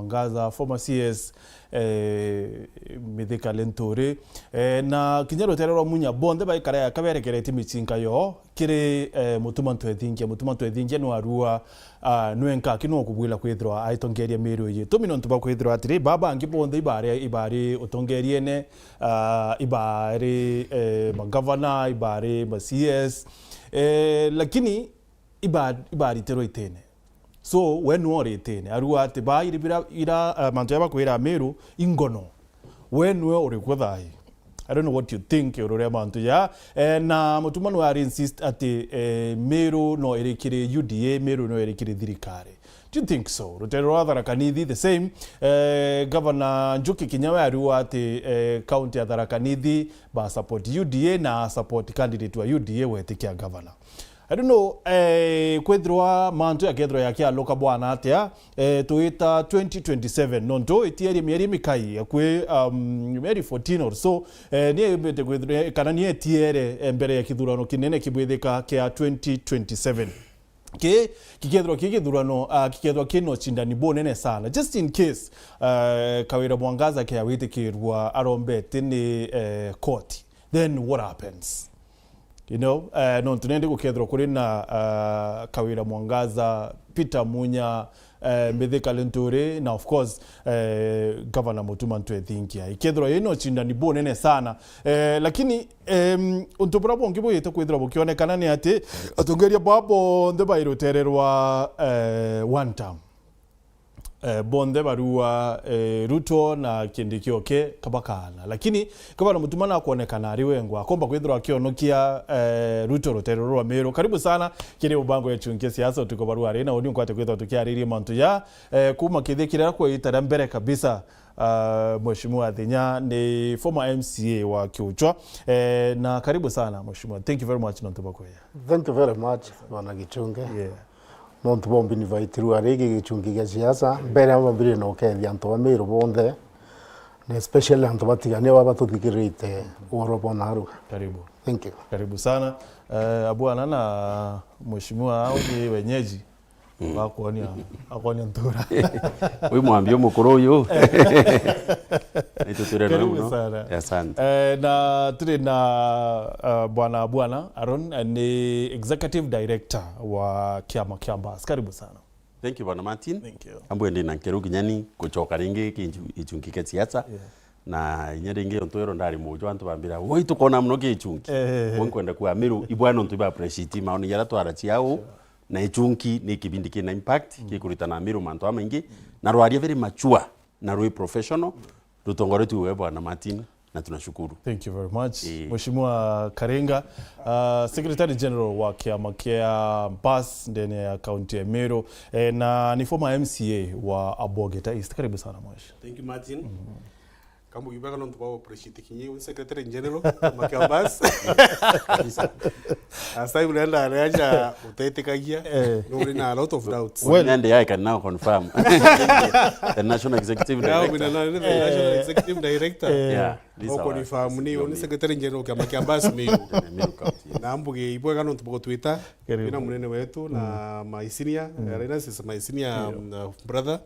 Mwangaza, former CS Mithika Lentore na kinyero terero munya bonde ba ikara ya kaberekere timichinka yo kiri mutumantu ethingia no arua nwenka kino kubwila kwithirwa aitongeria Meru ye tumino ntuba kwithirwa atiri baba angi bonde ibari utongerie ne ibari magavana ibari ma CS lakini ibari tero itene so when wore itene arua te ba ira mantu yaba kwira Meru ingono when we ore kwathai I don't know what you think yorore mantu ya na mutumano ari insist ati Meru no erekire UDA Meru no erekire thirikari. Do you think so? Rutero Tharaka Nithi the same Governor Njuki Kinyawe arua ati county ya Tharaka Nithi ba support UDA na support candidate wa UDA wetikia governor. I don't know kwethirwa mantu ya kethro ya kia loka bwana atia tuita 2027 nonto itieri mieri mikai kwe mieri 14 or so ni bete kwethro kana ni etiere mbere ya kithurano kinene kibwethika kia 2027 kikethro kikethro kino chindani bonene sana just in case Kawira Mwangaza kia witikirwa arombete ni court then what happens? You know, no tunende kukethro kuri na Kawira Mwangaza, Peter Munya, Mithika Lentore na of course Governor Mutumantu ethingia. Ikethro ino chindani bonene sana. Lakini untubura bongibo yeto kwethro bukionekana ni ati atongeria babo ndeba irotererwa one term. Bonde barua Ruto na kindikio ke kabakana lakini Governor Mutumana kuonekana ari wengwa akomba kwithirwa akionokia Ruto rotererwa Meru. Karibu sana kire ubango ya chunke siasa tuko barua arena odi nkwate kwithirwa tukiariri mantu ya kuma kithikira kwa itara mbere kabisa. Mheshimiwa Thinya ni former MCA wa Kiuchwa na karibu sana Mheshimiwa. Thank you very much Nontuba kwa. Thank you very much Bwana Gichunge. Yeah. Nontu bombi ni vaitirwa rigi gichungi gia siasa mbere aba mbire no kethia antu ba Meru bonthe na especially antu batigane baba tuthikirite oro bonaru. Karibu. Thank you. Karibu sana. Abwana na Mheshimiwa au wenyeji wakuonia ntura. Wewe mwambie mukuru uyu. Karibu sana. Asante. Na tuli na bwana Aaron ni executive director wa Kiama Kiambas. Karibu sana. Thank you Bwana Martin. Thank you. Ambu ndi na Keru Kinyani kuchoka ringi kichungi ke siasa. Na nyaringi ontoero ndari mojo antu bambira woi tukona mno ke ichungi. Wonkwenda kwa Meru ibwana ontu ba appreciate maoni yara twara chiao. Na ichunki ni kibindi kina impact kikurita Meru mantu amaingi na rwaria very mature na roi professional rutongoretu wewe Bwana Martin na tunashukuru. Thank you very much. Mheshimiwa Karenga, Secretary General wa Kiama Kiambas ndani ya county ya Meru na ni former MCA wa Abogeta East. Karibu sana mwisho. Thank you Martin. Kamu gibaka ndo kwa appreciate kinyi Secretary General wa Kiambas. Asai unaenda anaja utaitikagia no na a lot of doubts. Well, and I can now confirm. The National Executive Director. The National Executive Director. Yeah. Oko ni famu ni Secretary General wa Kiambas Meru County. Na ambuge ibweka ndo tuko Twitter. Ina munene wetu na my senior, my senior brother.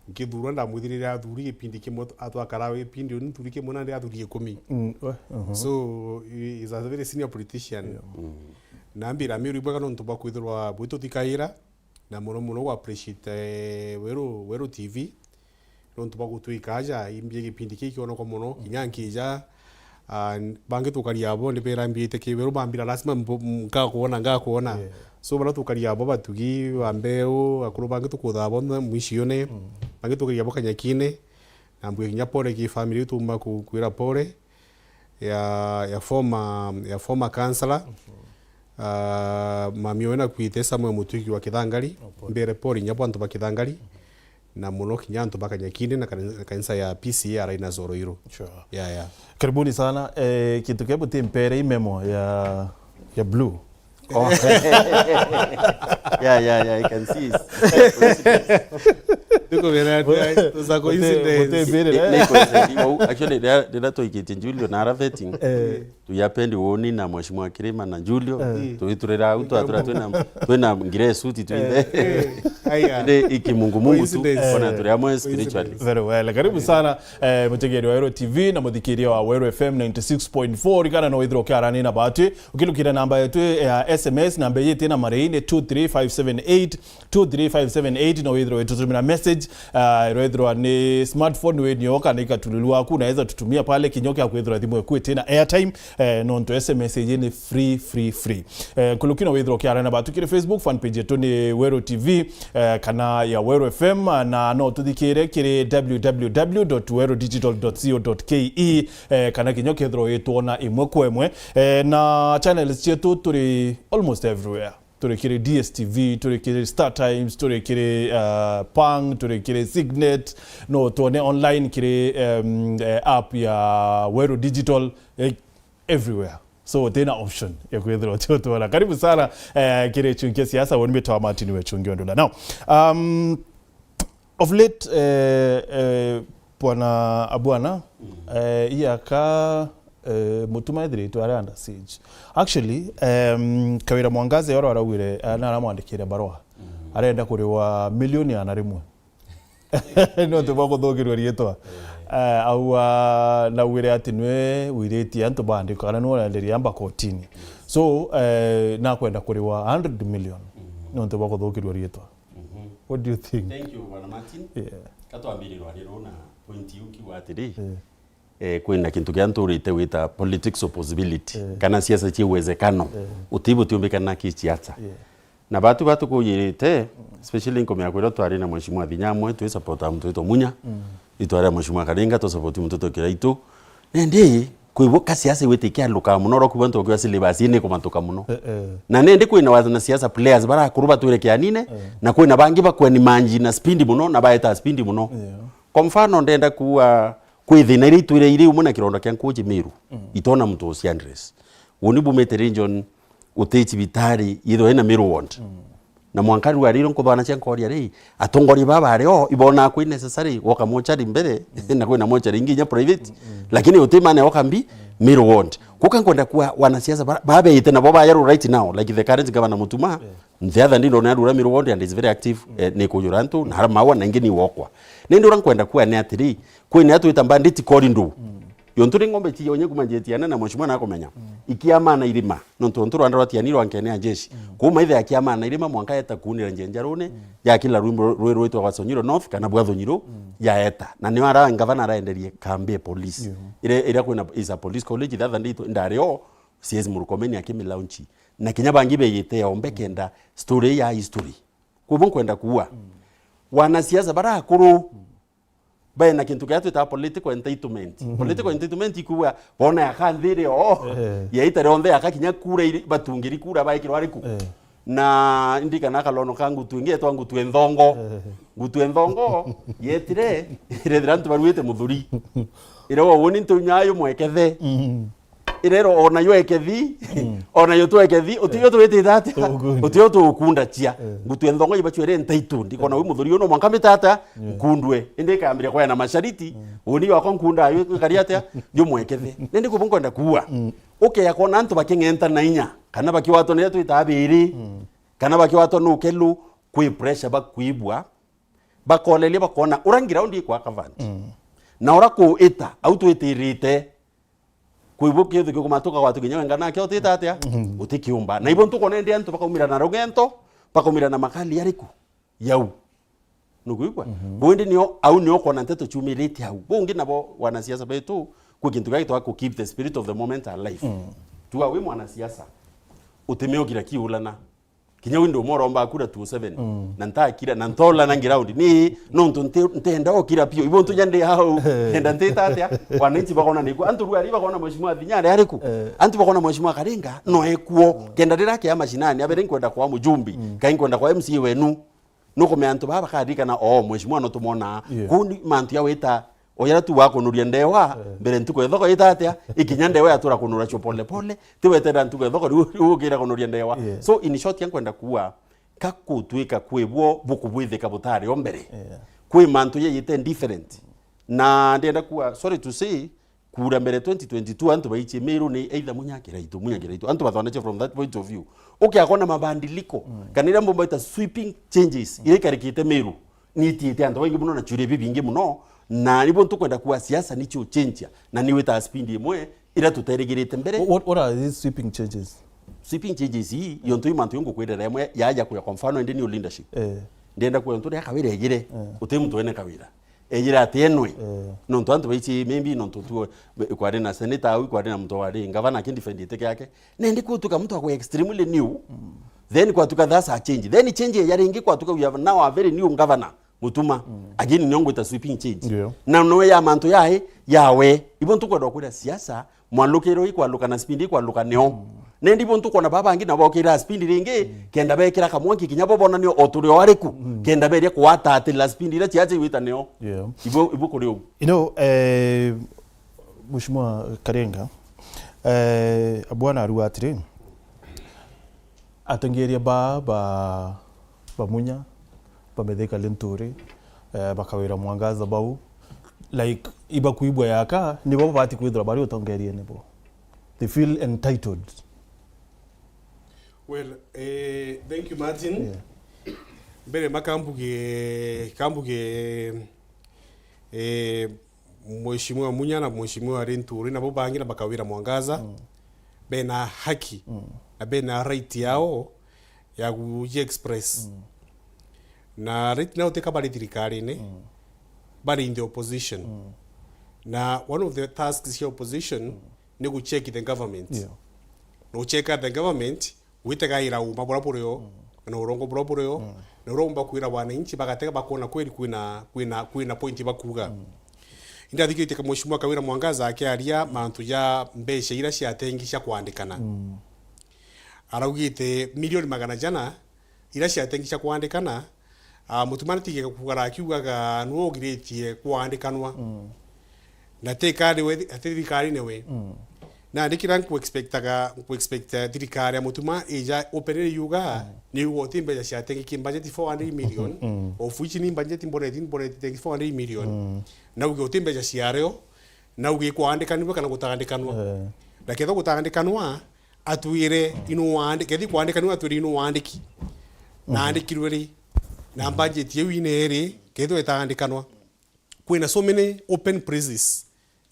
Ngithurwa ndamwithirira athuri gipindi kimwe atwakarawe ipindi oni thuri kimwe na ndi athuri 10 so is a very senior politician na mbira Meru ibweka no ntuba kwithirwa bwitu thikaira na muno wa appreciate Weru TV no ntuba gutwikaja imbie gipindi kiki ono kwa muno kinyankija bange tukaria abo ndi bera mbite ki Weru bambira lazima ngakuona so bala tukaria abo batugi bambeo akuru bange tukutha abo mwishiyone bange tukaria abo kanyakine na mbwe nyapore ki family tumba kuira pore ya former councillor mamiona kuitesa mwe mutuki wa Kithangari mbere pori nyapo antu ba Kithangari na muno kinyanto baka nyakine na kanisa ya PCA Raina Zoroiro. Sure. Yeah. Karibuni sana kitu kebu timpere memo ya blue. Oh. Yeah, I can see it. Tuko vera tuzako incident. Actually they are to ikiti Julio na vetting. tuyapendi woni na mheshimiwa Kirima na Julio tuiturira utu twena ngire suti tuinde ide ikimungu tu ona turiamo spiritually. Very well. Karibu sana mutegeri wa Ero TV na muthikiria wa Ero FM 96.4 ikana no ithiro kiarani na bati ukilukira namba yetu ya SMS namba yetu na mareine 23578 no ithiro yetu tumina message ithiro ni smartphone we nyoka na ikatululwa ku naweza tutumia pale kinyoka kwa ithiro thimu ku tena airtime no to SMS ni free kulukina we ithiro kiarani na bati kire Facebook fan page yetu ni Ero TV kana ya Ero FM na no tuthikire kire www.werodigital.co.ke kana kinyoka ithiro yetu na imwe kwa imwe na channels chetu turi almost everywhere. Turi kire DSTV, turi kire Star Times, turi kire Pang, turi kire Signet, no tuone online kire app ya Wero Digital everywhere. So tena option ya kuethera tuona. Karibu sana kire chungia siasa woni metoa Martin we chungia ndola. Now of late bwana abwana iyaka mutuma ithiri tu under siege. Actually Kawira Mwangaze yoro arawire na aramwandikire barua arenda kuriwa milioni ana rimwe no to bako thogirwa rietwa au na wire ati nwe wireti anto bandi kana no ndiri amba kotini so na kwenda kuriwa 100 million no to bako thogirwa rietwa. What do you think? Thank you bwana Martin. Katwambirwa rero na point yuki watiri kwina kintu kia nturite wita politics of possibility kana siasa chi uwezekano utibu tiumbikana kichiacha na batu kuyirite especially nkomi akwira twari na mheshimiwa Thinyamwe tu support mtoto Munya itwara mheshimiwa Karinga to support mtoto Kiraitu nende kuibuka siasa witikia luka muno roku bantu kwa silibasi ne komantuka muno na nende kwina waza na siasa players bara kuruba turekea nine na kwina bangi bakwe ni manji na spindi muno na baeta spindi muno kwa mfano ndenda kuwa kwithina iri twire iri umuna kironda kya nkuji Meru itona mtu osiandres woni bumete region utechi bitari yitho ena Meru ward na mwankari wa riro nkothana cia nkori ari atongori baba ari ibona kwi necessary woka mochari mbere na kwina mochari nginya private lakini utimane wokambi Meru ward kuka nkonda kuwa wanasiasa baba yite na baba yaro right now like the current governor Mutuma the other ndindo na rura Meru ward and is very active ne kujurantu na haramawa na ngini wokwa nindi urankwenda kuwa ne atiri kwini atu itamba nditi korindu yonturi ngombe ti yonye kumanjetiana na mheshimiwa na komenya ikiama na irima nonto nturu andro atianiro ankene ajeshi kuma ithe akiama na irima mwanka eta kunira njenjarone ya kila rwero wetu wa Sonyiro North kana bwatho nyiro ya eta na ni ara ngavana araenderie kambe police ire kwina is a police college that ndito ndareo CS Murukomeni akimi launchi na kinyabangi beyite ombe kenda story ya history kubon kwenda kuwa wanasiasa bara akuru bena kintu kia tuita political entitlement political entitlement ikuwa bona yakandire yaitare onde akakinya kura batungiri kura baikiro ariku na indika nakalono kangu tuingie twangu tuendhongo ngutuendhongo yetire irethirantu baruite muthuri iro woni ntunyayo mwekethe irero ona yo ekethi ona yo to ekethi utiyo twete thate utiyo to ukunda chia ngutuendhongo ibachwere ntaitu ndikona wi muthuri ono mwanka mitata kundwe indika ambire kwa na mashariti woni wako nkunda ayo kariate yo mwekethe nende kubongonda kuwa okay yakona antu bakengenta na inya kana bakiwato ne tu itabiri kana bakiwato no kelu kwi pressure bakuibwa bakolele bakona urangira undi kwa kavanti na orako eta auto etirite kuibuka yothe kumatoka watu kinyo ngana kyo titatia utikiumba na ibon tuko nende antu bakumira na rogento bakumira na makali yariku yau nukuigwa bonde niyo au niyo kona nteto chumiriti au bonge nabo wanasiasa betu kukintu gaito ku keep the spirit of the moment alive tuwa we mwanasiasa utemeo kila kiulana kinya windo moromba akura 27 na ntakira na ntola na ground ni nonto ntenda okira pio ibonto nyande hao enda ntetatia wananchi bakona niku antu ruari bakona mheshimiwa Thinyare ariku antu bakona mheshimiwa Karinga no ekuo kenda dirake ya mashinani abere nkwenda kwa mujumbi kai nkwenda kwa MC wenu nuko me antu baba kadika na mheshimiwa no tumona kundi mantu ya weta oyara tu wako nuria ndewa mbere ntuko ethoko itatia ikinya ndewa atura kunura chopole pole tiwetera ntuko ethoko rugira kunuria ndewa so in short yankwenda kuwa kakutwika kwebwo bukubwithika butari ombere kwi mantu ye yite different na ndenda kuwa sorry to say kura mbere 2022 antu baiche Meru ni either munyakira itu antu bathoneche from that point of view okay akona mabandiliko kanira mbomba ita sweeping changes ile karikite Meru ni tiete antu bangi muno na chure bibingi muno na nibo ntukwenda kuwa siasa nicho change na niwe ta spindi imwe ira tuteregerete mbere. What are these sweeping changes? Sweeping changes hii yonto imantu yongo kwenda imwe yaja kuya kwa mfano ndi new leadership ndenda kwa yonto ya kawira egire utemtu ene kawira ejira tenwe nonto antu baichi maybe nonto tu kwa na senator au kwa na mtu wale ngavana kindi defend yake yake nende kutuka mtu akwa extremely new then kwa tuka that's a change then change ya rengi kwa tuka we have now a very new governor mutuma again nyongo ta sweeping change na no ya manto yawe ibon tuko dokura siasa mwanlukero ikwa lukana spindi kwa lukaneo nendi bontu kona baba angi nabo kira spindi ringe kenda be kira kamwanki kinyabo bona ni oturio wareku kenda be ria kwata ati la spindi ria chiaje wita neo ibo korio Mheshimiwa Karenga abwana aru atire atengeria ba munya ba medeka lentore bakawira mwangaza bau like iba kuibwa yaka nibo bati kwithra bari utongerie nebo they feel entitled. Well, thank you Martin. Mbere makambuge mheshimiwa Munya na mheshimiwa Renturi na bobangira bakawira mwangaza bena haki na bena right yao ya kuji express na right now teka bali dirikari ne bali in the opposition na one of the tasks here opposition ni ku check the government no check the government witega ira uma boraporo na urongo boraporo na uromba kuira wananchi bagateka bakona kweli kuina point bakuga inda thikite ka mheshimiwa Kawira Mwangaza akiaria mantu ya mbeshe ira ciatengisha kwandikana araugite milioni magana jana ira ciatengisha kwandikana mutumana tige kugara akiugaga no giretie kwandikanwa na tekari we atirikari newe na ndikira ku expecta dirikari ya mutuma eja operere yuga ni wote mbeja ciatengi kimbaje 400 million of which ni budget boreti 400 million na ugote mbeja ciareo na ugi kwandikanwa kana gutandikanwa na ketho gutandikanwa atuire ino wandi kethi kwandikanwa atuire ino wandiki na andikirwe na budget yewine eri ketho etandikanwa kwina so many open praises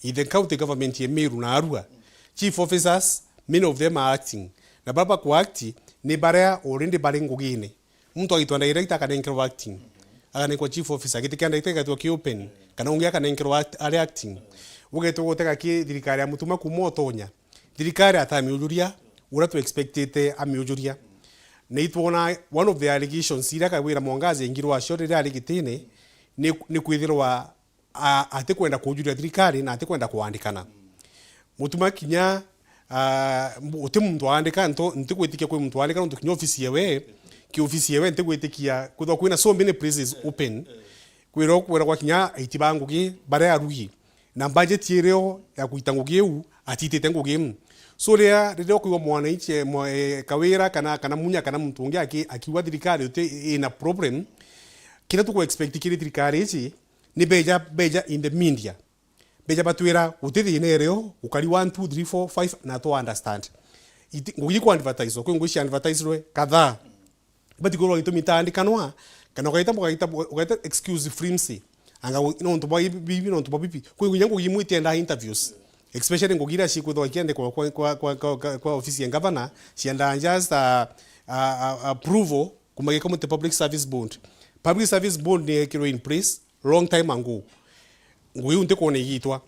in the county government ya Meru na Arua chief officers many of them are acting na baba ku acti ni barea already balingugine mtu aitwa director kana incro acting agane kwa chief officer kitikanda director to ki open kana ungia kana incro are acting ugeto goteka ki dirikari ya mutuma ku motonya dirikari atamiujuria ura to expected amiujuria neitwona one of the allegations ira Kawira Mwangaza ingirwa shorire aligitine ni kwithirwa ate kwenda kujuria dirikari na ate kwenda kuandikana mutuma kinya uti mtu andika ntikwitikia kwe mtu andika ntu kinya ofisi yewe ki ofisi yewe ntikwitikia kuthwa kwina so many places open kwira kwa kinya itibangugi bare arugi na budget yereo ya kuitangugi u atitete ngugi so rero kwa mwana iche Kawira kana Munya kana mtu ungi akiwa dirikari uti ina problem kila tuko expect kile dirikari ichi ni beja in the media beja batuira utidi nereo ukali 1 2 3 4 5 na to understand ngugi ku advertise ko ngugi advertise ro kadha bati goro ito mitandikanwa kana ukaita excuse frimsi anga no to boy bibi no to boy bibi ko ngugi ngugi muitenda interviews especially ngugi ra shiko to kiende kwa office ya governor sianda just approval kumage kama the public service bond ne kiro in place long time ago nguyu nte kone yitwa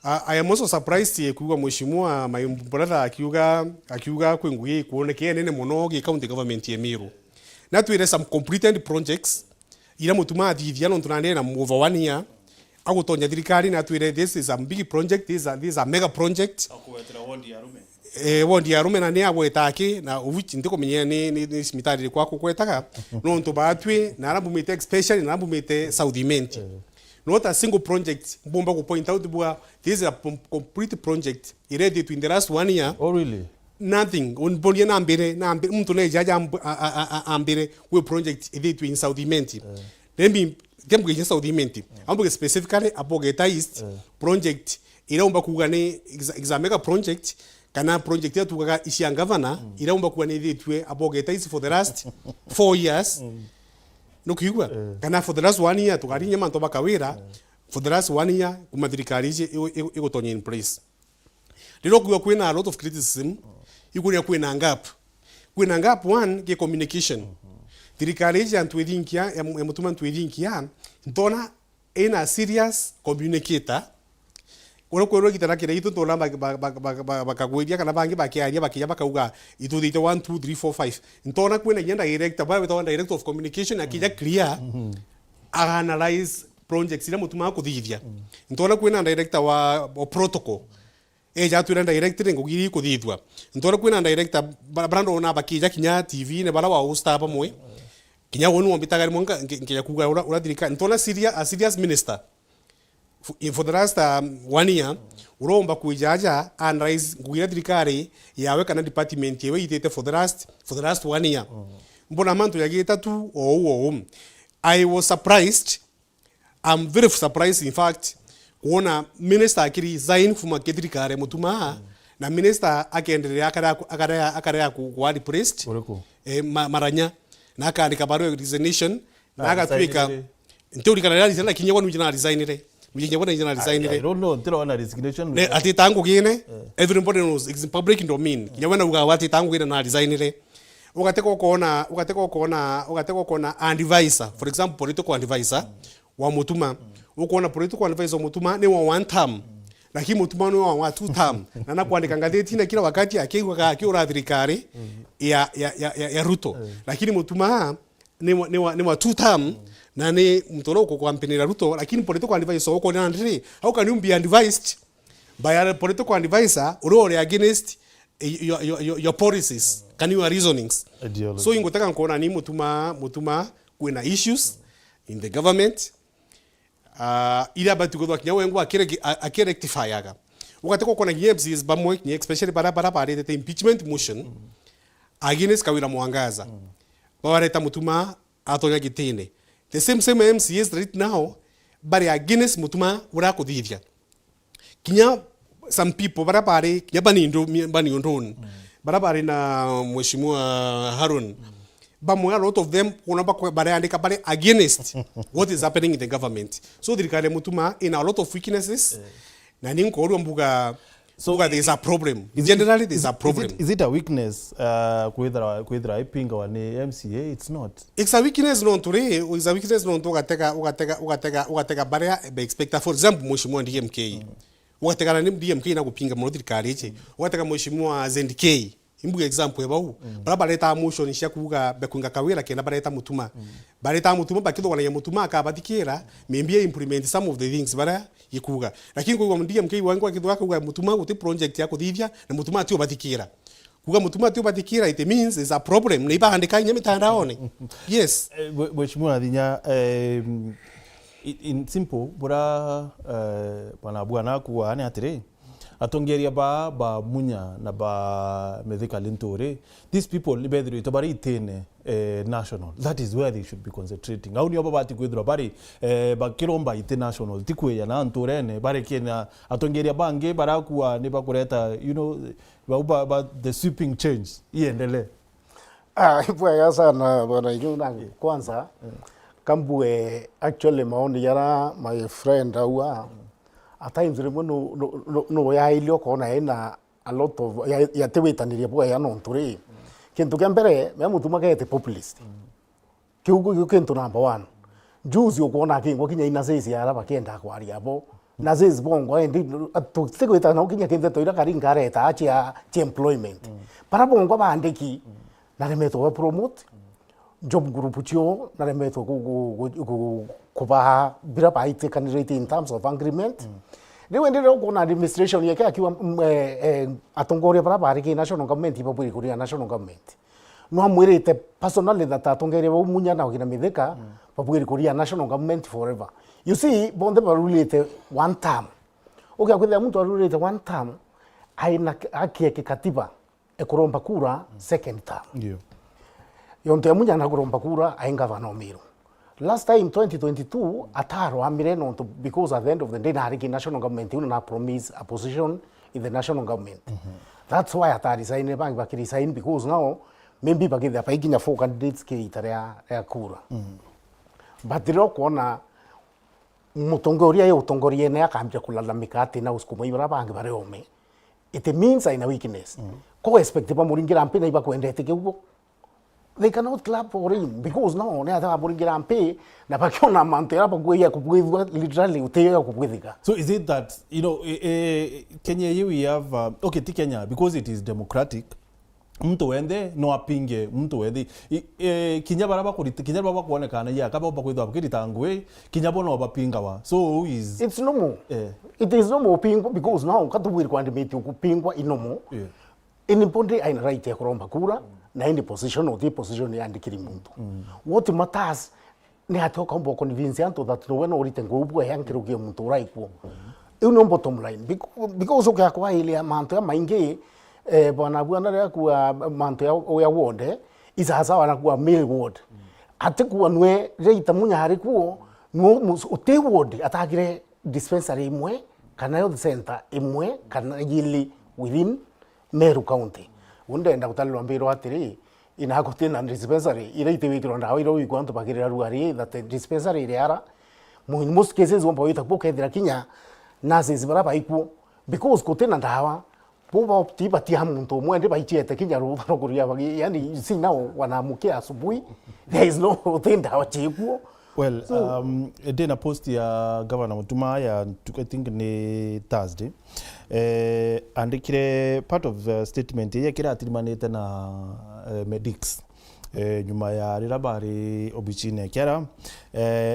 I am also surprised kuwa mheshimiwa my brother akiuga kwe nguye kuonekea nene muno gi county government ya Meru na tuire some completed projects ira mutuma athithia no tunane na over 1 year agutonya thirikari na tuire this is a big project, this is a mega project akuwetera wondi ya rume wondi ya rume na ni agwetaki na uwichi ndiko menye ni simitari kwa kukwetaga no ntubatwe na arabumite especially na arabumite Southiment not a single project bomba ku point out bua this is a complete project ready to in the last 1 year. Oh really? Nothing on bolia na ambere mtu le jaja ambere we project ready to in Southiment then be dem go in Southiment ambo specifically abogeta east project iraumba kuga ni exameka project kana project ya tugaga isia governor iraumba kuga ni thitwe abogeta isi for the last 4 years no kiugwa kana for the last 1 year tukarinya manto bakawira for the last 1 year kuma thirikari ije igotonya in place riro kuga kwina a lot of criticism ikuria kwina gap one ke communication thirikari ije antwithinkia ya mutuma antwithinkia ntona ina serious communicator kwero kitara kire itu tola bakagwedia kana bangi bakiaria bakiya bakauga itu dite 1 2 3 4 5 ntona kwena yenda director ba beto director of communication akija clear analyze projects ira mutuma kuthithia ntona kwena director wa protocol ja tu director ngugiri kuthithwa ntona kwena director brando na bakija kinya tv ne bala wa hosta pa moy kinya wonu ombitaga monga ngiya kuga ura dirika ntona serious minister for the last 1 year uromba kuijaja analyze ngugira thirikari yawe kana department yewe itete for the last 1 year mbona mantu yagita tu I was surprised. I'm very surprised in fact kuona minister akiri resign from thirikari mutuma na minister akaendelea akarea ku repressed maranya na akaandika barua resignation na akatwika ntori kana resign kinya wanu jina resignire mjinja bona jina resignire I don't know ntira wana resignation ati tangu gine everybody knows it's in public domain kinya wana uga wati tangu gine na resignire ugateka kuona advisor for example political advisor wa mutuma ukoona political advisor mutuma ni wa 1 term lakini mutuma ni wa 2 term na nakuandika ngatheti na kila wakati akiwa thirikari ya Ruto lakini mutuma ni wa 2 term na ni mtoro uko kampeni la Ruto lakini political advisor uko na ndiri how can you be advised by a political advisor or against your policies can you reasonings ideology. So ingotaka nkuona ni mutuma kuna issues in the government ila batu godwa kinya wengu akirectify yaga ukateko kona MCs bamwe ni especially para the impeachment motion against Kawira Mwangaza bawareta mutuma atonya gitine the same MCs right now but against mutuma ura kuthithia kinya some people barabare kinya bani barabare na mheshimiwa Harun bamwe a lot of them kuna bare andika bare against what is happening in the government so thirikari mutuma in a lot of weaknesses na ninko uru mbuga so there is a problem generally there is a problem is it a weakness kwithra ipinga wa ni MCA it's a weakness no tore is a weakness no to ugateka bare be expecta for example mheshimiwa DMK ugateka na DMK na kupinga mu thirikari ichi ugateka mheshimiwa ZNK imbuga example yabau bareta motion cia kuga bekunga Kawira kenda bareta mutuma bakitho wana ya mutuma akabatikira maybe implement some of the things bara yikuga lakini kwa DMK wangu akitho akaga mutuma guti project ya kuthithia na mutuma atio batikira kuga mutuma atio batikira it means there's a problem na ibandika nya mitandaone yes mheshimiwa Thinya in simple bora bana bwana kuwa ani atire atongeria ba munya na ba methika lintore these people libethiro itabari itene national that is where they should be concentrating au ni obabati kwithira bari bakiromba international tikwe ya na ntorene bari kena atongeria bange barakuwa ni bakureta you know about the sweeping change iendelee ibwa sana bwana yuna kwanza kambue actually maoni yara my friend awa at times no ya ilio kona ena a lot of ya tewetaniria bwa ya nonturi kintu kembere me mutuma kete populist kiugo kintu number 1 juzi ukona kingo kinya ina sisi ya raba kenda kwari abo na sisi bongo endi tukwita na kinya kinze toira karinga reta acha employment para bongo bandeki na remeto wa promote job group chio na remeto kuba bira baite candidate in terms of agreement niwe ndiro kuna administration yake akiwa atongoria para bari ki national government ibaburi kuria national government no amwirite personally that atongoria bo munya na kina mitheka baburi kuria national government forever you see bonde barulite one term ukiakwithia mtu arulite one term aina akie kikatiba ekuromba kura second term ndio yonte munya na kuromba kura ainga vano Meru last time 2022 ataro amire no because at the end of the day na hariki national government you na promise a position in the national government. That's why atari sign bank bakiri sign because now maybe bagitha paikinya 4 candidates ke itarea ya kura. But ndiro kuona mutongoria ye utongoria ne akambia kulalamika ati na usukuma ibara bangi bare ome. It means ina weakness. Ko expect ba muringira mpe na iba kuendete ke ubo. They cannot clap for him because no ne ata muringira mpe na bakiona mantera pa kuya kupwithwa literally uteya kupwithika. So is it that Kenya here we have okay Kenya because it is democratic mtu wende no apinge mtu wende kinya baraba kuonekana ya kaba bakwithwa bakitangwe kinya bono bapinga wa so who is it's normal. It is normal pingo because now katubwiri kwandimiti ukupingwa inomo iniponde aina right ya kuromba kura na indi position or the position ya andikiri muntu what matters ni atoka umbo convince anto that no weno orite ngubwa yankirugie muntu raikwo uno bottom line because okay kwa ile manto ya maingi bwana ya kwa manto ya ward isaza wana kwa mail ward atikuwa nwe reita munya harikuo no ute ward atagire dispensary imwe kana health center imwe kana yili within Meru County undenda kutalwa mbiro atiri inakotina dispensary ireite wikiro ndawa iro wikwanto bakirira ruari that dispensary ile ara in most cases wampa wita poke dira kinya nurses bara baiku because kotena ndawa poba tiba tia muntu mwende baichete kinya ru kuria bagi yani si nao wanamukia asubuhi there is no tenda wachiku. Well, so, dena post ya Governor Mutuma ya I think ni Thursday. Andikire part of the statement ya kira atirimanete na medics. Nyuma ya rirabari obichine kera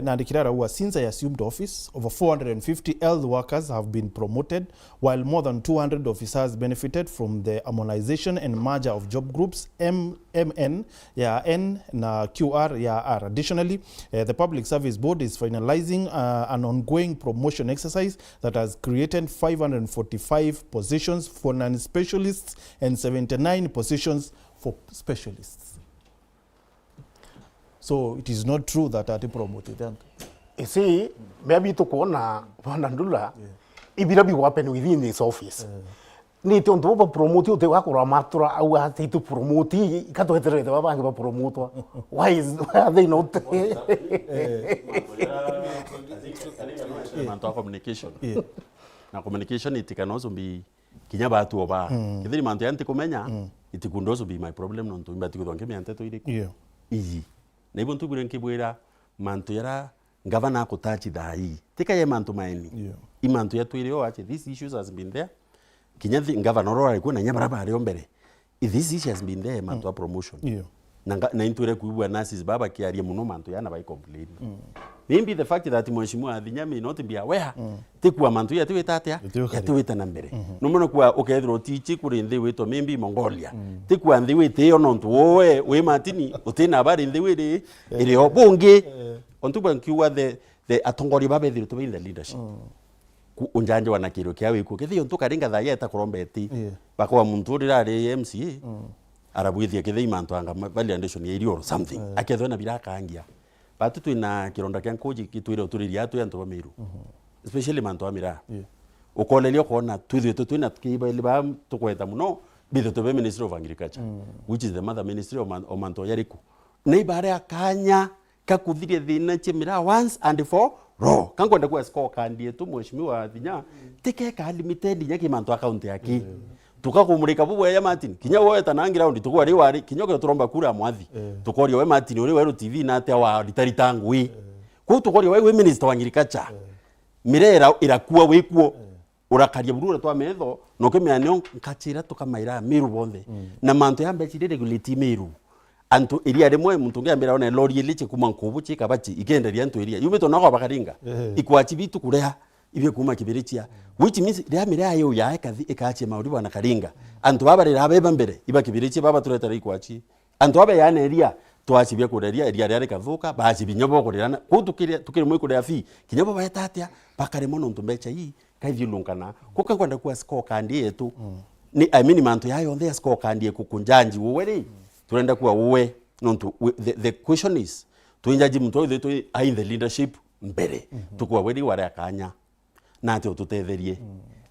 na andikira rawa since I assumed office over 450 health workers have been promoted while more than 200 officers benefited from the harmonization and merger of job groups MN ya N na QR ya R. Additionally, the Public Service Board is finalizing an ongoing promotion exercise that has created 545 positions for non-specialists and 79 positions for specialists. So it is not true that ati promoted. You see, maybe to kuona Vandandula, ibira bi happen within this office. Ni tonto ba promote te wa kura matura au ati to promote kato hetere te ba ba promote. Why are they not? Manto communication. Na communication itikanozo bi kinya batu oba. Kidiri manto yanti kumenya itikundozo bi my problem non to mbati kudonke mi ante to ire. Easy. Na ibon tugure nkibwira manto yara governor ko tachi dai tika ye manto maini imanto ya twire wache these issues has been there kinyathi governor ro alikuwa na nyabara bari ombere this issue has been there manto promotion na intwire kuibwa nurses baba kiarie muno manto yana bai complain maybe the fact that mheshimiwa Athinya may not be aware tikwa manto ya twita atia ya twita na mbere no muno kwa okethro tichi kuri nthi wito maybe Mongolia tikwa nthi wite yo nontu we matini utina bari nthi wiri iri obungi ontu bankiwa the atongori babe thiru to in the leadership ku unjanje wana kiro kya wiku kithio ntu karinga tha yeta kurombeti bakwa muntu rirari MCA arabwithia kithei manto anga validation ya irio or something akethwa na biraka angia batu twina kironda kya nkoji kitwire uturiria atu yanto Meru especially manto amira ukolelio kona twina kiba liba tukweta muno bitho to be Ministry of Agriculture which is the mother ministry of Manto Yerekeere Kû na ibare akanya kakuthirie thina chimira once and for all kankwenda kwa score kandi yetu mheshimiwa Athinya tikeka limited nyaki manto account yake tukakumurika bubwe ya Martin kinya wowe tanangira undi tukwari wari kinyoke turomba kura mwathi tukorio we Martin uri weru TV na ate wa ritaritangu ku tukorio we minister wa Agriculture mirera irakuwa wikuo urakaria burura twa metho no kemianyo nkachira tukamaira Meru bonthe na manto ya mbechire regulate Meru antu iria rimwe muntu ngiambira ona lori iliche kuma nkubu chika bachi ikenderia antu iria yumito nako bakaringa ikwachi bitu kurea ibye kuma kibirichia which means ria mira yo ya ekathi ikachi mauri bana karinga antu baba rira beba mbere iba kibirichia baba turetera ikwachi antu baba ya neria twachi bya kureria iria ria rikavuka bachi binyobo kurirana kutukire tukire mwe kurea fi kinyobo bayatatia bakare mono ntumbecha hii kaithi lunkana kuka kwenda kwa score kandi yetu ni I mean mantu yayo the score kandi kukunjanji wewe turenda kuwa uwe nontu the question is twinjaji mtu othe twi in the leadership mbere tukwa wedi wari akanya na ate tutetherie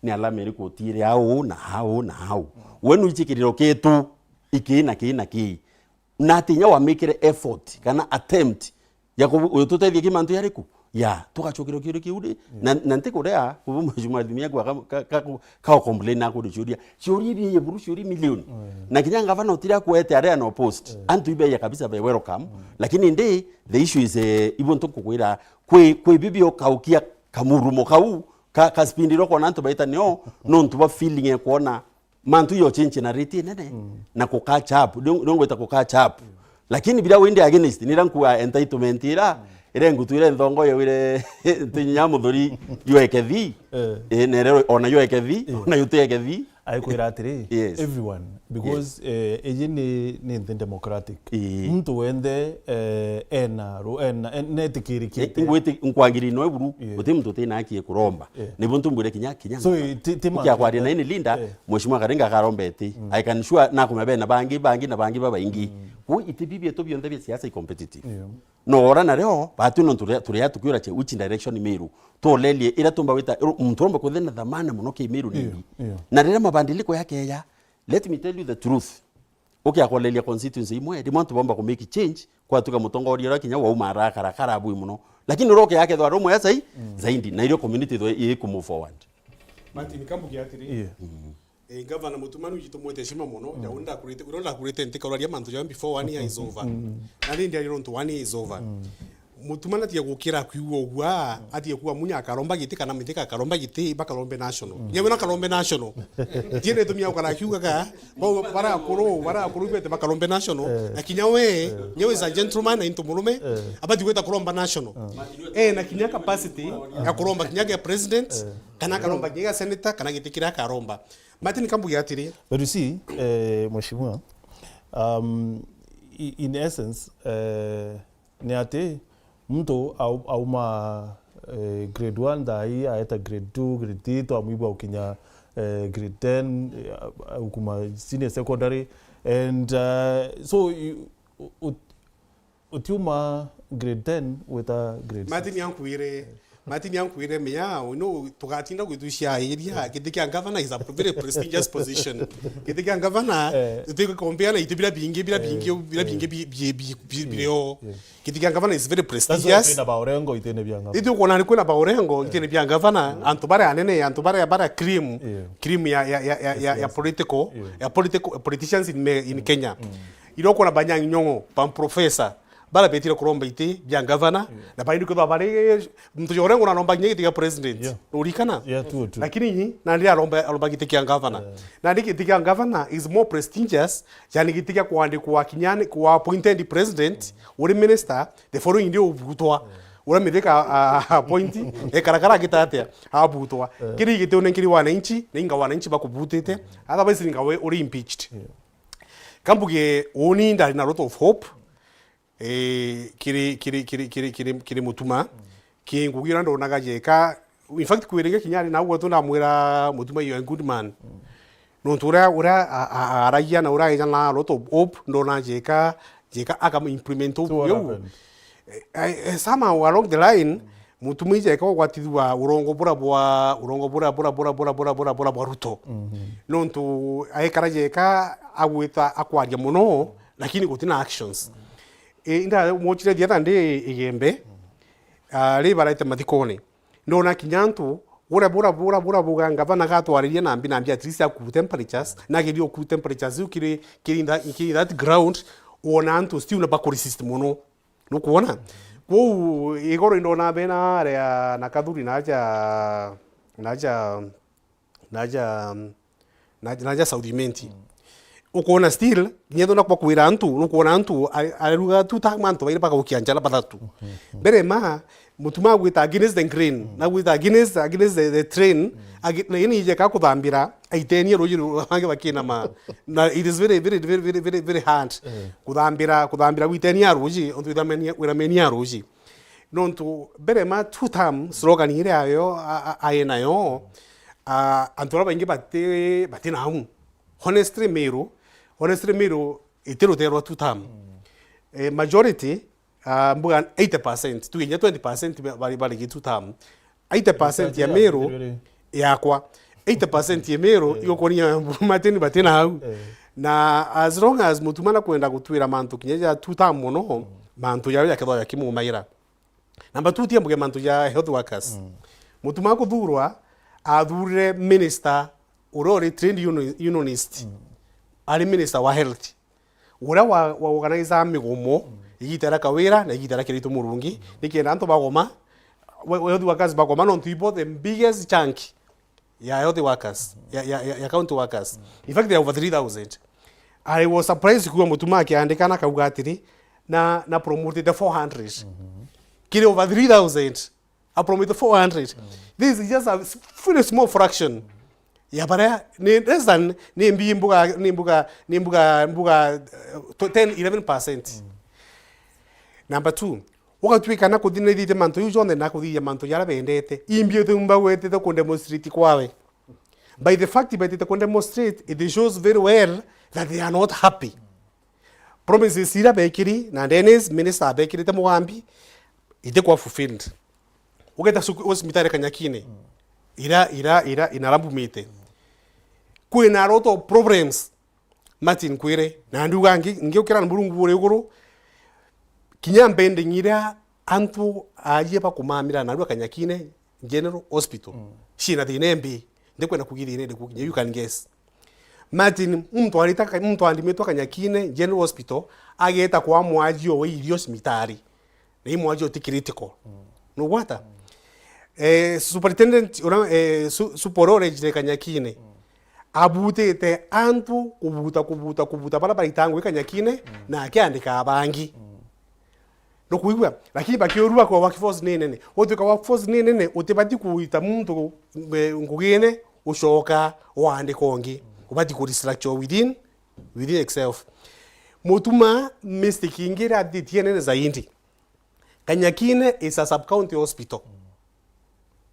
ni alameri ko tire au na hau wenu ichikiriro kitu iki na ki na atinya wa make effort kana attempt ya tutethie kimantu yariku ya tukachokiro kiro kiude na ntiko rea kuvumo jumadimia kwa ka complain na ko churia bi ye buru churi milioni na kinyanga vana utira kuete area no post antu ibe ya kabisa be welcome lakini ndi the issue is ibon to kukwira kwe bibio kaukia kamurumo ka spindiro kwa nantu baita no ntu ba feeling ya kuona mantu yo chenche na reti nene na kuka chap dongo ita kuka chap lakini bila wende against nirankuwa entitlement ira ngutuire ndongo yo ile tinyamu thuri yuekethi nerero ona yuekethi ona yutekethi aikwira atiri everyone because ni democratic mtu wende netikirikite ngwete nkwangiri no eburu uti mtu tena akie kuromba ni buntu mbure kinya so kya kwari na ini linda mheshimiwa karenga karombeti I can sure na kumebe na bangi baba ingi ku itibibi to bionde bya siasa competitive no ora na leo batu no turia tukiura che which direction Meru to lelie ira tumba wita mtombe ko thena dhamana muno ke Meru nini na rira mabadiliko yake ya let me tell you the truth okay akolelia constituency imwe ndi mwantu bomba ku make change kwa tuka mutongoria ra kinya wa umara karakara abu muno lakini roke yake thwa romo yasa zaidi na ile community thwa ku move forward Martin kambu kiatiri governor mutumanu yitumwete shima muno ya uronda kurite ntika uraria mantu ya before 1 year is over and ndi ari ronto 1 year is over mutumana tia gukira kwiwo gwa ati kuwa munya akaromba giti kana mitika akaromba giti bakalombe national nyewe na kalombe national tiene tumia ukara kiuga ka bara akuru bete bakalombe national akinya we nyewe za gentleman na into mulume abati kweta kulomba national na kinya capacity ya kulomba kinya ya president kana kalomba kinya senator kana gitikira karomba Martin kambu yatiri but you see mheshimiwa in essence ni ate mtu auma grade 1 dai aeta grade 2 grade 3 to amuiba ukinya grade 10 ukuma senior secondary and so utiuma grade 10 with a grade Martin yankuire meya no tugatinda gwidushia area kidikia governor is a very prestigious position kidikia governor tu compare na itibira bingi bio kidikia governor is very prestigious na baorengo itene byanga itu kona ni kuna baorengo itene byanga governor antubare anene antubare bara cream ya politicians in Kenya iroko na banyang nyongo pam professor bala betira kuromba ite bya governor na baindi ko babare mtu yorengo na lomba nyegi ya president urikana lakini na ndia lomba gite ya governor na ndiki gite ya governor is more prestigious yani gite kwa andikwa kinyane kwa appointed president uri minister the following ndio ubutwa ura medeka appointi karakara gitate abutwa kiri gite unenkiri wananchi ninga wananchi bakubutete otherwise ninga we uri impeached kambuge oni ndari na lot of hope kiri mutuma kingugira ndo nagajeka in fact kwirege kinyari na ugo tuna mwira mutuma you a good man no ura araya na ura ijana lot of hope ndo najeka aka implement yo somehow along the line mutuma ijeka kwatidwa urongo bura ruto no ntu aikarajeka agwita akwaria muno lakini gutina actions inda mochire dia tande igembe ri baraite mathikone ndona kinyantu bura buganga bana gatwaririe na mbina mbia trisa ku temperatures na gidio ku temperatures ukiri that ground ona antu still na bakuri system no kuona wo igoro ndona bena area na kaduri naja saudimenti ukona still nyedo na kwa kuira antu nukuona antu aruga tu takmanto baire baka ukianjala batatu bere ma mutuma gwita against the grain na gwita against the train na yini je ka kuthambira aiteni rojiru bange bakina ma na it is very hard kuthambira witeni aruji ontu irameni aruji nontu bere ma two term slogan ile ayo ayena yo antura bange batina hamu honestly Meru itero two term majority mbuga 80% tuinya 20% bali gitu tam 80% ya Meru yakwa 80% ya Meru ikokonia mateni batena au na as long as mutumana kwenda gutwira mantu kinyaja tutam mono mantu ya ketho kimu maira number 2 tiambuge mantu ya health workers mutuma kuthurwa athurire minister urori trained unionist ari minister wa health ura wa organize migomo igitara kawira na igitara kirito murungi nikienda antu bagoma health workers bagoma non people the biggest chunk ya health workers ya county workers in fact they are over 3000. I was surprised kuwa mutuma akiandikana kauga atiri na promoted the 400 kile over 3000 I promoted 400 this is just a very small fraction ya bara ni less than ni mbuga 10-11%. Number 2 wakatwika na kuthina thite manto yujone na kuthia manto yara bendete imbio tumba wete to demonstrate kwawe by the fact by the demonstrate it shows very well that they are not happy. Promises ira bekiri na Dennis minister bekiri te mugambi ite kwa fulfilled ugeta hospital Kanyakine ira inarambu mite kwina roto problems Martin kwire na nduga ngiukira mbulungu bure iguru kinyambende ngira antu aje pa kumamira na nduga Kanyakine General Hospital shina thinembi ndikwenda kugithire ndi kukinya you can guess Martin mtu andimetwa Kanyakine General Hospital ageta kwa mwajio we irio simitari na mwajio ti critical no wata superintendent superore jire Kanyakine abutete antu kubuta bala baitangu Kanyakine na akiandika abangi no kuigwa lakini bakiorua kwa workforce nene otuka workforce nene utebati kuita muntu ngugene ushoka waandika ongi ubati ku restructure within itself mutuma mistake ingira ditiene zaindi Kanyakine is a sub county hospital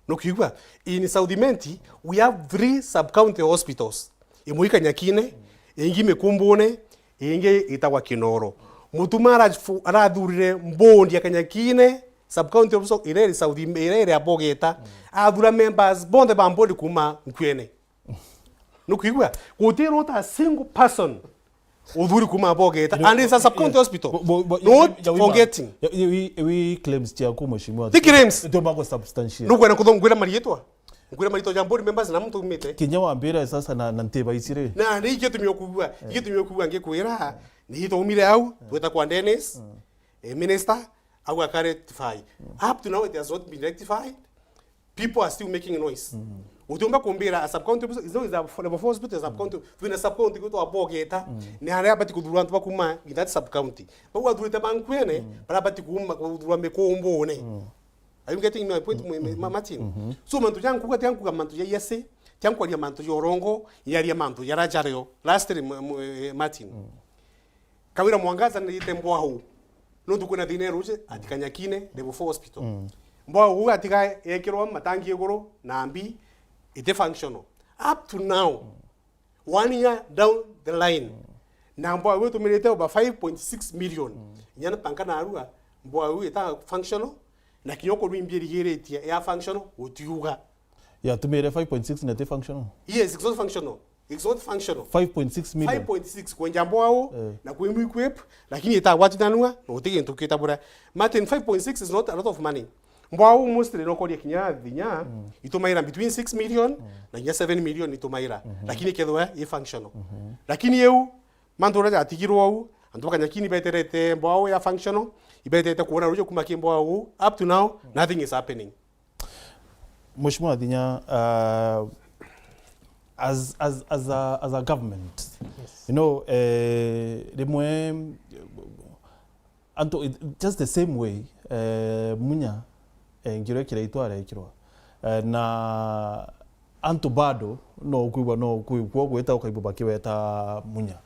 no kuigwa in South Menti we have 3 sub county hospitals imwe Kanyakine ingi Mekumbune ingi itawa Kinoro mutuma arathurire mbondi ya Kanyakine sub county hospital ile South ile ya Bogeta athura members bonde bambodi kuma nkwene no kuigwa gutiro ta single person udhuri kuma Bogeta and it's a sub county hospital not forgetting we claims tia ku mheshimiwa the claims ndio mako substantial no kwena kuthongwira marietwa ngwira marito jambodi members na mtu mite kinya wambira sasa na nteba isire na ndi gitumio kugwa ngikwira ni hito umire au tweta kwa Dennis minister au akaretify up to now it has not been rectified. People are still making noise. Utumba kumbira a sub county is no is a for the hospital sub county when a sub county go to Bogeta ni hare abati kudurwa ntuba kuma in that sub county but wa durita bankwene para abati kuma kudurwa mekombo ne. Are you getting my point Martin? So mantu jangu kuga tangu ka mantu ya yese tangu ya mantu yorongo yari ya mantu ya rajareo last Martin kawira mwangaza ni tembo huu no tukuna dinero je atikanyakine level 4 hospital mbo huu atika ekirwa matangi egoro na ambi ite functional up to now 1 year down the line na mbo huu tumeleta over 5.6 million nyana panka na arua mbo huu ita functional na kinyoko rwimbieri geretia ya functional utiuga ya tumere 5.6 na ite functional yes it's not functional. It's not functional. 5.6 million. 5.6 kwa njambo wao na kuimu equip lakini ita watu tanua na utege ntukita bura. Martin 5.6 is not a lot of money. Mbao mostly no kodi kinya vinya itumaira between 6 million na 7 million itumaira lakini kedwa e functional. Lakini yeu mandora atigiro wao antoka nyakini beterete mbao ya functional ibetete kuona rojo kumaki mbao up to now nothing is happening. Mheshimiwa Dinya as a government, you know, just the same way, munya ngiro kile itwara ikirwa na anto bado no kuigwa gweta ukaibuba kiweta munya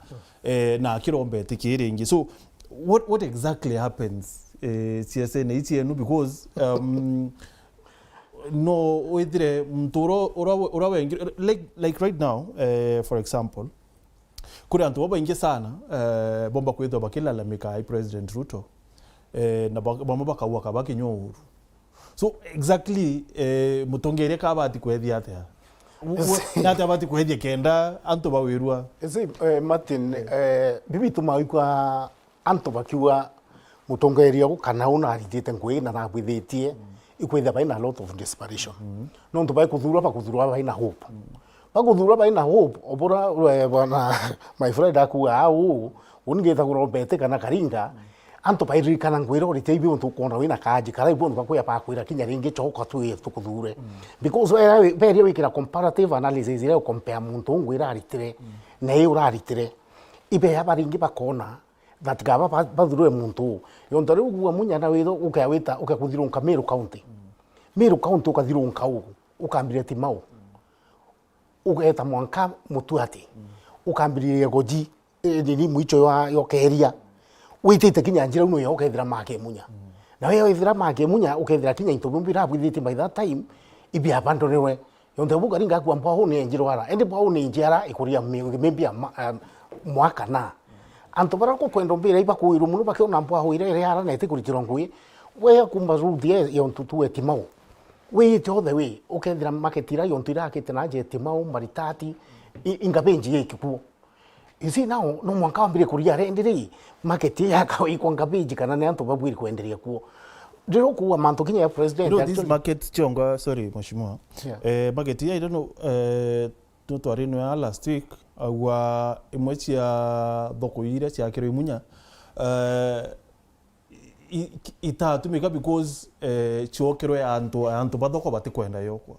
na kirombe tikiringi. So what exactly happens CSN itienu because no wedire mtoro urawe like right now for example kuri antu baba inge sana bomba kwetho bakila la mikai President Ruto na bamwe bakauga kabakinywa uru so exactly mutongere kabati kwethia atia nata bati kwethia kenda anto bawirwa Martin bibi tumaikwa anto bakiwa mutongeria kana una aritite ngwe na nabwithetie ikwetha baina a lot of desperation no nto bakuthura baina hope bakuthura baina hope obora bwana my friend akuwa au ungetha kurobete kana karinga anto bairikana ngwira ori teibi untu kona wina kaji kara ibo bakuya pakwira kinya ringi choka tu tukuthure because very wikira comparative analysis ile compare muntu ngwira aritire na iyo aritire ibe abaringi bakona that gaba bathurwe muntu yontare ugwa munyana witho ukawita ukakuthirunka Meru County Meru County ukathirunka ukambire timau uketa mwanka mutuati ukambire goji nini mwicho yo keria witite kinya njira uno yo ukethira make munya na wewe ithira make munya ukethira kinya itobumbira bwithiti by that time ibi abandonewe yonde buga ringa kwa mpao ne njiro ara ende mpao ne njira ikuria membia mwaka na anto bara ko kwendo mbira iba kuiru muno bakiona mpao ire ire ara na itikurichiro ngui we kumba rudie yontu tu etimau we to the way ukethira maketira yontu ira kitena je etimau maritati ingabenji yekiku isi nao no mwanka mbire kuria rendiri market ya kawi kwa ngabeji kana ne anto babwiri kuendelea kuo ndiro kuwa manto kinya ya president actually this market chonga sorry mheshimiwa market ya I don't know to arino ya last week wa imwechi ya thoko ira cia kiro imunya itatumika because chokero ya anto bathoko batikwenda yokwa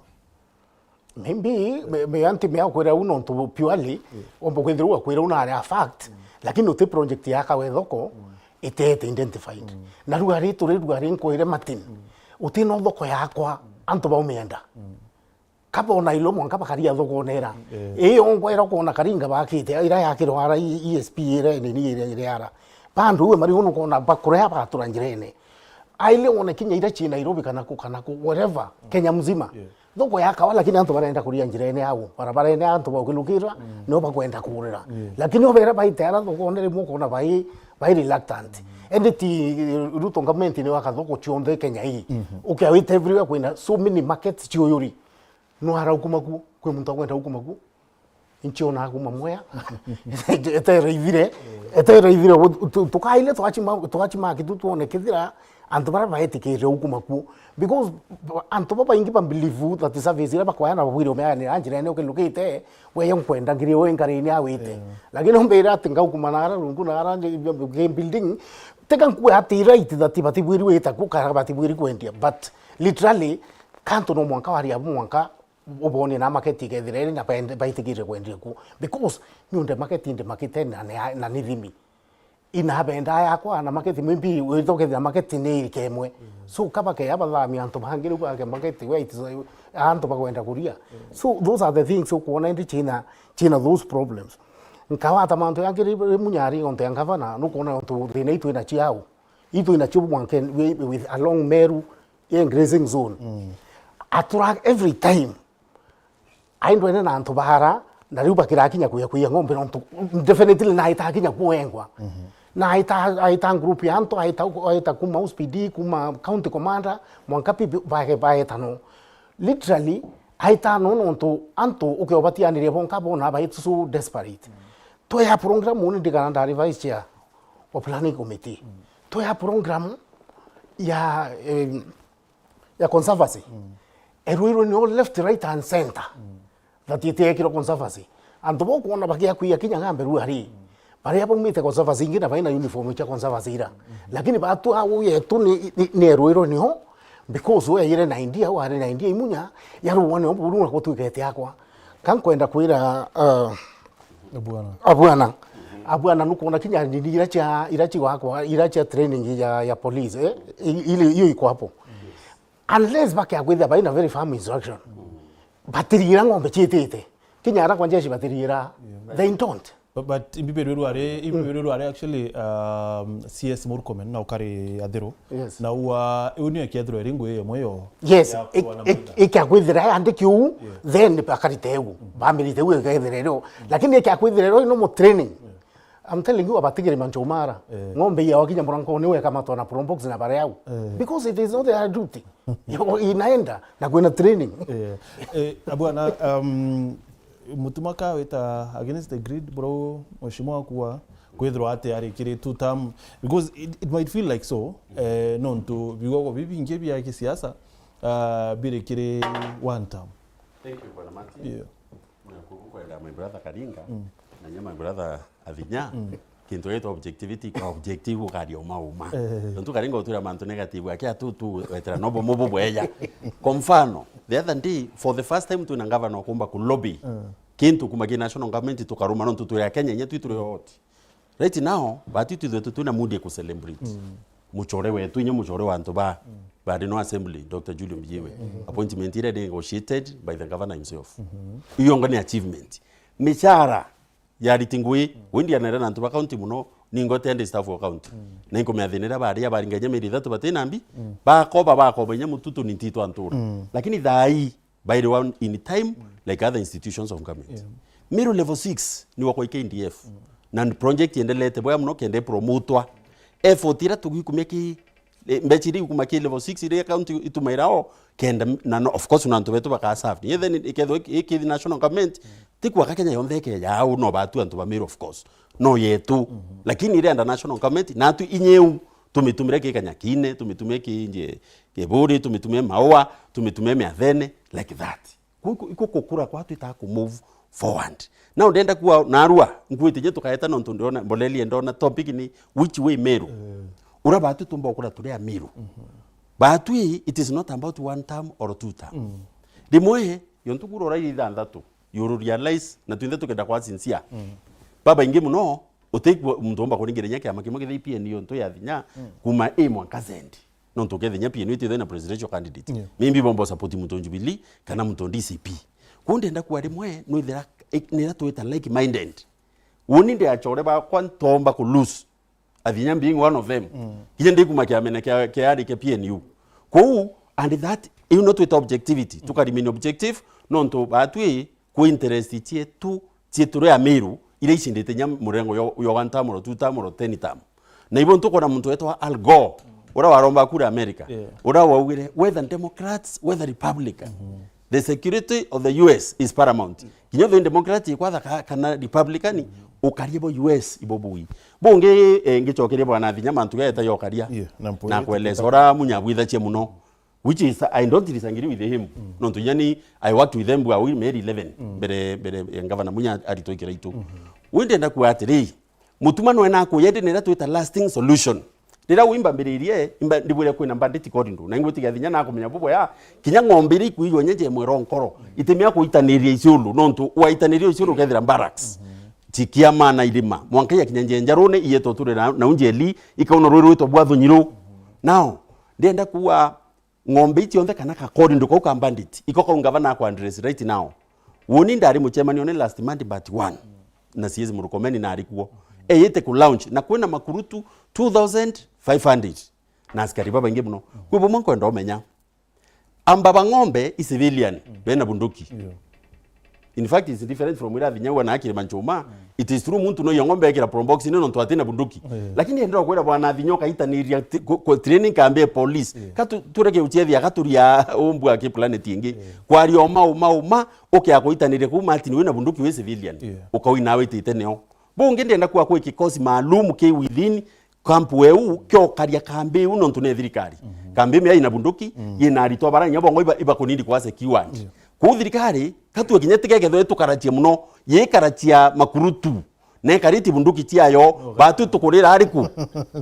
maybe me anti me akwera uno to purely ombo kwendru akwera una a fact lakini uti project yaka wethoko itete identified na rugari nkoire Martin uti no thoko yakwa anto baumienda kapa ona ilo mwanka bakaria thoko nera ongwera kona karinga bakite ira yakiro ara ESP ira ni ara bandu we mari uno kona bakure batura njirene aile ona kinya ira chi Nairobi kana ku whatever Kenya mzima thoko yakawa lakini anto barenda kuria njirene yao barabara ene anto bakilukira no bakwenda kurira lakini obera baitera thoko onere muko na bai reluctant endeti Ruto government ni wakathoko chionde Kenya hii ukawita everywhere kwina so many markets chioyuri no hara ukumaku kwe muntu akwenda ukumaku inchiona kuma moya etereivire tukaile twachima kitu tuone kithira anto bara baetikire ukumaku because anto baba ingi believe that service ira bakwaya babwire omyane anjira ne okelukite we yonkwenda ngiri we ngarini awite lakini ombera atinga ukumanara rungu nara game building teka nkwe ati right that batibwiri wita kukara batibwiri kwendia but literally kanto no mwanka wari abu mwanka obone na market igethire na baitigire kwendia ku because nyunde market inde market na nithimi ina benda yakwa na market mimbi withokethira market ni kemwe so kaba ke abathami anto bangiru kwa ke market wait anto bakwenda kuria so those are the things so kuona ndi China those problems nkawa tamanto yakiri munyari onte ngavana no kuona onto thina itu ina chiao itu ina chubu mwanke with along Meru grazing zone attract every time aindo ene na anto bahara na riuba kirakinya kuya ngombe no definitely na itakinya kuengwa na aita group ya anto aita kuma USPD kuma county commander mwankapi bae tano literally aita no anto ukeobatia ni rebonka bona ba so desperate to ya program uni digana vice chair o planning committee to ya program ya conservancy eruiro ni all left right and center that itekiro conservancy anto boko ona bakia kuya kinya ngambe ruari pare hapo mite conservancy ingina baina uniform cha conservancy ira lakini batu hao yetu ni eruiro niho because we yire na India wa na India imunya yaru wane oburu ko tukete yakwa kan kwenda kuira abuana nuko na kinya ni irachi wakwa irachi training ya police ile hiyo iko hapo unless bakia kwenda baina very firm instruction batirira ngombe chitete kinya ara kwanje batirira they don't but imbiberu are actually CS Murkomen na ukari adero na wa uni akiadro eringo yemoyo yes ikyakwithira andikiu then bakaritewu bamilitewu ekethirero lakini ikyakwithirero no mo training I'm telling you abatigire manchomara ng'ombe ya wakinya mranko ni weka matwa na probox na bare yao because it is not their duty inaenda na kwenda training abwana mutumaka weta against the grid bro mheshimiwa kuwa kwethro ate ari kire two term because it might feel like so non to bigogo bibi ngebi ya kisiasa bire kire one term. Thank you bwana Mati. Yeah. Nakukwenda my brother Karinga na nyama my brother Avinya kintu yetu objectivity ka objective kari uma ntu Karinga utura mantu negative akia tu wetra nobo mobo bweya kwa mfano the other day for the first time tuna governor kumba ku lobby kintu kumagi national government tukaruma non tutu ya Kenya nyetu ituri yote right now batitu zetu tuna mood ku celebrate muchore wetu nye muchore wantu ba no assembly Dr. Julius Mbiyewe appointment ile negotiated by the governor himself iyo ngani achievement mishara ya ritingwe wendi anara nantu ba county muno ningo tende staff wa county na inko meathenera bari abaringanya meri thatu batenambi bakoba nya mututu ni ntito antura lakini thai by the one in time like other institutions of government Meru level 6 ni wako KDF na project endelete boya muno kende promotwa effort ira tugikumeki mbechiri kumaki level 6 ile county itumairao kenda na of course unantu betu bakasafi ye then ikedho ikidi national government tikwa Kenya yonthe Kenya au no batu antu ba Meru of course no yetu lakini ile anda national government natu inyeu tumitumire Kenya kine tumitumie kinje keburi tumitumie maua tumitumie miathene like that iko kokura kwa tu ita ku move forward now ndenda kuwa narua ngwite tukaeta no ndona boleli ndona topic ni which way Meru ura batu tumba okura tule Meru batu it is not about one term or two term rimwe yontu kurora ithandatu you realize na twinde tukenda kwa sincere baba ingi muno utekwa mtomba kuringerenya kya makimo ke PN yontu ya thinya kuma mwanka zendi no tukethenya PN ite na presidential candidate mimbi bombo support mtu Jubilee kana mtu DCP kunde nda kwa rimwe no ithera nira tuita like minded woni ndi achore ba kwa ntomba ku lose athinya being one of them kije ndi kumakia mena kya ari ke PNU ko and that you not with objectivity tukarimini objective no nto batwi ku interest tie tu tieturo ya Meru ile ishindite nya murengo yo one term or two term or 10 term na ibon to kona muntu wetu Al Gore ora waromba kura America ora wawire whether Democrats whether Republican the security of the US is paramount kinyo the Democratic kwa kana Republican ukaribo US ibobui bonge ngichokere bwana thinya mantu geta yokaria na kweleza ora munyabwitha che muno which is I don't disagree with him no tunyani I worked with them we made 11 bere governor munya aritoikira itu wende nda kuatiri mutumano ena ko yende nera tuita lasting solution ndira wimba mbiririe imba ndibure kwina banditi kodindo na ngwiti gathinya na kumenya bubo ya kinya ngombiri kuiyo nyenje mwero nkoro itemia kuitaniria isulu nontu waitaniria isulu kethira barracks tikia mana ilima mwanka ya kinyanje njarone iyeto ture na unjeli ikaona rwero to bwathu nyiro now ndenda kuwa ngombe itionthe kana ka kodindo ko ka bandit iko ngavana kwa address right now woni ndari muchemani one last month but one na siezi murukomeni na alikuwa yete ku launch na kwena makurutu 2500 na askari baba inge muno kwibo mwanko ndo menya amba ngombe i civilian bena bunduki in fact it's different from where the na akire manchoma it is true muntu no yongombe akira probox no ndo atina bunduki lakini ndo kwera bwana thinyoka itaniria training kambe police katu tureke uchethia katuria umbu ake planet ingi kwari oma okay akoitaniria ku Martin wena bunduki we civilian ukawina we titeneo bonge ndenda kwa kwa kikosi maalum ke within camp weu kyo karia kambe uno ntune thirikari kambe me ina bunduki ina rito baranya bongo iba kunindi kwa sekiwandi ku thirikari katu kinyetike getho tukaratia muno ye karatia makurutu ne kariti bunduki tiayo batu tukurira ariku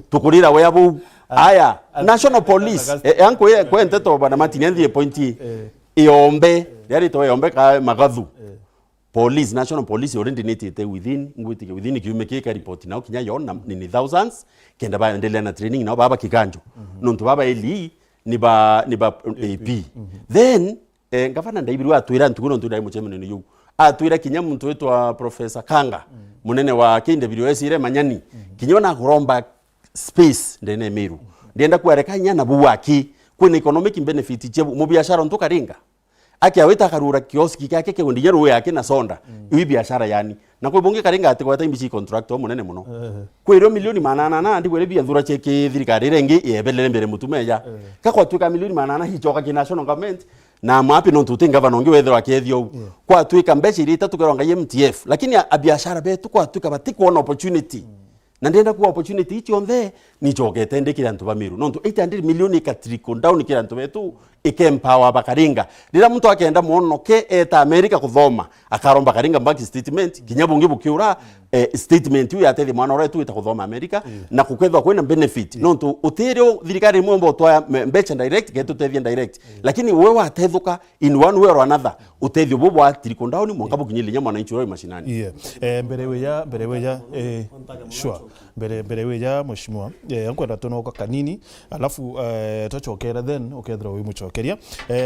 tukurira weabu aya national police yanko ye kwente to bana matinenzi pointi iombe yari to iombe ka magadhu police national police already netete within ngwitike within kiumekeka report now kinya yona ni thousands kenda ba endelea na training na baba kiganjo nonto baba eli ni ba AP then ngavana ndaibirwa atwira ntuguno ndai muchemene ni yu atwira kinya muntu wetu wa professor Kanga munene wa KWS ile manyani kinyona kuromba space ndene Meru ndienda kuareka nyana buwaki kwena economic benefit je mu biashara ntukaringa aki aweta karura kioski yake ke ndinyero yake na sonda ibi biashara yani na kwe bonge karenga ati kwa time contract munene muno kwero milioni manana na ndi kwere bia thura cheke thirikari rengi yebelele mbere mutumeja kakwa twika milioni manana hichoka ki national government na mwapi no tutinga vanongi wethero akethio kwa twika mbechi irita tukeronga MTF lakini abiashara betu kwa twika batikuona opportunity na ndenda ku opportunity ichi onthe ni chogete ndikira antu ba Meru nontu 800 milioni ikatriko down kira antu betu ikempower bakaringa ndira muntu akenda muono ke eta America kuthoma akaromba karinga bank statement kinyabungi bukiura statement yu yatethi mwana oretu ita kuthoma America na kukwethwa kwina benefit nontu utirio thirikari mwombo twa mbecha direct getu tethia direct lakini wewe wathethuka in one way or another utethio bobo atriko down mwanga bukinyilinya mwana inchuro mashinani mbere weya sure mbere weya mheshimiwa ankwenda tunoka kanini alafu tachokera then okethra wi muchokeria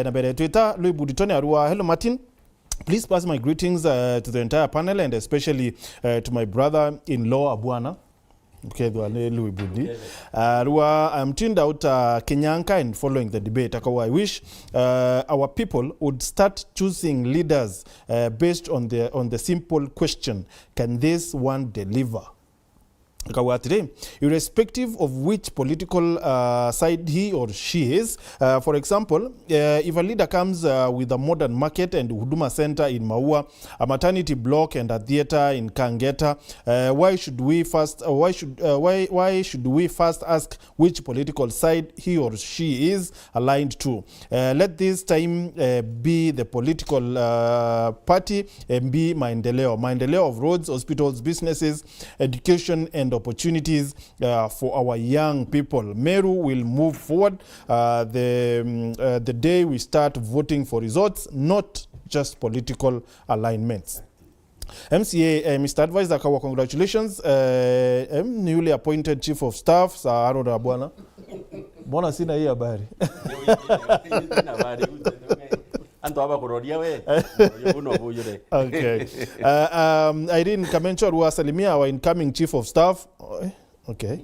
na mbere twita Louis Buditone arua hello Martin. Please pass my greetings to the entire panel and especially to my brother-in-law Abwana. Okay, Louis Budi. I'm tuned out Kenyanka and following the debate. I wish our people would start choosing leaders based on the simple question: can this one deliver? Today, irrespective of which political side he or she is. For example, if a leader comes with a modern market and Huduma Center in Maua, a maternity block and a theater in Kangeta, why should we first ask which political side he or she is aligned to? Let this time be the political party and be Maendeleo of roads, hospitals, businesses, education and opportunities for our young people. Meru will move forward the day we start voting for results, not just political alignments. MCA, Mr. Advisor Kawa, congratulations. Newly appointed Chief of Staff, Saharo Rabwana. Mbona sina hii habari? Okay. Irene Kamencho Rua Salimia, our incoming Chief of Staff. Okay.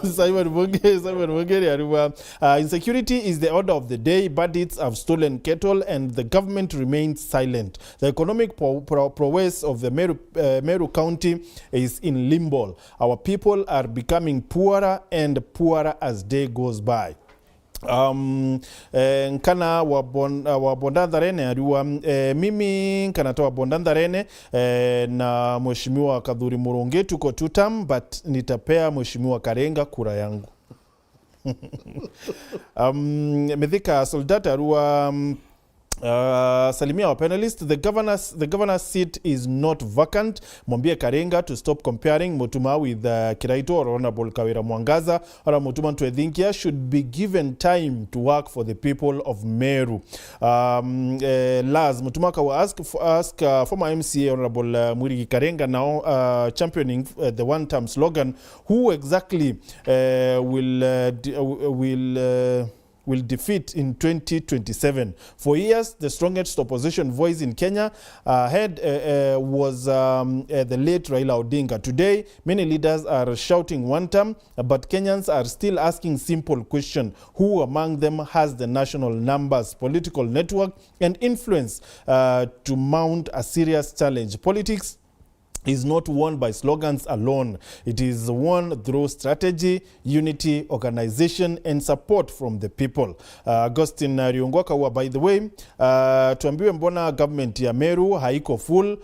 Simon Mungeri, insecurity is the order of the day. Bandits have stolen cattle and the government remains silent. The economic prowess of the Meru County is in limbo. Our people are becoming poorer and poorer as day goes by. Nkana wa Bondandarene ariwa mimi nkana toa Bondandarene na mheshimiwa Kadhuri Muronge tuko tutam but nitapea mheshimiwa Karenga kura yangu. Medhika Soldata ariwa Salimia, our panelist, the governor's seat is not vacant. Mwambie Karenga to stop comparing Mutuma with Kiraito or Honorable Kawira Mwangaza or Mutuma Ntwethinkia should be given time to work for the people of Meru. Laz Mutuma will ask former MCA Honorable Mwirigi Karenga now championing the one-term slogan, who exactly will defeat in 2027. For years, the strongest opposition voice in Kenya was the late Raila Odinga. Today, many leaders are shouting one term, but Kenyans are still asking simple question: who among them has the national numbers, political network, and influence to mount a serious challenge? Politics is not won by slogans alone. It is won through strategy, unity, organization, and support from the people. Augustine Riungwaka, by the way, tuambiwe mbona government ya Meru haiko full,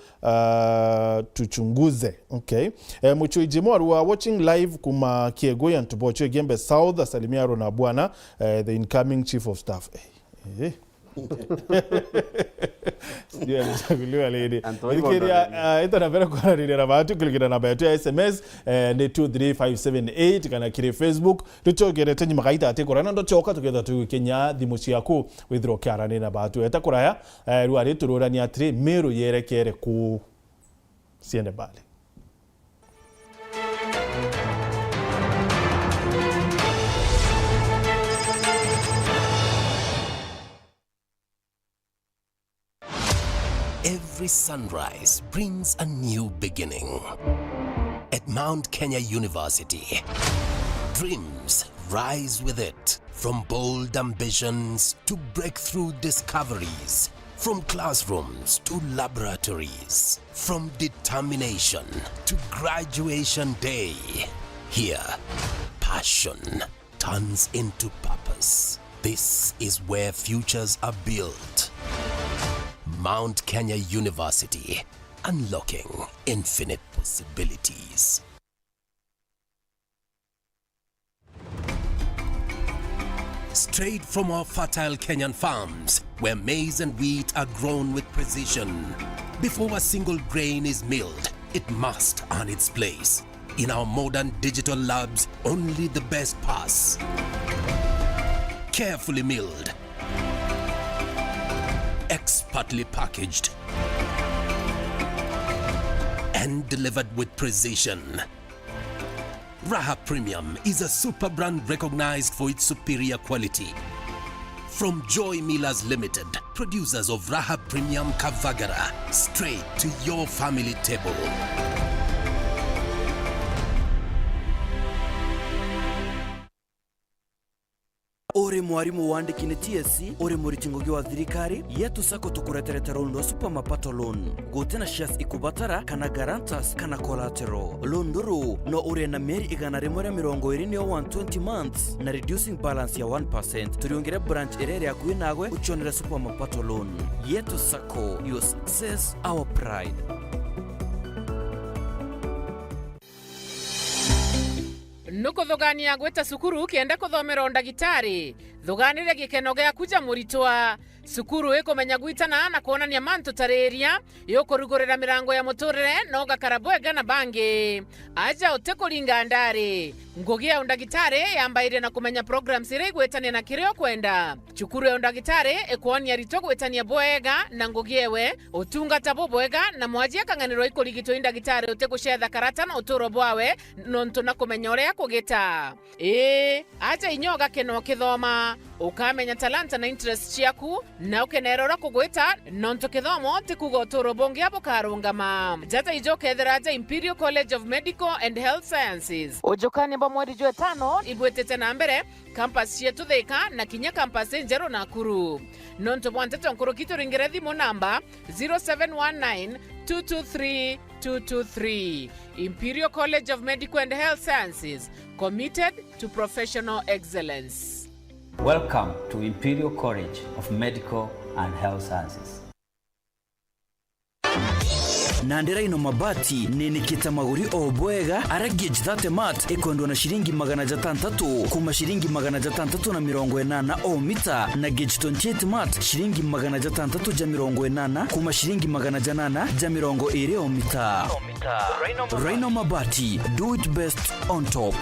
tuchunguze. Okay. Mucho ijimo aruwa watching live kuma Kiegoi and Tubocho Gembe South, Salimia Rona Bwana, the incoming chief of staff. Hey. Sijui alichaguliwa lini. Ito napenda kwa nini na watu kulikina namba yetu ya SMS ni 23578 kana kiri Facebook tuchogere tenyi makaita ate korana ndo choka tukenda tu Kenya dhimusi yako withdraw kiara ni na watu eta kuraya ruari tururani atri Meru Yerekeere Kû siende bali. Every sunrise brings a new beginning. At Mount Kenya University, dreams rise with it. From bold ambitions to breakthrough discoveries, From classrooms to laboratories, from determination to graduation day, here, passion turns into purpose. This is where futures are built. Mount Kenya University, unlocking infinite possibilities. Straight from our fertile Kenyan farms, where maize and wheat are grown with precision. Before a single grain is milled, it must earn its place. In our modern digital labs, only the best pass. Carefully milled, expertly packaged, and delivered with precision. Raha Premium is a super brand recognized for its superior quality. From Joy Millers Limited, producers of Raha Premium Kavagara, straight to your family table. Ore mwarimu wandikine TSC, ore muritingogi wa thirikari, yetu sako tukureterete rondo super mapato loan. Gutena shares ikubatara, kana guarantors, kana collateral. Loan duru, no ore na meri igana remore mirongo irini o 120 months, na reducing balance ya 1%. Turiongere branch erere ya kuinagwe, uchonere super mapato loan. Yetu sako, your success, our pride. Nuko thogania gweta sukuru kienda kuthomera ndagitari thoganire gikeno gya kuja muritwa sukuru ikomenya gwitana na kuonania mantu tareria yokurugurira mirango ya muturire no gakarabwega na bangi aja utekuringa ndari ngugi ya ndagitari yambaire na kumenya programs ire gwetania na kirio kwenda chukuru ya ndagitari ekuonia rito gwetania bwega na ngugi ewe utungata bwega na mwajia kanganiro ikurigito ndagitari uteguchetha karata na uturo bwawe nontu na kumenya uria kugita aja inyoga keno kithoma ukamenya talanta na interest ciaku na ukenerora kugwita nonto kithomo tikuga uturo bongi abo karungama jata ijokethera aja Imperial College of Medical and Health Sciences ujokani amba mweri jwe 5 ibwetete na mbere campus yetu Thika na kinya campus Njero Nakuru nonto bwantete nkuru kituringire thimu namba 0719 223 223 Imperial College of Medical and Health Sciences, committed to professional excellence. Welcome to Imperial College of Medical and Health Sciences. Nandera ino mabati nini kita maguri obwega aragage thate mat ekondo na shilingi 600 kuma shilingi 680 o mita na gauge 28 mat shilingi 680 kuma shilingi 820 o mita. Rhino mabati, do it best on top.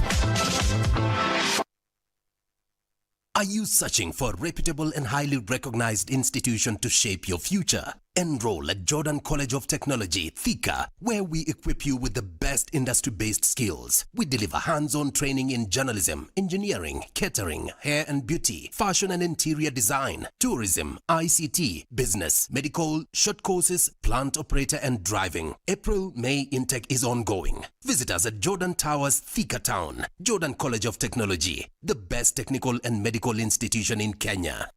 Are you searching for a reputable and highly recognized institution to shape your future? Enroll at Jordan College of Technology, Thika, where we equip you with the best industry-based skills. We deliver hands-on training in journalism, engineering, catering, hair and beauty, fashion and interior design, tourism, ICT, business, medical, short courses, plant operator and driving. April-May intake is ongoing. Visit us at Jordan Towers, Thika Town. Jordan College of Technology, the best technical and medical institution in Kenya.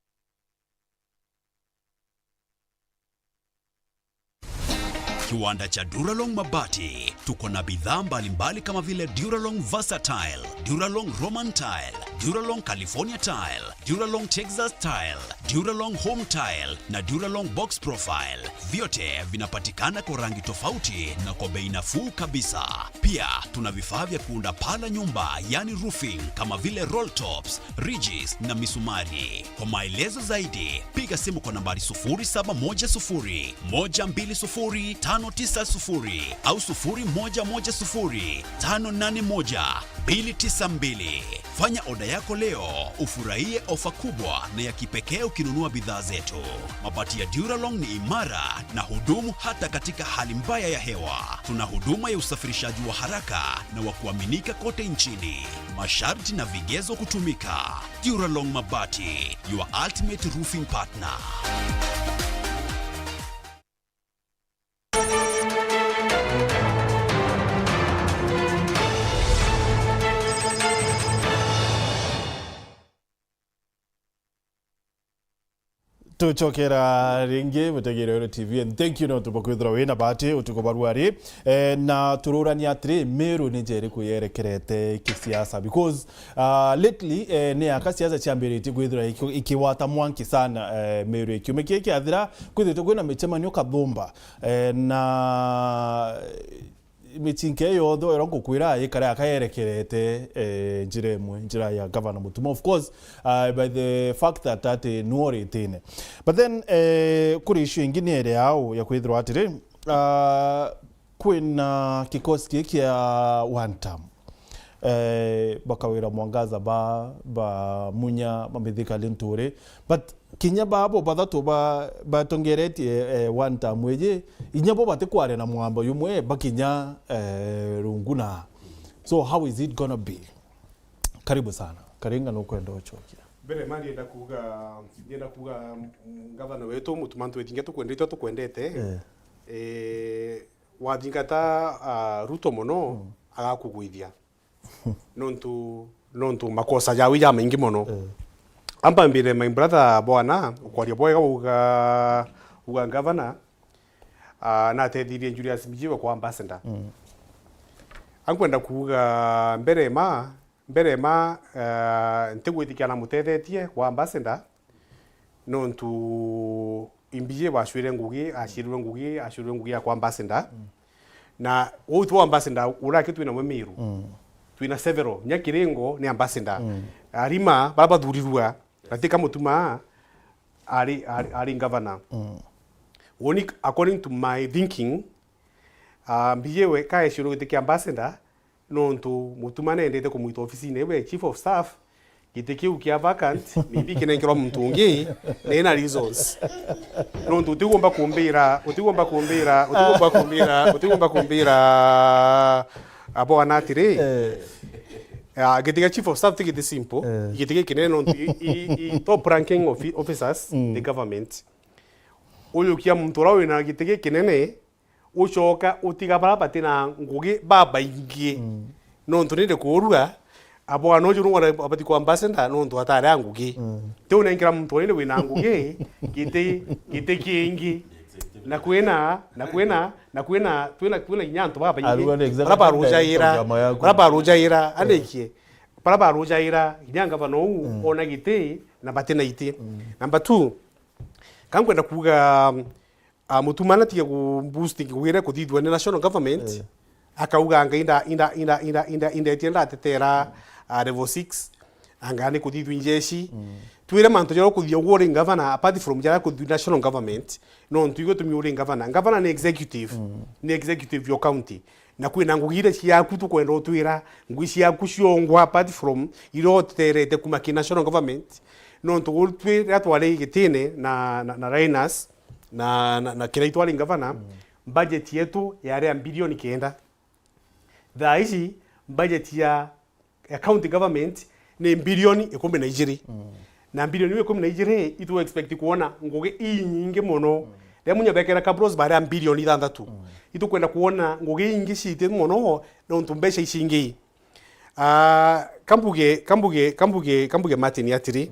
Kiwanda cha Duralong Mabati. Tuko na bidhaa mbalimbali kama vile Duralong Versatile, Duralong Roman Tile, Duralong California Tile, Duralong Texas Tile, Duralong Home Tile na Duralong Box Profile. Vyote vinapatikana kwa rangi tofauti na kwa bei nafuu kabisa. Pia tuna vifaa vya kuunda paa la nyumba, yani roofing, kama vile roll tops, ridges na misumari. Kwa maelezo zaidi, piga simu kwa nambari 0710 120 590 au 0110 581 292. Fanya oda yako leo, ufurahie ofa kubwa na ya kipekee ukinunua bidhaa zetu. Mabati ya Duralong ni imara na hudumu hata katika hali mbaya ya hewa. Tuna huduma ya usafirishaji wa haraka na wa kuaminika kote nchini. Masharti na vigezo kutumika. Duralong Mabati, your ultimate roofing partner. tuchokera ringi mutegere ro TV and thank you no tubokwithira wina bati utuko barwari na tururania atri Meru ni jeri kuyerekerete kisiasa because lately ni akasiasa chambiriti kwithira ikiwata mwanki sana Meru ikiumeke kiathira kwithira kwina michemanio kathumba na michinke yotho erongo kwira ikara akayerekerete njira ya governor Mutuma of course by the fact that nuoretene but then kuri issue ingine ere yao ya kwithirwa atiri kwina kikosi kia one term bakawira mwangaza ba munya mamithika lintore but kinya babo bathatu batongereti one term weje inyabo batekware na mwamba yumwe bakinya runguna so how is it gonna be karibu sana karinga no kwenda ochokia bere mali enda kuga governor wetu mutumantu wetinge tukwendete wathingata Ruto muno agakugwithia nontu makosa yawe ya maingi muno amba mbire my brother bwana ukwaria boega uga governor na tethirie Julius Mijiwa kwa ambassador ankwenda kuga mbere ma ntegwitikia na mutethetie kwa ambassador nontu imbije bashwire ngugi ashirwe ngugi kwa ambassador na utu ambassador urake twina Meru twina several nyakirengo ni ambassador arima baba thurirwa atika Mutuma ari governor woni according to my thinking mbiyewe kae shiro gitike ambassador nontu Mutuma nendete kumuita office newe chief of staff gitike ukia vacant maybe kinengero mtungi nena reasons nontu utigomba kumbira abo anatire getting a chief of staff take it simple getting kinene on top ranking of officers the government uyu kia mtura wina getting kinene uchoka utiga barabati na ngugi baba ingi no ntunire kurua abo anojo ngora abati kwa ambassador no ntu atare ngugi te unengira mtu ile wina ngugi gite kingi na kwena nyanto baba ingi baraba rujaira anekie baraba rujaira inyanga bano ona gite na batena ite number 2 kankwenda kuga Mutumana tiya ku boosting kugira kuthithwa ni national government akauga anga inda tienda tetera level 6 anga ni kuthithwa injeshi twire manto jaro kuthia warring governor apart from jara kuthithwa national government no ntuigo tumiure governor ni executive your county na kwina ngugire ciaku tukwenda utwira ngui ciaku ciongwa apart from iro terete kuma ki national government no ntugutwira tware gitine na Rhinos na kiraitwari governor budget yetu yare bilioni 9 thaici budget ya county government ni bilioni 12 na bilioni 12 itu expect kuona ngugi inyingi muno munya bekera kabros bare bilioni 6 itu kwenda kuona ngugi ingi cite muno no ntumbesha icingi kambuge Martin atiri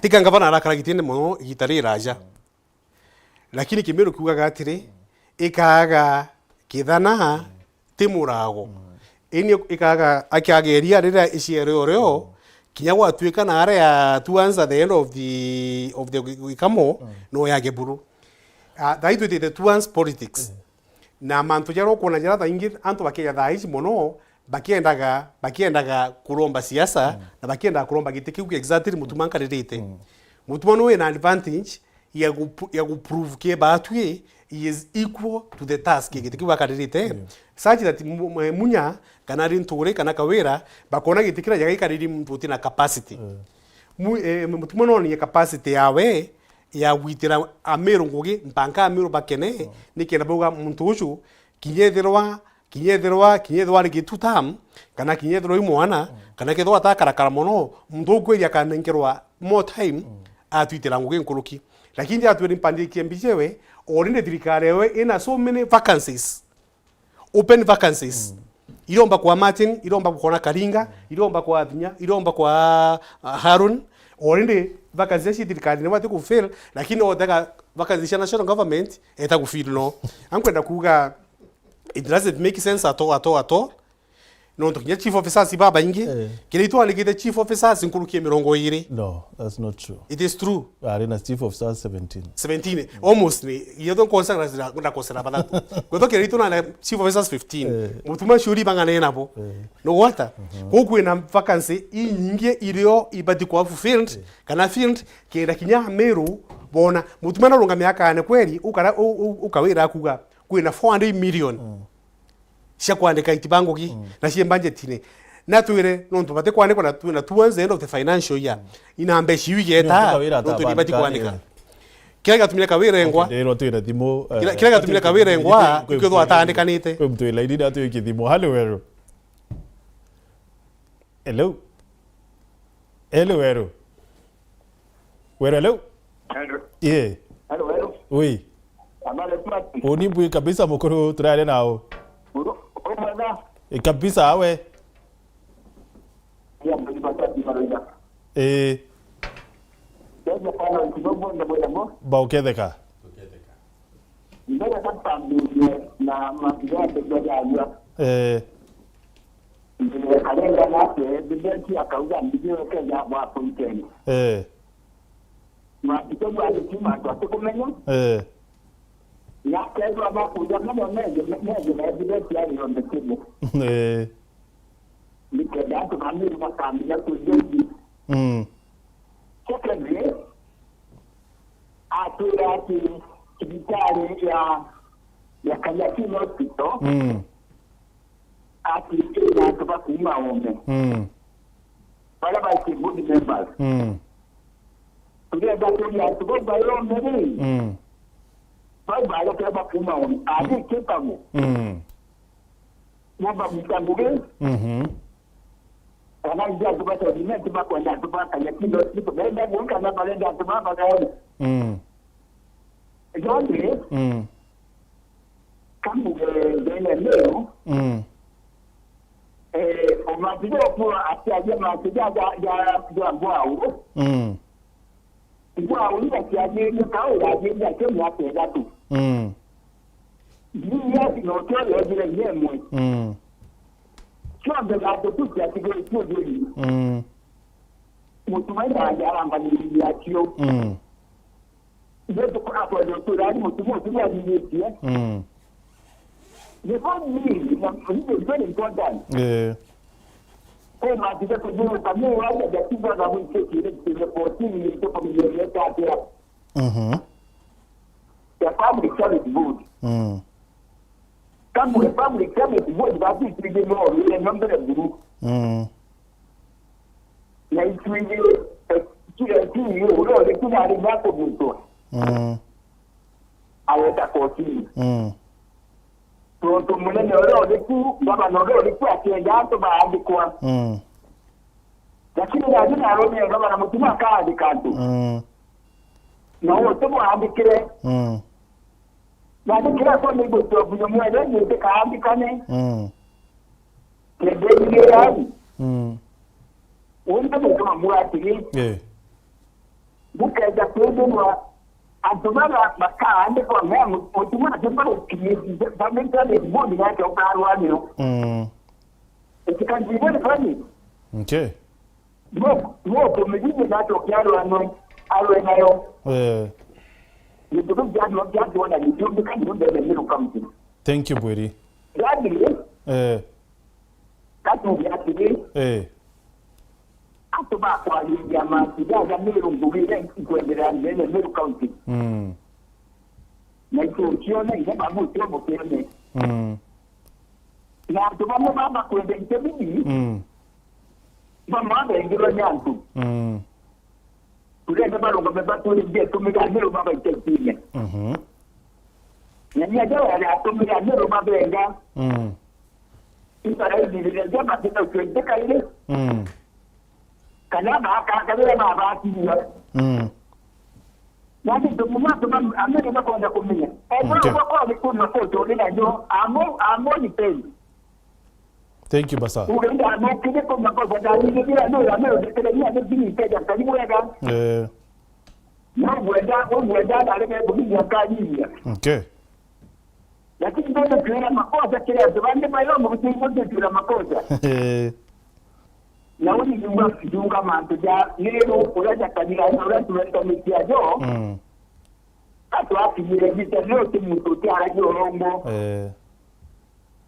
tika ngavana arakara gitinde muno igitari raja lakini Kimeru kugaga atiri ikaga kithana timurago ini ikaga akiageria rira iciero reo kinya gwatuika na area to answer the end of the kamo no yage buru that is the two politics na mantu jaro kona jara taingi antu bakia thaici mono bakiendaga kuromba siasa na bakienda kuromba gitiki ku exactly Mutuma nkarerete Mutuma no an advantage ya prove ke batwe is equal to the task gitiki bakarerete such that munya kana rintore kana kawera bakona gitikira jaga ikariri mtu na capacity Mutuma no ni capacity yawe ya witira Meru ngugi mpanka Meru bakene nikenda boga muntu ucu kinyethirwa gitutam kana kinyethirwa imwana kana kethwa atakarakara mono muntu ukweria kanengerwa more time atwitira ngugi nkuruki lakini atwiri mpandikie mbijewe orinde thirikarewe ina so many vacancies open vacancies iromba kwa Martin iromba kwa Karinga iromba kwa Athinya iromba kwa Harun orinde vacancy ya thirikari ni wate ku fail lakini otaka vacancy ya national government eta ku fail no ankwenda kuga it doesn't make sense at all no ntokinya chief officers baba ingi kile itu alikite chief officers nkulukie 20 No, that's not true. it is true Arena chief officers 17 almost ni yedo consagra na kosera bana goto kile itu na chief officers 15 mutuma shuri bangana nabo no wata koku na vacancy inyingi ilio ibati kwa fulfilled kana filled kenda kinya Meru bona mutuma na longa miaka ane kweli ukawira kuga kwina 400 million cia kwandika itibango ki na cie budget ni na twire no tupate kwandika na twina towards the end of the financial year ina mbe ciwigeta no tulibati kwandika kila gatumire kawira engwa ndero twira thimo kila gatumire kawira engwa ikyo atandikanite kwe mtu ila idida tu ikithimo halo wero hello wero yeah hello wero oui amale plati onibui kabisa mukuru turale nao kabisa awe ya mbipatati maroida Deja pana kidogo ndio bauketheka ndio tapambi na mabiada ya kalenda nake bidenti akauza ndio kaja hapo mteni na kidogo alitima tukumenya ya kaza hapo jamaa mmoja na bidenti yale ndio nikenda tukamili makambi ya kujeji secondly ati hospitali ya Kanyakini hospital ati ina tupa kuima ombe wala by good members tulia datu ya tupa bayo mbele baba kwa kuima ombe ati kitabu namba mtanguge kana ndio tupata dime tupa kwenda tupa Kanyakini hospital baada ya kana balenda tupa bagaoni Johnny kama ngene leo umapiga kwa asiaje mapiga ya bwao bwao ni asiaje ni kaula ya kemu hapo datu ni ya no tole ile yemwe sio ndio hapo tu ya kigo tu ndio mtumaini anaamba ni ya kio ndio kwa kwa ndio radi mtu aliyetia the one mean is very important ma dita kujua kama wale jatiba na mwisho kile ripoti ni kutoka milioni tatu ya public service board kama public service board basi tuje no ile namba ya group na ituje hiyo ndio kuna alibako mtu aweta koti Pronto mulene ore ku baba no ore ku akienda to baadhi kwa lakini lazima arone baba na mtuma kaadi kantu na wote muandikire na kila kwa ni goto bunyo mwele ni kaadi kane kende ni yaani wanda kama muatiri bukaja kuendwa Antumara makande kwa memu mutuma jembalo kiyezi zamenta le bodi yake ukarwa nyo ikikanjibele fani no kumejiji nacho kiaro ano alwe nayo ndio jadi wana ndio kandi ndio ndio kamti thank you bweri jadi katu ya tidi Atuba kwa ya masidaga Meru ngubile kuendelea mbele Meru County. Na ikiona ile babu sio mkeme. Na atuba mama kwenda mtemi. Mama ndio nyantu. Tule baba longa baba tuli tumika Meru baba itepine. Na ni ajawa ya tumika Meru baba enga. Ipara ile jamaa tena kwenda ile. Kana kabila mabati hiyo yani tumuma ameni nakwenda kumenya kwa kuna foto ile ndio amo ni peni thank you basa unaenda amo kile kwa kwa ndani bila ndio ndio ndio ni peni kija karibu ya Na mwenda daleke kubinya kadi. Okay. Lakini ndio tuna makosa kile tubande mayo mkuti tuna makosa. Na wani dunga mantu ja lero uraja kadira na uraja tumetomia jo. Atu afijire gita leo timu tiara jorongo.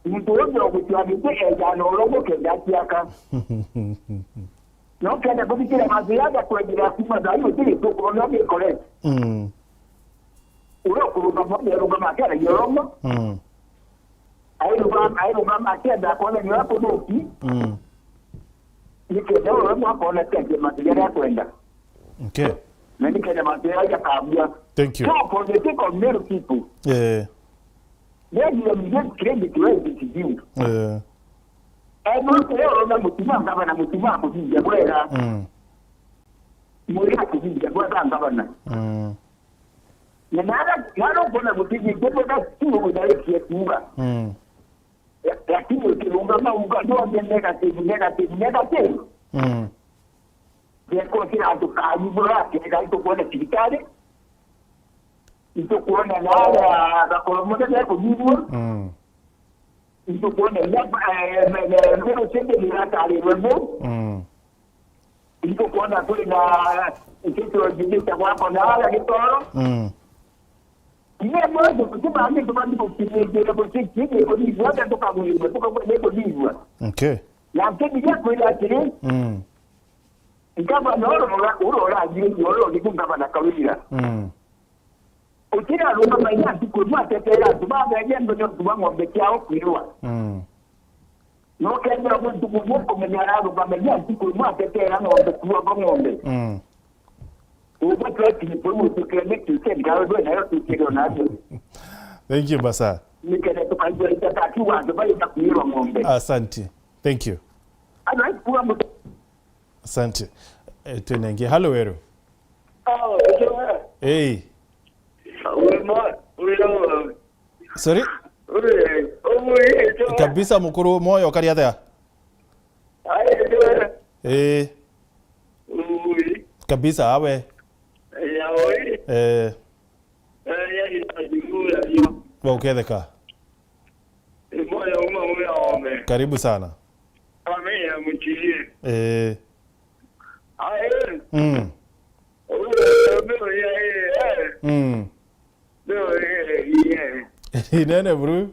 Mtu wote okutuamite eja no rongo kenda tiaka. No kenda kubikira maziada kwa jira kuma dayo tili to kono ke correct. Uro kuruka moja rongo makara jorongo. Airuba makenda kwa ni hapo doki. Nikenda rongo kwa na tete maziada kwenda. Okay. Na nikenda maziada kabia. Thank you. So for the sake of Meru people. Yeah. Then you get credit where it is due. And not all the Mutima governor Mutima could be the weather. Muria could be the weather governor. Nada, not going to be the two with the lakini ukiungama ungadoa negative. Kwa kila tukaji bora kile kuona serikali. Ito kuona na bakolomoja ya kujibu. Ito kuona Meru sende ni hatari wembo. Ito kuona kule na kitu jidita kwa na ala kitoro. Ile moja kutoka ande tumandi kufikia kwa sisi kwa ni bwana toka mwili toka kwa leo dijwa. Okay. Na kidi ya kwa ile ikaba uro ajili yoro nikungaba na kawira. Ukira rumba maina tikuma tetera tubaga yendo nyo tubango bekiao kuirwa. No kenda mtu kumoko menyara rumba maina tikuma tetera no bekiwa ngombe. Uba trati ni pomo tukene tukene gawe na yote kero nazo. Thank you Basa. Nikene tukaje itatakiwa ndio kuirwa ngombe. Asante. Thank you. Ana kuwa mtu. Asante. Tuenenge. Hello Wero. Oh, hey. Sorry? Kabisa mukuru moyo kariata. Kabisa awe. Wauketheka. Karibu sana. Nene bro.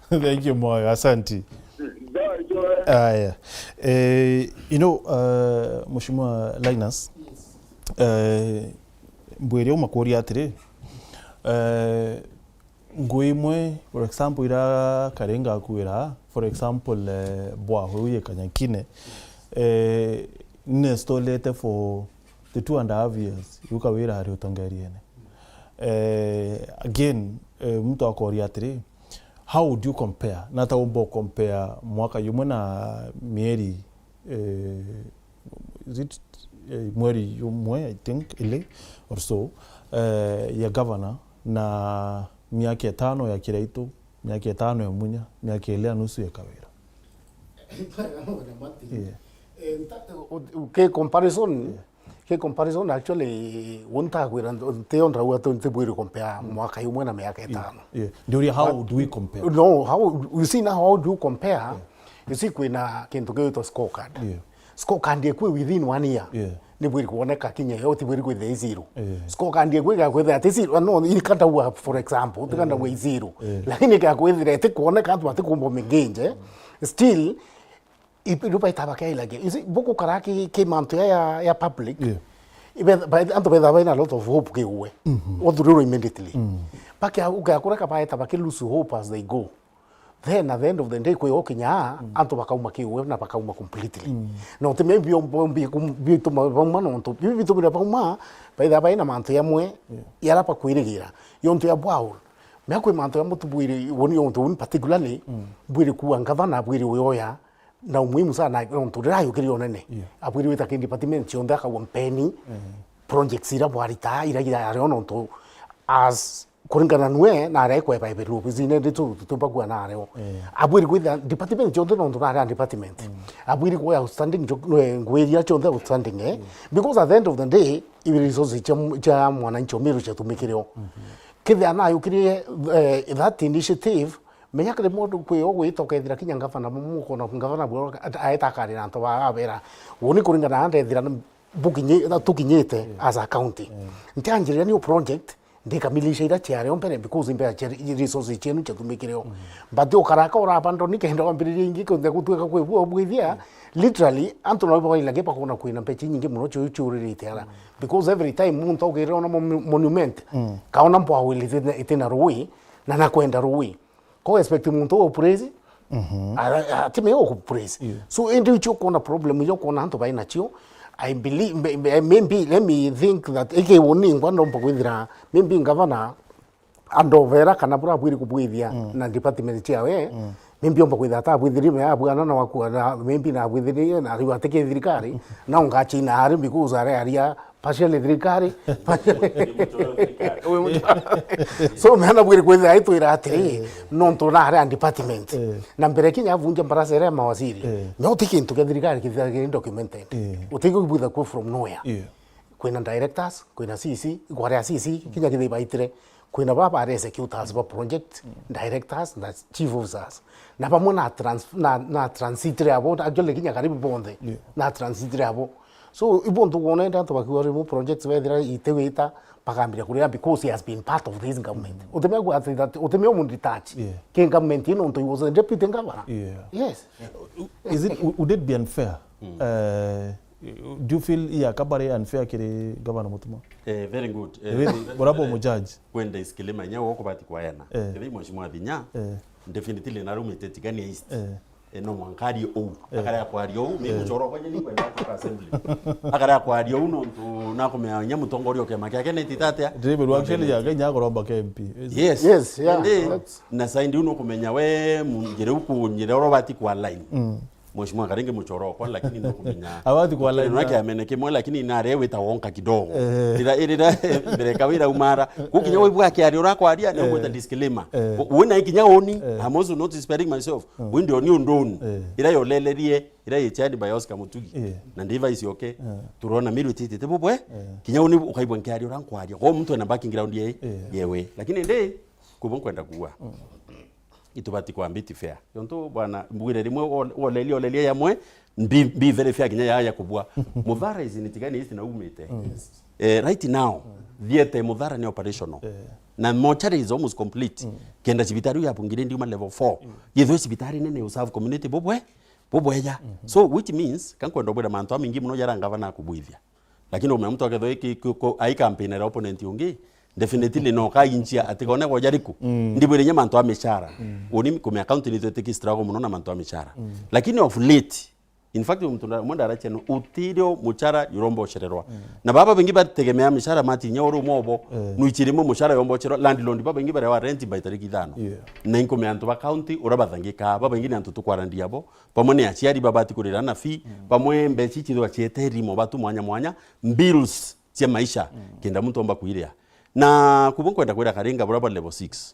Thank you, Moyo. Asante. Mheshimiwa Linus, mbwere umakori atiri nguimwe, for example, ira karenga kuira, for example, bwaho ye kanyakine, installed for the 2.5 years, yukawira hari utangariene. Again, mtu akori atiri, how would you compare? Nata umbo compare mwaka yumwe na mieri, is it mweri yumwe, I think, ile or so, ya governor na miaka 5 ya Kiraitu, miaka 5 ya Munya, miaka 4 nusu ya Kawira. Que comparison actually wonta kwira teo ndra to ntebwiri compare mwaka yumwe na miaka 5. Ndio how do we compare? No, how you see now how do you compare? You see kwina kintu kyo scorecard. Scorecard ye kwe within 1 year. Ni bwiri kuoneka kinya yote bwiri kwe 0. Scorecard ye kwe ga kwe ati 0 no ilikata wa for example tikanda we 0. Lakini ka kwe direte kuoneka atu atikumbo mengenje still ipirupa itabaka ilage. You see boko karaki ke manto ya public. But anto be a lot of hope ke uwe. What do immediately. Paka ukakura ka paeta bake lose hope as they go. Then at the end of the day kwe okinya anto bakauma ke uwe na bakauma completely. No te maybe bi to ma no to bi to ba uma ba na manto ya mwe yara pa kwirigira. Yonto ya bwaul. Me akwe manto ya mutu bwiri woni yonto particularly bwiri ku angavana bwiri oya na umuhimu sana onto rayo kiri onene abwiri wita kindi department chonda ka wampeni projects ira bwarita ira onto as kuringana nwe na ara ekwe ba beru bizine nditu tupagwa na areo abwiri kwitha department chonda onto na ara department abwiri kwa outstanding ngweria chonda outstanding because at the end of the day ibi resources cha mwananchi Meru cha tumikireo kithia na yukirie that initiative menya kale modu kwe ogwe itokethira kinya ngavana muko na ngavana bwo aetakari na toba abera woni kuringana na ndethira bukinye tukinyete as a county ntanjira ni project ndikamilisha ira chiare ompere because imbe resources chenu chatumikireo but ukaraka ora bando nikenda kwambiriria ingi konde gutweka kwe bwo bwithia literally anto no boy lage pa kuna kwina pechi nyingi muno churirite ala because every time muntu ogere ona monument kaona mpo awili itena ruwi na nakwenda ruwi ko expect muntu o praise atime o praise so indi chukona problem yo kona anto baina chio I believe maybe let me think that eke woni ngwando mpogwithira maybe ngavana andovera kana bura bwiri kubwithia na department chiawe maybe mpogwithira ta bwithiri me abwana na wakua maybe na bwithiri na riwateke thirikari na ungachi na hari because are aria partially thirikari so mena bwiri kwithira itu irate non to na hari department na mbere kinya vunja mbarasere mawaziri no tikintu ke thirikari kithira documented utiko kubutha ko from nowhere kwina directors kwina CC gware CC kinya kithi baitire kwina baba are executors ba project directors na chief officers na pamwe na transitory abo actually kinya karibu bonde na transitory abo so ibonto kuona ndanto bakiwa remove projects wethira itewita pakambira kuria because he has been part of this government utemego at that utemego mun detach king government ino nto was a deputy governor yes is it would it be unfair do you feel ya kabare unfair kire governor mutuma very good borabo mo judge kwenda iskilema nyawo okubati kwa yana ebi mheshimiwa Binya definitely na rumete tigani east no mwankari o akara kwa rio me muchoro kwa nyini kwenda kwa assembly akara kwa rio no na kumenya nya mutongorio ke makia kene titatea driver actually ya Kenya goromba KMP yeah na saindi uno kumenya we mungere uku nyire robati kwa line mheshimiwa Karinge mchoroko lakini ndo kumenya awati kwa neno yake ameneke mwe lakini narewe tawonka kidogo ira bereka wira umara kukinya webu akiari urako aria na ngweta disclaimer wena ikinya oni I'm also not sparing myself window ni undoni ira yolelerie ira yechani by Oscar Mutugi na ndiva isi okay turona Meru tete tebobwe kinya oni ukaibwa nkiari uranko aria ko mtu na backing ground yewe lakini ndi kubonkwenda kuwa itubati kwa mbiti fair yonto bwana mbwire rimwe oleli yamwe mbi very fair kinya ya kubwa mudhara izinitigani hizi na umete right now the mudhara ni operational na mortuary is almost complete kenda sibitari ya pungire ndi level 4 yetho sibitari nene userve community bobweja so which means kankwenda bwira manto amingi muno yaranga bana kubwithia lakini umemto agetho iki ai campaign era opponent yungi definitely no ka inchia atikone kwa jariku ndibwire nya manto ameshara oni kuma account ni teteki struggle muno na manto ameshara lakini of late in fact munda aracheno utirio muchara yurombo shererwa na baba bengi bategemea mishara mati nyoro mobo nuichirimo mushara yombo chero landlord baba bengi bare wa rent by tariki 5 na inko anto ba county urabathangika baba bengi anto tukwarandia bo pamone achiari baba atikurira na fee pamwe mbechi chithwa chieterimo batu mwanya bills cia maisha kenda muntu omba kuiria na kubonkwenda kwira Karinga bora level 6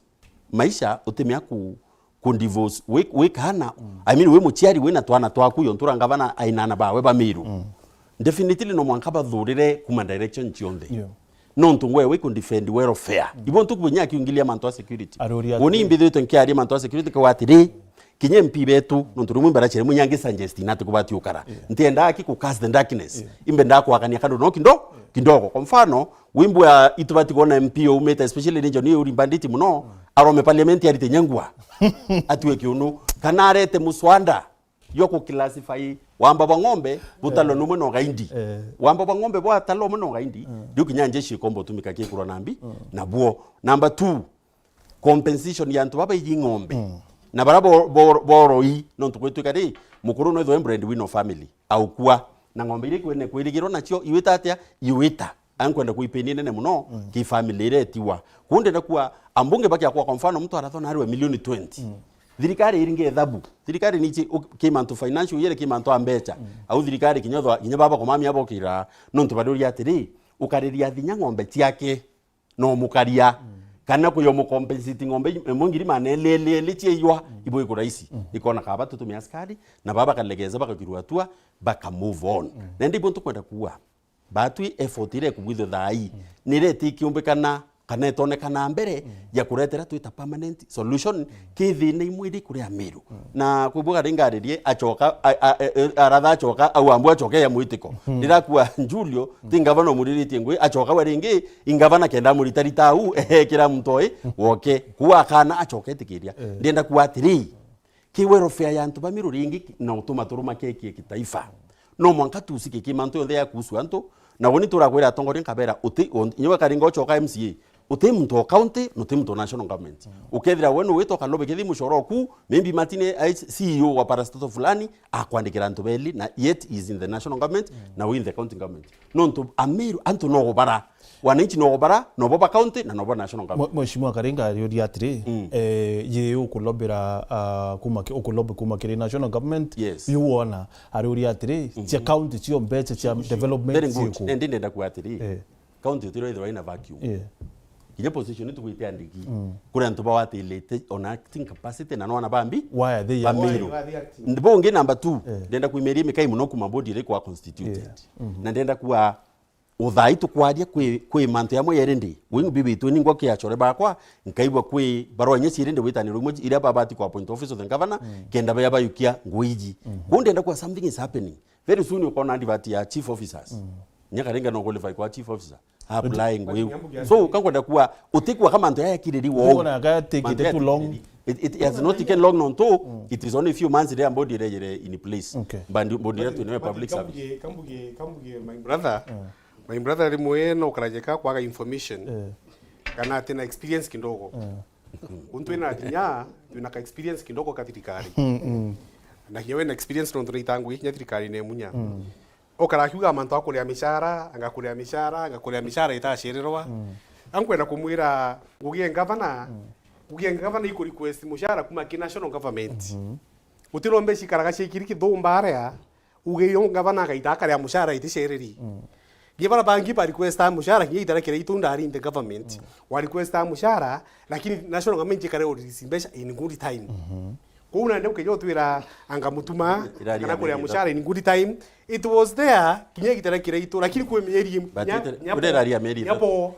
maisha utemea ku divorce we kana I mean we muchiari we na twana twaku yo ntura ngavana ainana bawe ba Meru definitely no mwankaba dhurire kuma direction chionde no ntungwe we ku defend welfare ibontu kubunya kiungilia manto security woni imbidhito nkiari manto security kwa atiri kinye mpi betu nonturumwe barachere munyange suggest nati kubati ukara ntienda aki ku cast the darkness imbe ndako akania kando no kidogo kwa mfano wimbo ya itubati kona MP umeta especially region ni uri banditi muno arome parliament ya ritenyangwa atuwe kiunu kanarete muswanda yoko classify wamba bangombe butalo numwe no gaindi wamba bangombe bwa talo muno gaindi dukinyanje shikombo tumika kikuro nambi na buo number 2 compensation ya ntubaba yingombe na barabo boroi no tukwetukari mukuru no the brand win of family au kwa na ngombe ile kwene kwirigiro nacio iwita atia iwita ankwenda kuipeni nene muno ki family ile tiwa kunde na kuwa ambunge baki akwa kwa mfano mtu arathona hariwe milioni 20 thirikari iringe thabu thirikari ni kimantu financial yere kimantu ambecha au thirikari kinyotho kinya baba kwa mami abokira no ntubaduri atiri ukariria thinya ngombe tiake no mukaria kana kuyo mu compensate ngombe mungiri manelele licheywa ibo iko raisi ikona kaba tutumia askari na baba kalegeza bakakirwa tua baka move on ndi bontu kwenda kuwa batwi effort ile kubwitho thai nireti kiumbikana kana itonekana mbere ya kuretera twita permanent solution kithine imwiri kuri Meru na kubuga ringaririe achoka aratha achoka au ambu achoka ya mwitiko ndirakuwa Julio tingavana muriritie ngwe achoka waringi ingavana kenda muritari tau kira mtoi woke kuwa kana achoka tikiria ndenda kuwa 3 kiwero fair ya ntu ba Meru ringi na utuma turuma keki kitaifa no mwanka tusike kimanto yothe ya kusu anto na woni turakwira tongori nkabera uti nyewe Karinga ochoka MCA uti mtu county no mtu national government ukethira wenu wito kalobe kethi mushoro ku maybe matine CEO wa parastato fulani akwandikira ntu beli na yet is in the national government na we in the county government no ntu Meru antu no gobara wananchi no gobara no boba county na no boba national government mheshimiwa Karinga yodi atri ye ukulobera kuma kire national government yuona ari atri tia county tio mbeche tia development tio ndinde ndakuatiri county tiro ithwa ina vacuum kinya position itu kuitia ndiki kura ntuba watilete on acting capacity na nona bambi why are they ndipo ngi number 2 ndenda kuimeria mikai muno kuma body ile kwa constituted na ndenda kuwa uthai tukwaria kwi mantu yamwe yerendi wingu bibi tu ningo kia chore bakwa nkaibwa kwi barwa nyesi irende witani rumwe ira babati kwa point office of the governor kenda baya bayukia nguiji kunde ndenda kuwa something is happening very soon you call andivati ya chief officers Nyakaringa no qualify kwa chief officer applying we so kankwenda kuwa utikwa kama ndo yakiriri wo ona ga take it too long it has not taken long no to it is only a few months there body in place bandi body to no public service kambuge my brother rimwe no karajeka kwa information kana tena experience kidogo untu ina tinya tuna ka experience kidogo kathirikari na hiyo na experience ndo ndiritangu nya thirikari ne munya okarakiuga mantu akuria mishara angakuria mishara itashirirwa ankwenda kumwira ngugie ngavana iko request mushara kuma ki national government utiro mbeshi karaga shikiri kithumba area ugeyo gavana gaita kare mushara itishereri gibara bangi pa request mushara kiita kire itunda ari in the government wa request mushara lakini national government kare release mbeshi in good time kuna ndio kejo twira anga mutuma kana kure mushara in good time it was there kinye kitara kire itu lakini kwa mieri kuderaria mieri yapo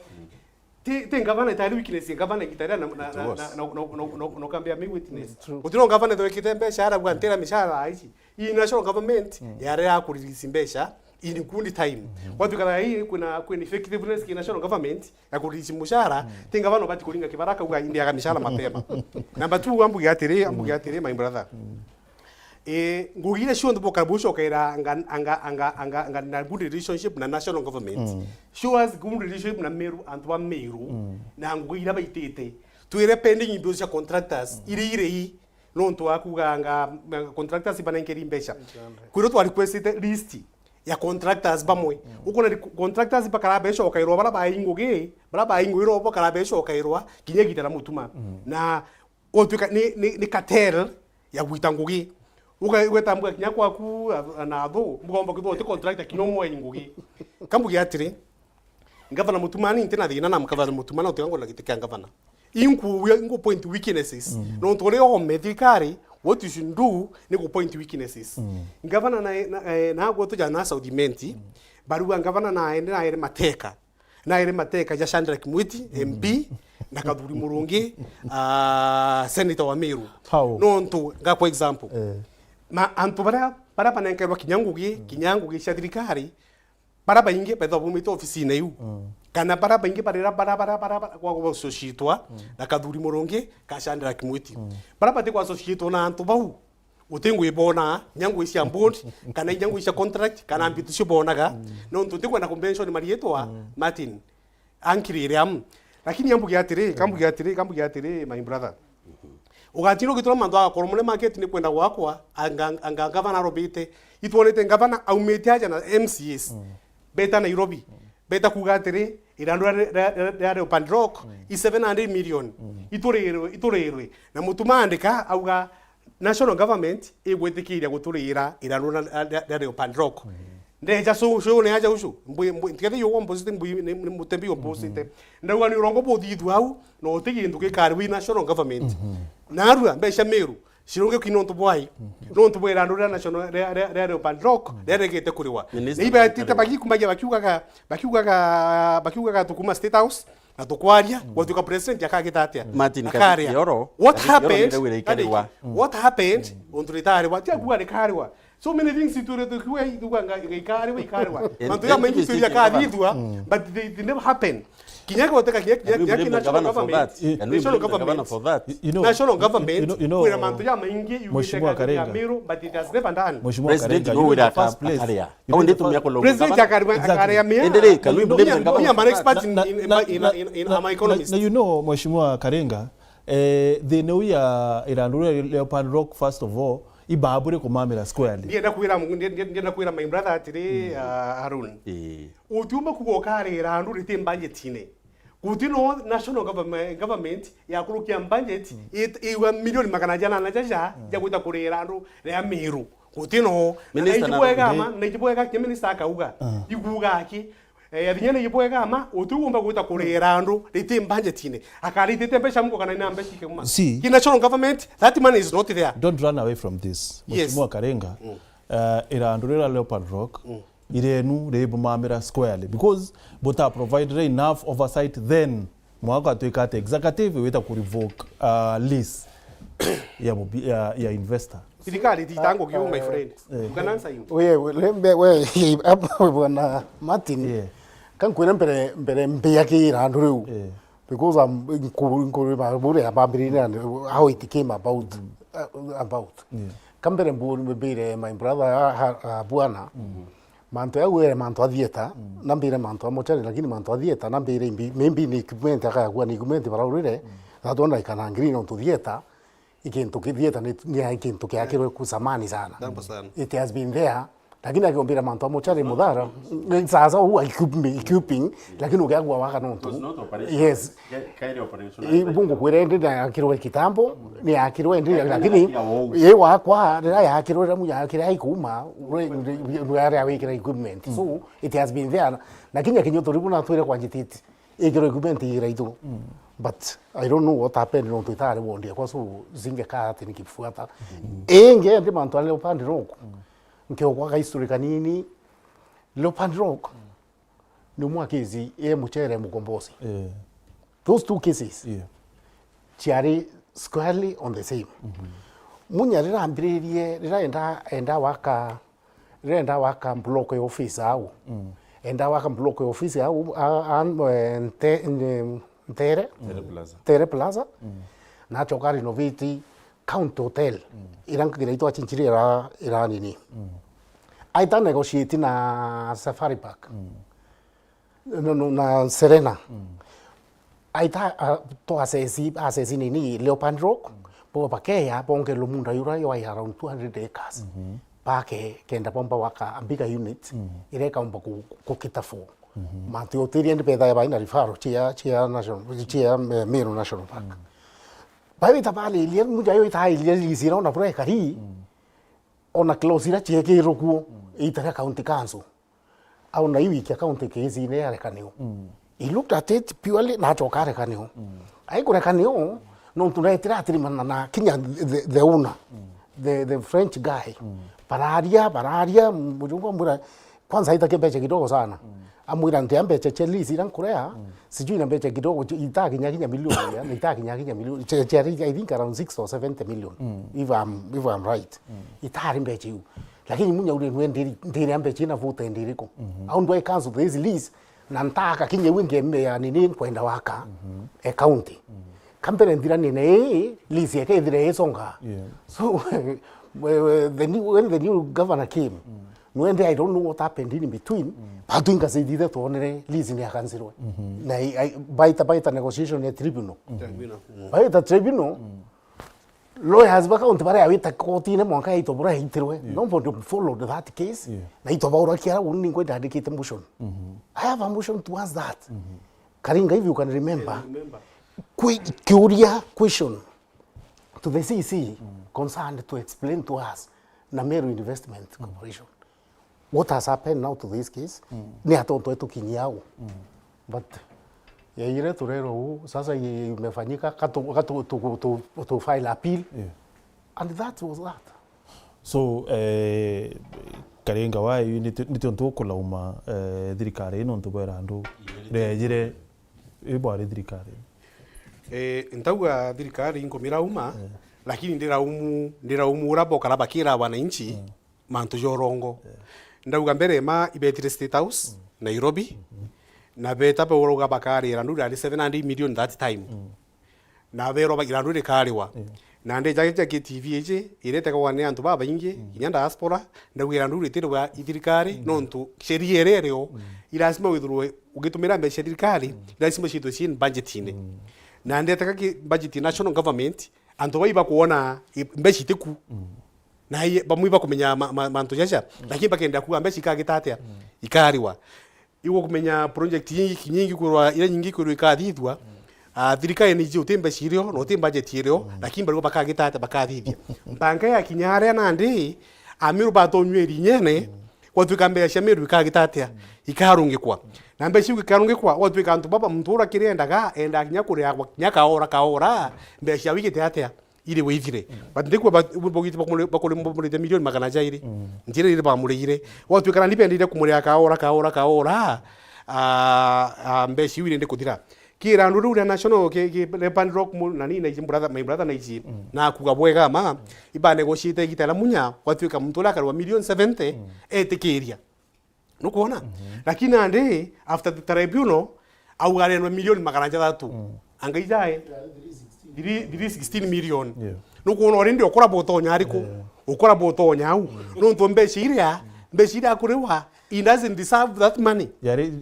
te gavana tari weakness gavana kitara no kambia me witness utiro gavana to kitembe shara bwantera mishara aichi i national government yare ya kurelease mbesha in good time watu kana hii kuna effectiveness ki national government ya kurelease mushara te gavana bati kulinga kibaraka uga india ka mishara mapema number 2 ambu yatere my brother ngugire sho ndo kabusho kaira anga na good relationship na national government shows good relationship na Meru antwa Meru na ngugire baitete tuire pending bills ya contractors ire no ntwa kuganga contractors banankeri mbesha kwiro twa request list ya contractors bamwe uko na contractors bakara besho kairwa bara baingo iro bakara besho kairwa kinye gitara mutuma na otuka ni cartel ya guitangugi ugatambwa kinya kwaku na tho mugomba kutho te contractor kino mwe ngugi kambugi atire ngavana mutumani intena thina na mkavana mutumana uteango na gitika ngavana ingu point weaknesses no tole o medicare what you should do ni go point weaknesses ngavana na go to jana Saudi menti baru ngavana na ere mateka ya Shandra Kimwiti MP na Kaduri Murungi senator wa Meru no nto nga kwa example ma antu para panenkerwa kinyangugi cia thirikari para baingi petho bumito ofisine yu kana para baingi para kwa gococitwa na Kaduri Murungi ka Shandra Kimwiti para pate kwa societwa na antu bau utengu ibona nyangu cia board kana nyangu cia contract kana ambitu cio bonaga no ntu tikwa na convention marietwa Martin ankiriam lakini kambugi atire my brother ugatiro gitoro mandu akoro mune market ni kwenda gwakwa anga gavana robite itwonete gavana aumete aja na MCS beta Nairobi beta kugatire irandwa ya Open Rock i 700 million iturerwe na mutuma auga national government igwetikiria guturira irandwa ya Open Rock ndeja so ne aja usho ntikete yo opposite mutembi opposite ndawa ni rongo bodithu au no tigi nduke karwi national government narua mbesha Meru shironge kinonto boy nonto boy randura national re Open Rock regete kuriwa niba tita bakikumbaje bakiugaga tukuma State House na tukwaria watuka president yakagitatia Martin Karioro what happened ondritare watia kuwa rekariwa so many things to kuwa iduganga ikariwa mantu ya mengi tu yakadidwa but they never happen kinyaka wataka national government for that national government kuna mantu ya mengi ya Meru but it has never done president go with that first place au ndio tumia kolongo president akaria Meru endelee kalumbe I'm an expert in my economist. Now you know Mheshimiwa Karenga the know ya irandure Open Rock first of all ibabure kumamira squarely ndienda kuira my brother atire Harun utiuma kugokare irandure te budgetine kutino national government ya kurukia budget iwa milioni magana jana na jaja ya kuita kurira andu ya Meru kutino naijibuega ke minister akauga iguga aki yathina yiboega ama utugomba guita kurira andu rite budgetine akaritite mbesha muko kana ina mbeshi kema ki national government that money is not there. Don't run away from this. Mheshimiwa Karenga irandurira Leopard Rock irenu rebumamira squarely because bota provide enough oversight then mwaka tuikate executive wita ku revoke lease ya investor serikali titango kiu my friend you can answer you we hapo bwana Martin kan kwena mbere mbia ki iranduru because I'm bure abambirina how it came about kambere mbire my brother bwana manto ya wewe manto adieta nambire manto amochari lakini manto adieta nambire maybe ni equipment akagwa ni equipment para urire natona ikana green on to dieta ikintu kidieta ni ikintu kiakirwe kusamani sana it has been there lakini akiombira manto amochare mudhara sasa huwa equipping lakini ukiagwa waka nontu yes bungu kwirende na akirwe kitambo ni akirwe ndi lakini ye wakwa ndira ya akirwe ramu ya akira ikuma ure ya wikira equipment so it has been there lakini akinyoto ribuna twire kwa njititi ikiro equipment iraitu but I don't know what happened no tutare wondia kwa so zinge kati nikifuata enge ndi manto ale upande roko nkiokwaga history kanini Leopard Rock ni mwakezi muchere mukombozi those two cases chiari squarely on the same munya rirambiririe enda waka block ya office au enda waka block ya office au Tere Plaza na choka renovate County Hotel iranka giraitwa chinchiri ira nini aita negotiate na Safari Park na Serena aita to assesi nini Leopard Rock po pakeya bonge lumunda yura yo around 200 acres pake kenda pomba waka ambiga unit ireka umba ku kitafo mati hoteli ndi peda ya baina rifaro chia Meru National Park bayi tabali ile muja yo ita ile lisira ona pro ekari ona closira cheke roku ita county council au na iwi kia county kezi ne ya kanio he looked at it purely na chokare kanio ai kure kanio no tunaitira atirimana na Kenya the owner the French guy pararia mujungo mura kwanza ita kebeche kidogo sana amwira ndiambe checheli ran Korea sijui na beche kidogo itaki nyakinya milioni ya itaki nyakinya milioni cheri I think around 6 or 70 million if I'm right itari beche yu lakini munya ule ndiri ambe china vote ndiriko au ndo cancel this lease na ntaka kinye winge ya nini kwenda waka county kampeni ndira nene lease yake ndire esonga so when the new governor came Nwende I don't know what happened in between. Batu inga se dide to onere lease ni akansirwe. Na baita negotiation ya tribunal. Baita tribunal. Lawyers baka untibare awita koti ne mwanka ito bora hitirwe. Don't want to follow that case. Na ito baura kiara uni ngwe dedicate motion. I have a motion towards that. Karinga, if you can remember. Question to the CC concerned to explain to us na Meru Investment Corporation. What has happened now to this case? Ni atonto etu kinyao. But ya ile turero sasa imefanyika to file appeal. And that was that. So Karenga wai nitonto kulauma thirikari no ntubera ndu rejire ibwari thirikari. Ntauga thirikari inkomira uma lakini ndiraumu uraboka rabakira wananchi mantu jorongo ndauga mbere ma ibetire State House Nairobi na beta pe uroga bakari randu ali 700 million that time na vero ba randu de kariwa na nde jage TV eje irete kwa ne antu baba inge inyanda diaspora ndauga randu retire wa thirikari nontu sheria rero ilasima withurwe ugitumira mbe thirikari ilasima shito shin budget ine na nde taka budget national government antu baiba kuona mbeshi teku na bamuiba kumenya mantu jaja lakini bakenda ku mbeshi kagitatea ikariwa iwo kumenya project nyingi kurwa ile nyingi kurwa ikathithwa thirikari ni jio tembe shirio no tembe budget irio lakini bali bakagitata bakathithia mbanga ya kinyare na ndi amiru batonyweri nyene watu kambe ya Meru ikagitatea ikarungikwa na mbeshi ikarungikwa watu kantu baba mtura kirendaga enda nyakure yakwa nyaka kaora mbeshi wigite atea ile withire but ndikwa bogiti bakole mbomure milioni magana jairi njire ile bamurire watu kana ndipendire kumure kaora mbeshi wile ndikuthira kira ndu ru national ke Leopard Rock nani na my brother na iji na kugabwega ma iba negotiate gitala munya watu kamtola karwa milioni 70 etekeria nukuona lakini ande after the tribunal au gare milioni magana jatu angaijae diri 16 million nukuona orindi okora botonya ariko okora botonya au nonto mbeshiria kurewa he doesn't deserve that money.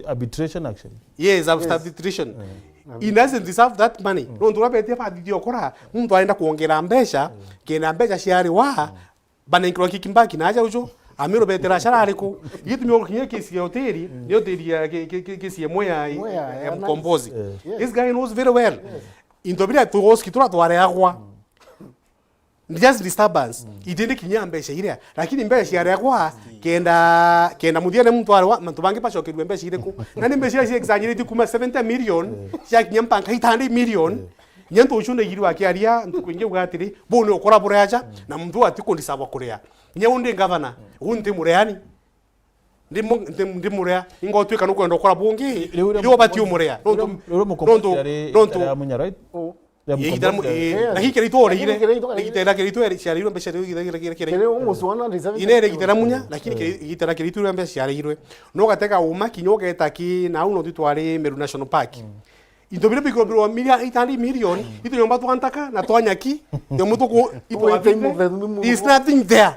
Arbitration actually. Yes, arbitration. He doesn't deserve that money. No ndurabete pa didio kora muntu aenda kuongera mbesha kena mbesha shiari wa bana inkro kikimbaki naja ujo Amiro betera shara ariko yitu myo kinye kesi ya hoteli ni hoteli ya kesi ya moya ya mkombozi. This guy knows very well. Intobira tuoski tura tware agwa. Just disturbance. Itende kinya mbesha ile lakini mbesha ya agwa kenda mudiane mtu arwa mtu bangi pasho ke mbesha ile ku. Nani mbesha ya exaggerate kuma 70 million ya kinyampanka 100 million. Nyanto ushunde yiriwa kiaria ntukwinge bwatiri bone okora buraja na mtu ati kondisaba korea nyawunde governor unte mureani ndi murea ingo twika no kwenda okora bungi yo bati umurea nonto munya right na hikeri tore ile kitera shari iro mbesha kire inere kitera munya lakini kitera kiritu mbesha shari iro no gateka uma kinyoga etaki na uno twitware Meru National Park. Itobira bigobiro milioni 800 million ito nyomba twantaka na twanyaki nyomuto is nothing there.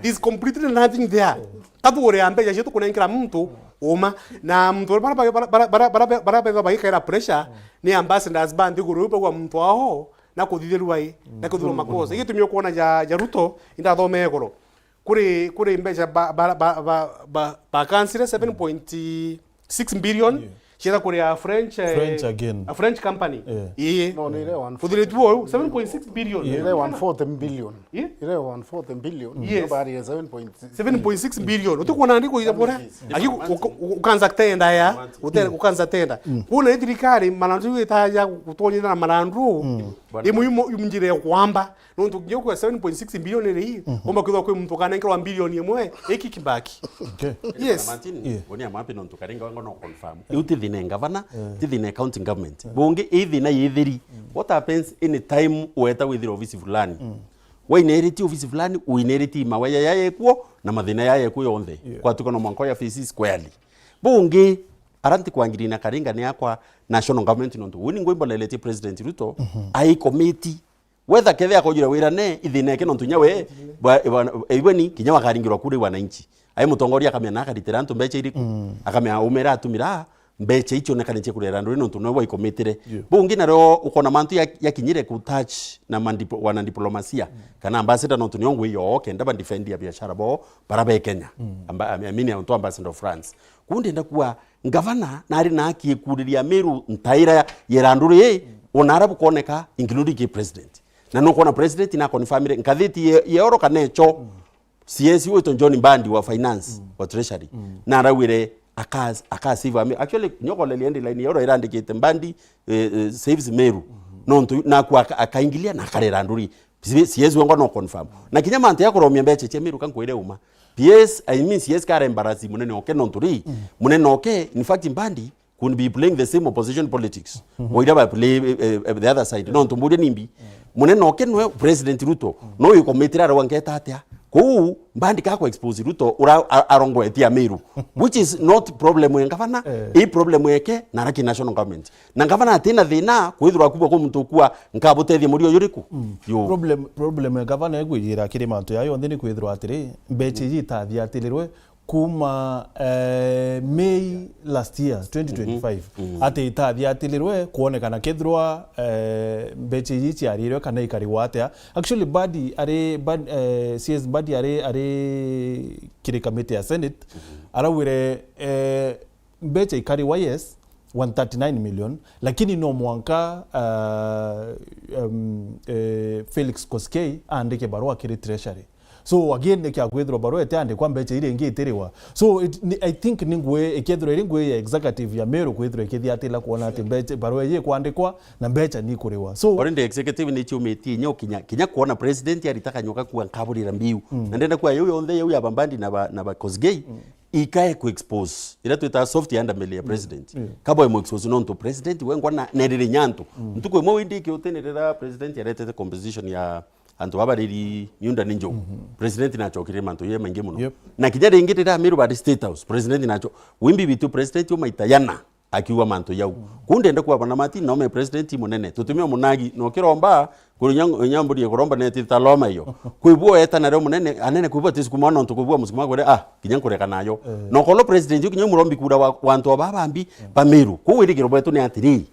Is completely nothing there. Tatu ore ambe ya jetu kunenkira mtu oma na mtu bara ikaira pressure ni ambassadors bandi gurupa kwa mtu aho na kudhiruai na kudhuru makosa yitu myo kuona ja Ruto inda thome goro kuri mbeja ba kansile 7.6 billion. Shira Korea French again. A French company. Yeah. No, ni ile 140. For the 7.6 billion. Ile 140 billion. Yeah. Ile 140 billion. Yes. Bari ya 7.6. 7.6 billion. Utakuwa andiko ya bora. Aki ukanza tenda ya. Ukanza tenda. Kuna idirikari manandu itaja kutonyina na manandu. Imu mjire kwamba nonto ngiye kwa 7.6 billion ile hii. Omba kwa kwa mtu kanenka 1 billion yemwe eki kibaki. Okay. Yes. Martin, woni amapi nonto karenga wango no confirm. Thine governor, thine county government. Bonge thine yetheri. What happens any time weta withira office fulani? We inherit office fulani, we inherit mawaya yaye kuo na mathina yaye kuo yonthe. Kwa tuko no mwanko ya faces squarely. Bonge aranti kwangirina karinga ni akwa national government nonto. Woni ngwimbo lelete president Ruto ai committee whether kethe akojira wira ne ithine ke nonto nyawe ibweni kinya wakaringirwa kure wananchi. Ai mutongoria akamya nakaritera nto mbeche iriku akamya umera atumira mbeche icho nekanije kurera ndo nonto no waikometire bungi naro ukona mantu yakinyire ku touch na wana diplomasia kana ambassador nonto nyongwe yo kenda ba defend ya biashara bo barabe Kenya amini onto ambassador of France kunde ndakuwa governor nari na akikuriria Meru ntaira yerandure onarabu koneka including president na no kona president na confirmire nkathiti yeoro kanecho CS wetu John Mbandi wa finance wa treasury na rawire akasiva actually nyoko leliendi line yoro irandikite Mbandi saves Meru nonto na kwa akaingilia na karera nduri CS wengo no confirm na kinyama ante yakoromya mbeche che Meru kankwire uma PS I mean CS kare embarrassing munene oke nonturi munene oke in fact Mbandi could be playing the same opposition politics woida play the other side nonto mbure nimbi munene oke no president Ruto no yukometira rwangeta atia ko Mbandi kako expose Ruto arongo etia Meru which is not problem we ngavana problem yake na raki national government na ngavana atina thina kwithirwa kubwa ko muntu kwa nkabutethie muri oyuriku problem we ngavana egwira kire mantu yayo nthini kwithirwa atiri mbeche yitathia atilirwe kuma May last year 2025 ate itathia atilirwe kuonekana kithirwa mbeche yichi arirwe kana ikari watea actually badi are CS badi are kire committee ya Senate arawire mbeche ikari yes 139 million lakini no mwanka Felix Koskei andike barua kire treasury. So again nekia gwethro baro etande kwa mbeche ile ingi iterewa so I think ningwe ekethro ingwe ya executive ya Meru gwethro ekethia atila kuona ati mbeche baro ye kwandikwa na mbeche ni kurewa so orinde executive ni chumeti nyo kinya kuona president aritaka nyoka kwa nkaburira mbiu na ndenda kwa yoyo onthe yoyo abambandi na ba Kosgei ikae ku expose ila tuita soft underbelly ya president kabo mo expose nonto president wengwa na nerere nyanto ntuko mo windi ki utenerera president yarete composition ya antu babariri nyunda ninjo president nacho kire manto ye mange muno na kijade ingitira Meru badi state house president nacho wimbi bitu president umaitayana akiwa manto yau kunde enda kwa bana mati no me president munene tutumia munagi no kiromba kunyamburi kuromba neti taloma iyo kuibua eta na munene anene kuibua tisikumana nto kuibua musikuma gore kinyankureka nayo no kolo president yo kinyamurombi kura wantu babambi ba Meru kuwiri kirobeto ne atiri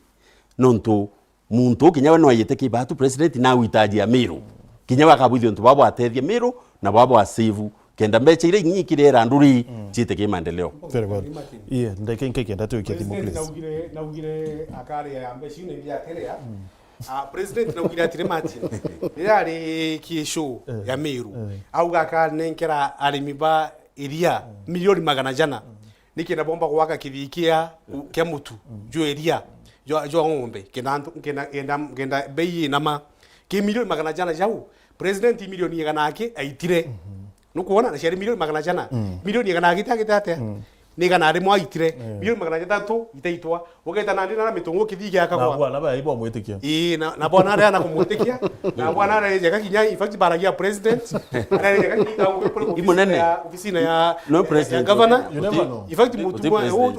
nonto muntu kinyawe no ayete kibatu president na witaji ya Meru kinyawa kabudhi ntu babo atethia Meru na babo asevu kenda mbecha ile nyikire randuri chite ki maendeleo. Very well. Yeah, ndeke kenda tu ikethimo please. Naugire akari ya mbecha ine ndia terea. President naugire atire Martin. Yari ki show ya Meru. Auga ka nenkera arimi ba iria milioni 100 nikenda bomba gwaka kithikia kia mutu jo iria jo ngombe kenda bei nama ki milioni 100 jau president milioni 100 aitire nukuona na shari milioni 100 milioni 100 agite ni kana ari mwaitire milioni 300 itaitwa ugaita na ndina na mitungu kithikia akagwa na bwana ba ibo mwitikia na bwana ari ana kumwitikia na bwana ari jeka kinya in fact baragia president ari jeka kinya imunene ofisina ya no president governor you never know in fact mutu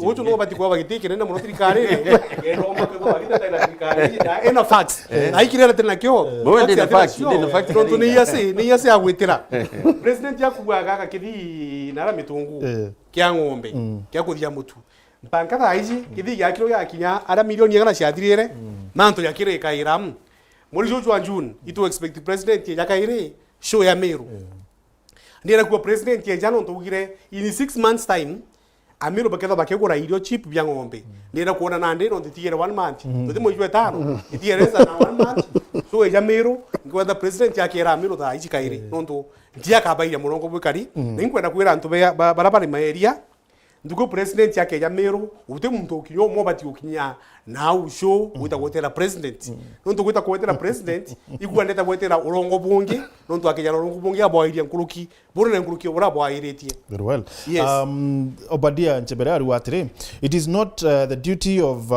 wocho no bati kwa bagitike nenda muno thirikari ero makego bagita tena thirikari na ena facts na ikirera tena kyo the fact tonto ni yase agwitira president yakuaga akakithi na mitungu kia ngombe kia kuthia mutu mpanka tha ici kithi ya kilo ya kinya ara milioni ya kana ciathirire manto ya kire kairam muri jojo wa June itu expect president ya kaire show ya Meru ndira ku president ya jano ntugire in 6 months time Amiru baketha bakegura irio cheap bya ngombe ndira kuona na ndiro nditiere 1 month ndi mo jwe tano nditiere za na 1 month so ya Meru ngwenda president ya kira Amiru tha ici kaire nonto ndia kabaira murongo bwikari ninkwenda kwira ntu barabara maeria ndugo president yake ya Meru ute muntu ukinyo mo bati ukinya na usho uita gotera president nonto guita gotera president igwandeta gotera urongo bungi nonto akija urongo bungi aboiria nkuruki burune nkuruki ora aboiretie. Very well. Yes. Obadia Nchebera Ruatire, it is not the duty of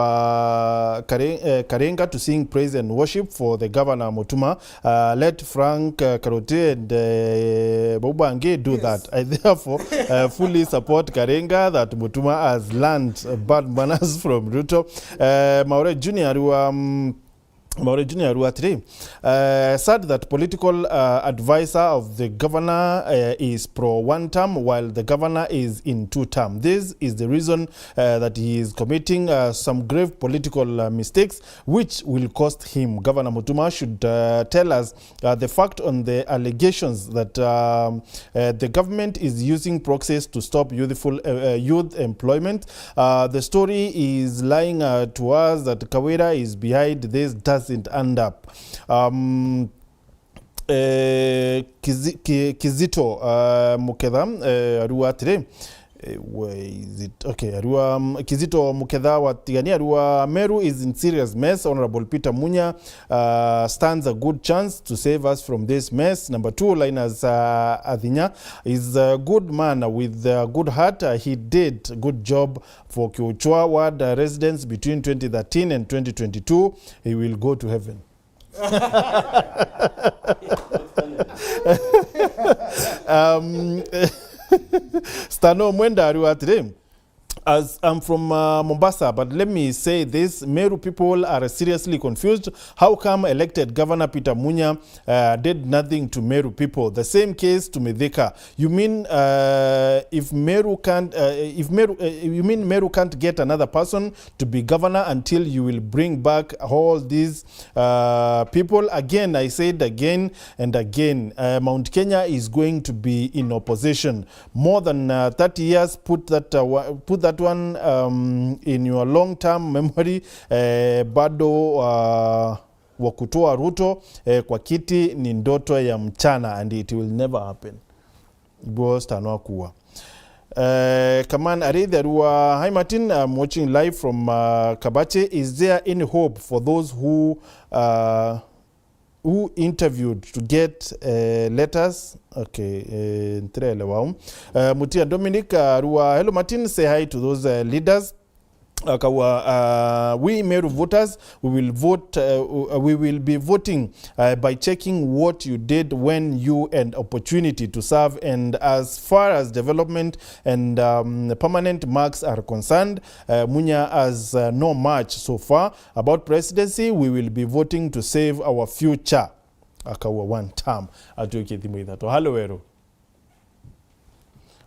Karenga to sing praise and worship for the governor Mutuma. Let Frank Karote and Bobange do that. I therefore fully support Karenga that Mutuma has learned bad manners from Ruto. Maure Junior Ruatire, said that political advisor of the governor is pro 1 term while the governor is in 2 term. This is the reason that he is committing some grave political mistakes which will cost him. Governor Mutuma should tell us the fact on the allegations that the government is using proxies to stop youth employment. The story is lying to us that Kawira is behind this doesn't end up. Kizito Muketha Ruatire, where is it? Okay, Kizito Muketha watigania Meru is in serious mess. Honorable Peter Munya stands a good chance to save us from this mess. Number 2, Linus Adhinya is a good man with a good heart. He did a good job for Kiuchwa ward residents between 2013 and 2022. He will go to heaven. Stano Mwenda Ruatire, as I'm from Mombasa, but let me say this, Meru people are seriously confused. How come elected Governor Peter Munya did nothing to Meru people? The same case to Mithika. You mean you mean Meru can't get another person to be governor until you will bring back all these people? Again, I said again and again, Mount Kenya is going to be in opposition. More than 30 years, put that one in your long-term memory. Bado wa kutoa Ruto kwa kiti ni ndoto ya mchana and it will never happen. Boss tanwa kuwa. Kaman Aridharua, hi Martin, I'm watching live from Kabache. Is there any hope for those who interviewed to get letters? Okay, Mutia Dominic Rua, hello Martin, say hi to those leaders. We Meru voters, we will be voting by checking what you did when you had opportunity to serve, and as far as development and permanent marks are concerned, Munya has no much so far. About presidency, we will be voting to save our future. Akawa 1 term. Hello, Wero.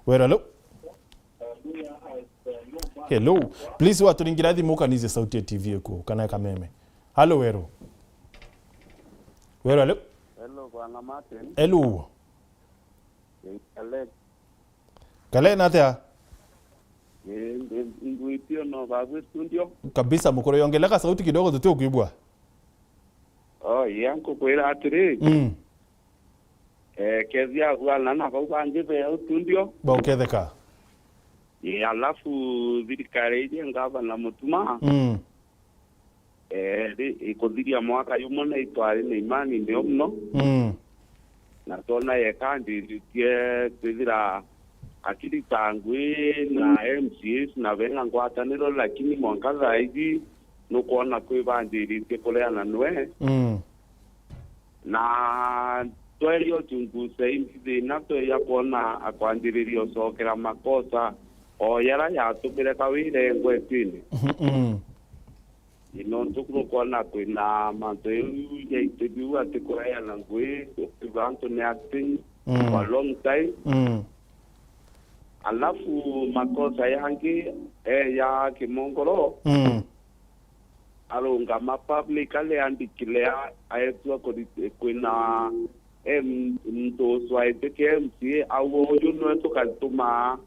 Hello. Hello. Please waturingira thimu kanize sauti ya TV yako kana kameme. Hello Wero. Wero hello. Hello Bwana Martin. Hello. Kale na tia Nguitio no babu studio. kabisa mkoro yongeleka sauti kidogo tutio kuibwa. Yanko kwera atiri. Kezia wala na kwa nje pe studio. Ba uketheka. Alafu thirikari ije ngava na mutuma. Ikothiria mwaka yumona itwari na imani ndio mno. Na tona yekandirie twithira akili tangwe na MCS na venga ngwataniro lakini mwaka zaidi nukuona kwibandiritie kuleana nwe na twelio chunguza imbi na ya kuona akwandiririo sokera makosa o yara yatumire kawire ngwetini ino tukuru kuona kwina manto ya itebiwa atikuraya na ngwe ukivanto ni acting for long time alafu makosa yangi ya kimongoro alonga mapublic ale andikilea ayetua kwina mto swaite KMC au yuno tukatuma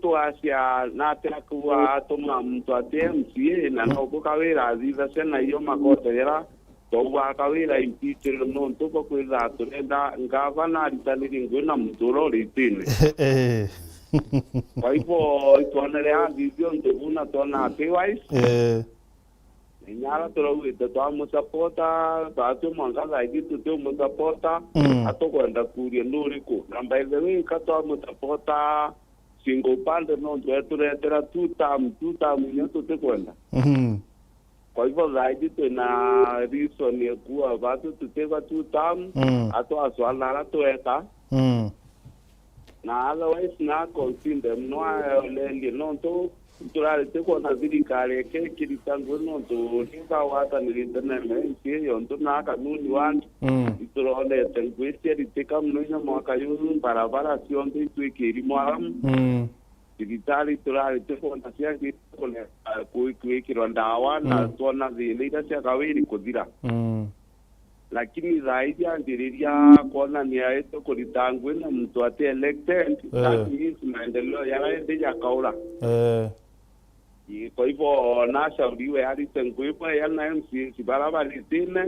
to asia na tekuwa tuma mto KMC na nokukawira ziza sena iyo makosa yera towa kawira impeachment no ntoko kweza turenda ngavana ritaniri ngwena mtoro ritini kwa hivyo tuonelea vivyo ndivuna tuona otherwise nyara turawita twamusapota tatu mwangaza igitu tumusapota atokwenda kuria nuriko na by the way katwamusapota single pande no turetera two term nyoto tekwenda kwa hivyo zaidi tuna reason ya kuwa watu tuteva two term ato aswala tuweka na otherwise na consider mnoa leli nonto turale teko na thirikari ke kiritango nonto hinga wata nilitana mensi yonto na kanuni wantu turole tengwese riteka mnonya mwaka yunu barabara sionto itwikiri mwaram digitali turale teko na siaki kone kuikiro ndawa na tona zile cia kawiri kuthira lakini zaidi andiriria kuona ni aeto kulitangwe na mtu ate elected lakini maendeleo yanaende yakaura kwa hivyo nashauriwe hadi tengwepo yana MCS barabara zine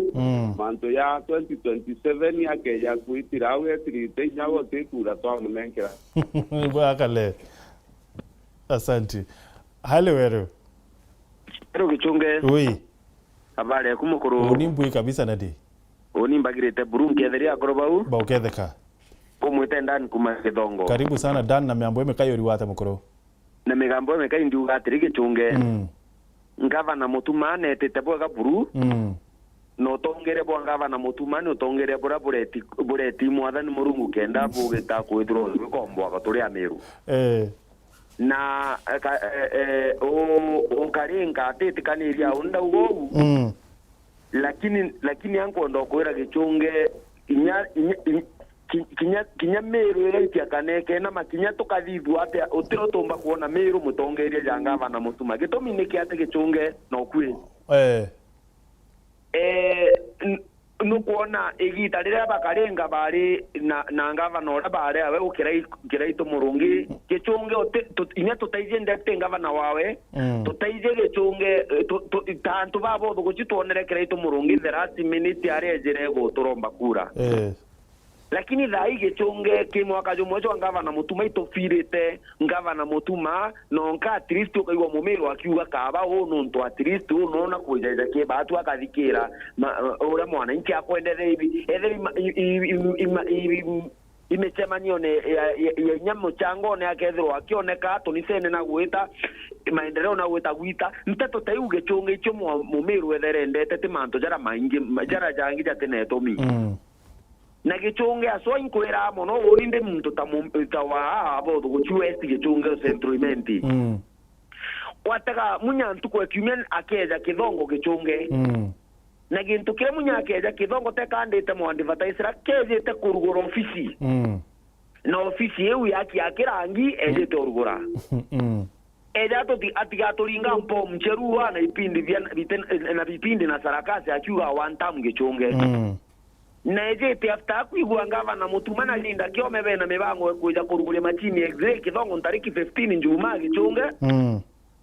manto ya 2027 yake ya kuitirawe trite nyago tekura to amunenkera bwa kale asante hale wero Gichunge oui habari ya kumukuru unimbui kabisa nadi unimbagirite burungi etheri akorobau ba uketheka kumwite ndani kuma Githongo karibu sana Dan na miambo emekayori wate mukuru na migambo emekai ndiuga atiri Gichunge ngavana mutumane etete bwega buru no tongere bwa ngavana mutumane utongere bura bureti mwathani murungu kenda bugita kwithiro bikombo agaturi Meru na o karenga atetikaniria unda ugobu lakini yangu ndo kwira Gichunge kinya Meru ĩgaikia kaneke na makinya tukathithwa ate utiro tumba kuona Meru mutongeria jangava na mutuma gitumi niki ate Gichunge no kwi nukuona igita riria bakarenga bari na ngava no ra bari awe ukirai to murungi Gichunge inya tutaije ndete ngava na wawe tutaije Gichunge tantu babo guchituonere kirai to murungi the last minute arejere go turomba kura lakini thai Gichunge kimwaka jumwe jo ngava na mutuma itofirite ngava na mutuma nonka at least ukaigwa Mumeru akiuga kaba no nto at least no na kujaja ke batu akathikira ora mwana inki akwendere hivi imechemanio ne ya nyamo chango ne akethirwa akioneka tunisene na gwita maendeleo na gwita mteto taiu Gichunge icho Mumeru etherendete ti manto jara maingi jara jangi jateneto mi na Gichunge aso inkwera mono urinde muntu tawa abo guchue Gichunge centrimenti wataka munyantu kwa kimen akeja Githongo Gichunge na gintu kire munya akeja Githongo tekandite mu advertiser akejete kurugura ofisi na ofisi eu yaki akirangi ejete urugura eja to atigatũringa mpo mcheruwa na ipindi na sarakasi akiuga one time Gichunge na ejete after kuigua ngavana mutumana Linda Kiome bena mibango kuja kurugule machini exec kithongo tariki 15 njuma gichunge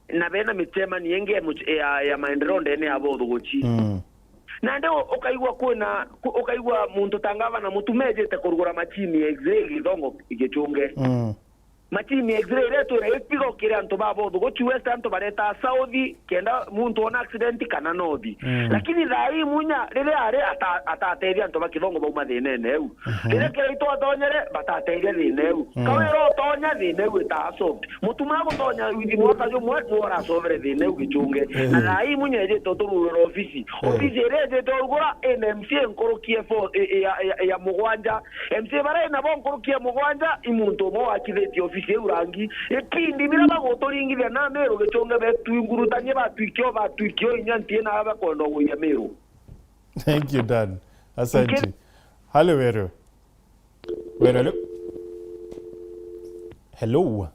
na bena mitema nienge ya maendeleo ndene ya bodho gochi na ndio ukaigwa muntu tangava na mutumeje te kurugura machini exec kithongo gichunge machini exec leto ya epigo kire anto babo do gochi west anto bareta saudi kenda muntu on accident kana nodi lakini dai munya lele are atateria anto bakithongo ba umathine neu lele kire ito atonyere batateria neu kawero tonya neu taso mutuma botonya widi mwaka jo mwetu ora sobre neu gichunge na dai munya je toturu ofisi reje torugura NMC nkorokie fo ya mugwanja MC bare na bon nkorokie mugwanja imuntu mo akitheti ofisi urangi ekindi mira bagotoringithia na Meru gichunge betungurutanye batwikio inyantie na abakondo guya Meru. Thank you, Dan. Asante. Hello, Meru. Hello. Hello.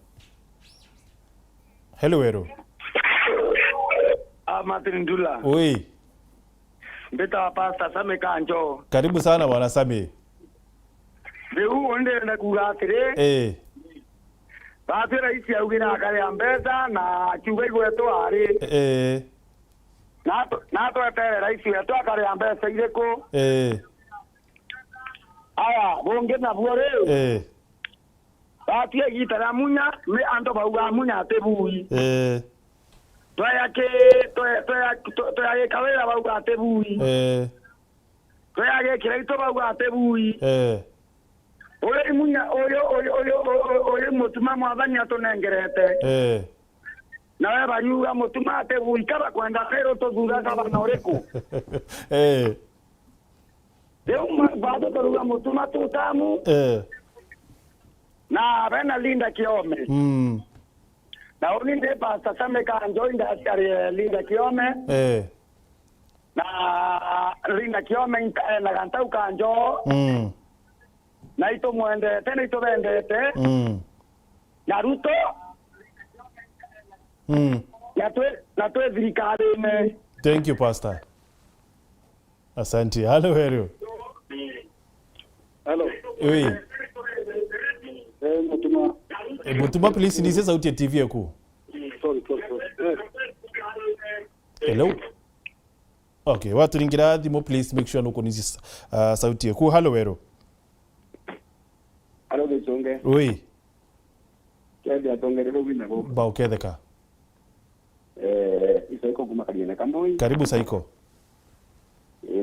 Hello, Meru. Martin Dula. Oi. Beta pasta Same Kanjo. Karibu sana bwana Same. Leo onde na kugatire. Batira isi augira kare ambeza na chugai gwetu ari. Nato etere raisi wetu kare ambeza ireko. Aya, bonge na buore. Batia gitara munya, me ando bauga munya tebui. Toya kawera bauga tebui. Toya ke kireito bauga tebui. Ole munya ole mutuma mwabanya tonengerete. Na banyuga mutuma tebui kaba kwenda pero tozuga kaba na oreko. Deu bado toruga mutuma tutamu. Na bena Linda Kiome. Na oninde pasta Same Kanjo inda askari Linda Kiome. Na Linda Kiome na gantau Kanjo. Na ito mwendete, na ito vendete. Naruto. Na tue zirikari me. Thank you, Pastor. Asante. Hello, Meru. Hello. Oui. Mutuma. Mutuma, please, this is out your TV yako. Sorry. Hello. Okay, watu ringira dimo, please make sure nuko nisi sauti yako. Hello, Meru. Hello, Gichunge. Oui. Kedi atongere wina go. Ba uketheka. Isaiko kumakalia na kamboi. Karibu Saiko.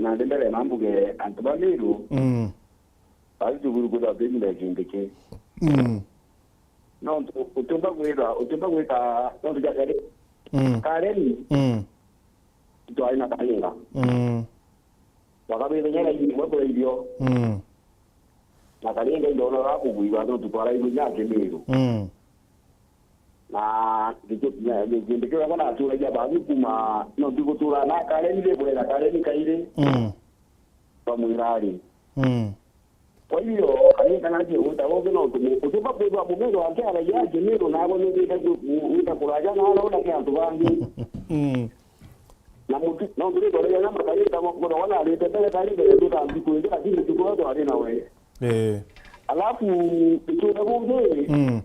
Na ndendere mambuge antoba Meru. Bali tuguruguda bindi ngindike. No utumba gweka no tujagere. Kareni. Ito aina kalinga. Wakabe nyera yini mwako idio. Na kalinga ndio na kuguiwa ndo tutwara ido yake Meru. Na ngindike wana atura ya babu kuma no tugutura na kareni le bwela kareni kaire. Pamwirari. Kwa hiyo kalinga naje utaoge no utupa kwa mumero wake ala yake Meru na hapo ndio kuraja na anaona kiatu bangi. Na mutu no ndio ndio na makali kama kuna wala alipenda kali ndio tambi kuingia lakini tuko ndo alina wewe. Alafu tuko bonge.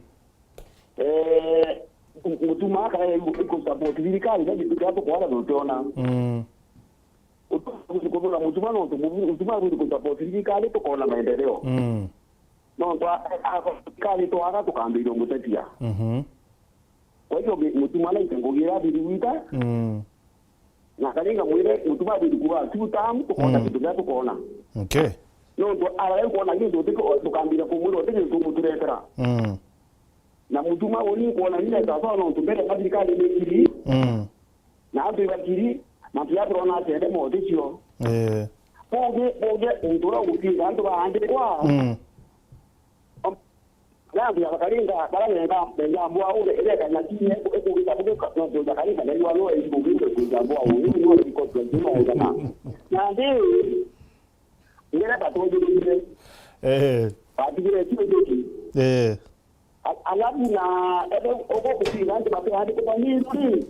Mutuma kaya iko support serikali ndio kitu hapo kwa wala ndio tuona. Utukuona mutuma no mutuma ndio support serikali to kuona maendeleo. No kwa kali to ara tukambira ngutetia. Kwa hiyo mutuma na itengogira biruita. Na kalinga mwire mutuma bilikuwa tutamu tukona kitu gani tukona. Okay. No ndo ara kuona hizo tukambira kumuro tete tumuturetera. Na mutuma woni kuona ile sasa no tumbele serikali imekiri. Na hapo ibakiri na pia tunaona tende motisho. Poge ndura upinga ndo baande kwa. Ndio akalinga bala mbwa ule ile kana tiye kuita buka ndio akalinga ndio walo ilikuwa kuita mbwa ule ndio iko kwa juma ya jamaa. Na ndio ile batoje ile patire kidogo. Alafu na ebe ogo kupinga ndio bape hadi kwa nini.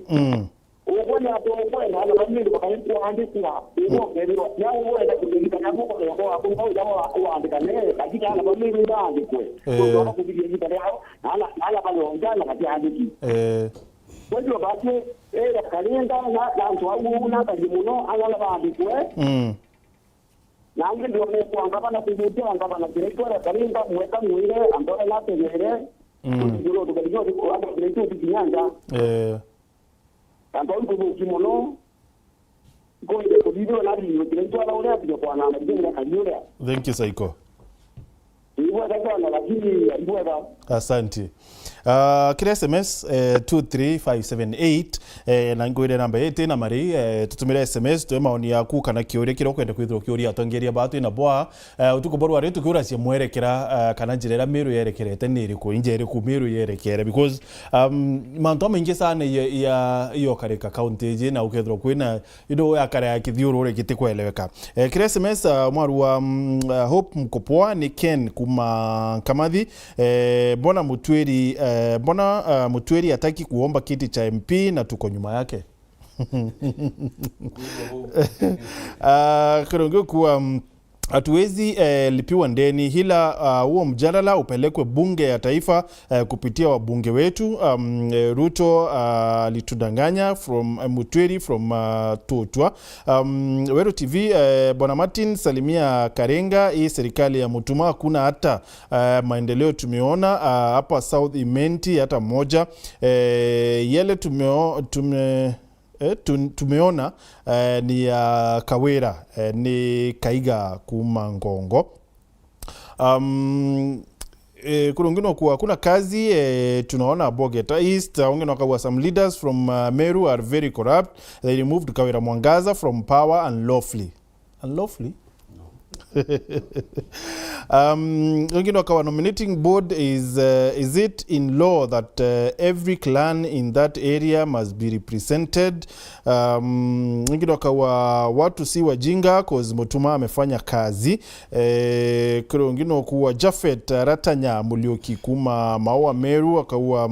Ukwenda kwenda na mimi kwa andika uko kero ya uweza kuandika na kwa kwa kwa andika ne katika na mimi ndandikwe kwa kupigia gitara yao na pale ongana katika andiki kwa hiyo basi kalenda na mtu wangu na kajimuno ala bandikwe na ngi ndio kwa ngaba na kujutia ngaba na direktora kalenda mweka mwile ambaye na tegere ndio tukajua kwa hapo direktora kinyanja tanto huko kimono ngoja kubido na ndio direktora na ule ndio kwa na majengo kanyure. Thank you Saiko. Asante. Kile SMS 23578 na ngwire namba 8 na mari tutumire SMS tu maoni yaku kana kiuri kiro kwenda kwithiro kiuri atongeria batu na bwa utuko borwa retu kiura cia mwerekera kana njirera Meru Yerekeere ni iriku inje iriku Meru Yerekeere because manto maingi sana ya iyo kareka county je na ukethiro kwina indo ya kare ya kithiuru ri gitikweleweka. Kile SMS mwaru wa Hope Mkopoa ni Ken kuma Kamathi bona Mutweri hataki kuomba kiti cha MP na tuko nyuma yake. Kirongo kuwa hatuwezi lipiwa ndeni hila huo mjadala upelekwe bunge ya taifa kupitia wabunge wetu. Ruto litudanganya from Mutweri from Tutwa. Weru TV Bwana Martin Salimia Karenga, hii serikali ya Mutuma hakuna hata maendeleo tumeona hapa South Imenti hata moja. Yele tumeona ni Kawera ni Kaiga kuma Ngongo. Kurungino kuwa kuna kazi tunaona Bogeta East ungeno kwa some leaders from Meru are very corrupt. They removed Kawera Mwangaza from power unlawfully. Unlawfully? Ungeno kwa nominating board is it in law that every clan in that area must be represented? Ungeno kwa watu si wajinga cause Mutuma amefanya kazi. Ungeno kwa Jafet Ratanya Mulioki kuma Maua Meru akawa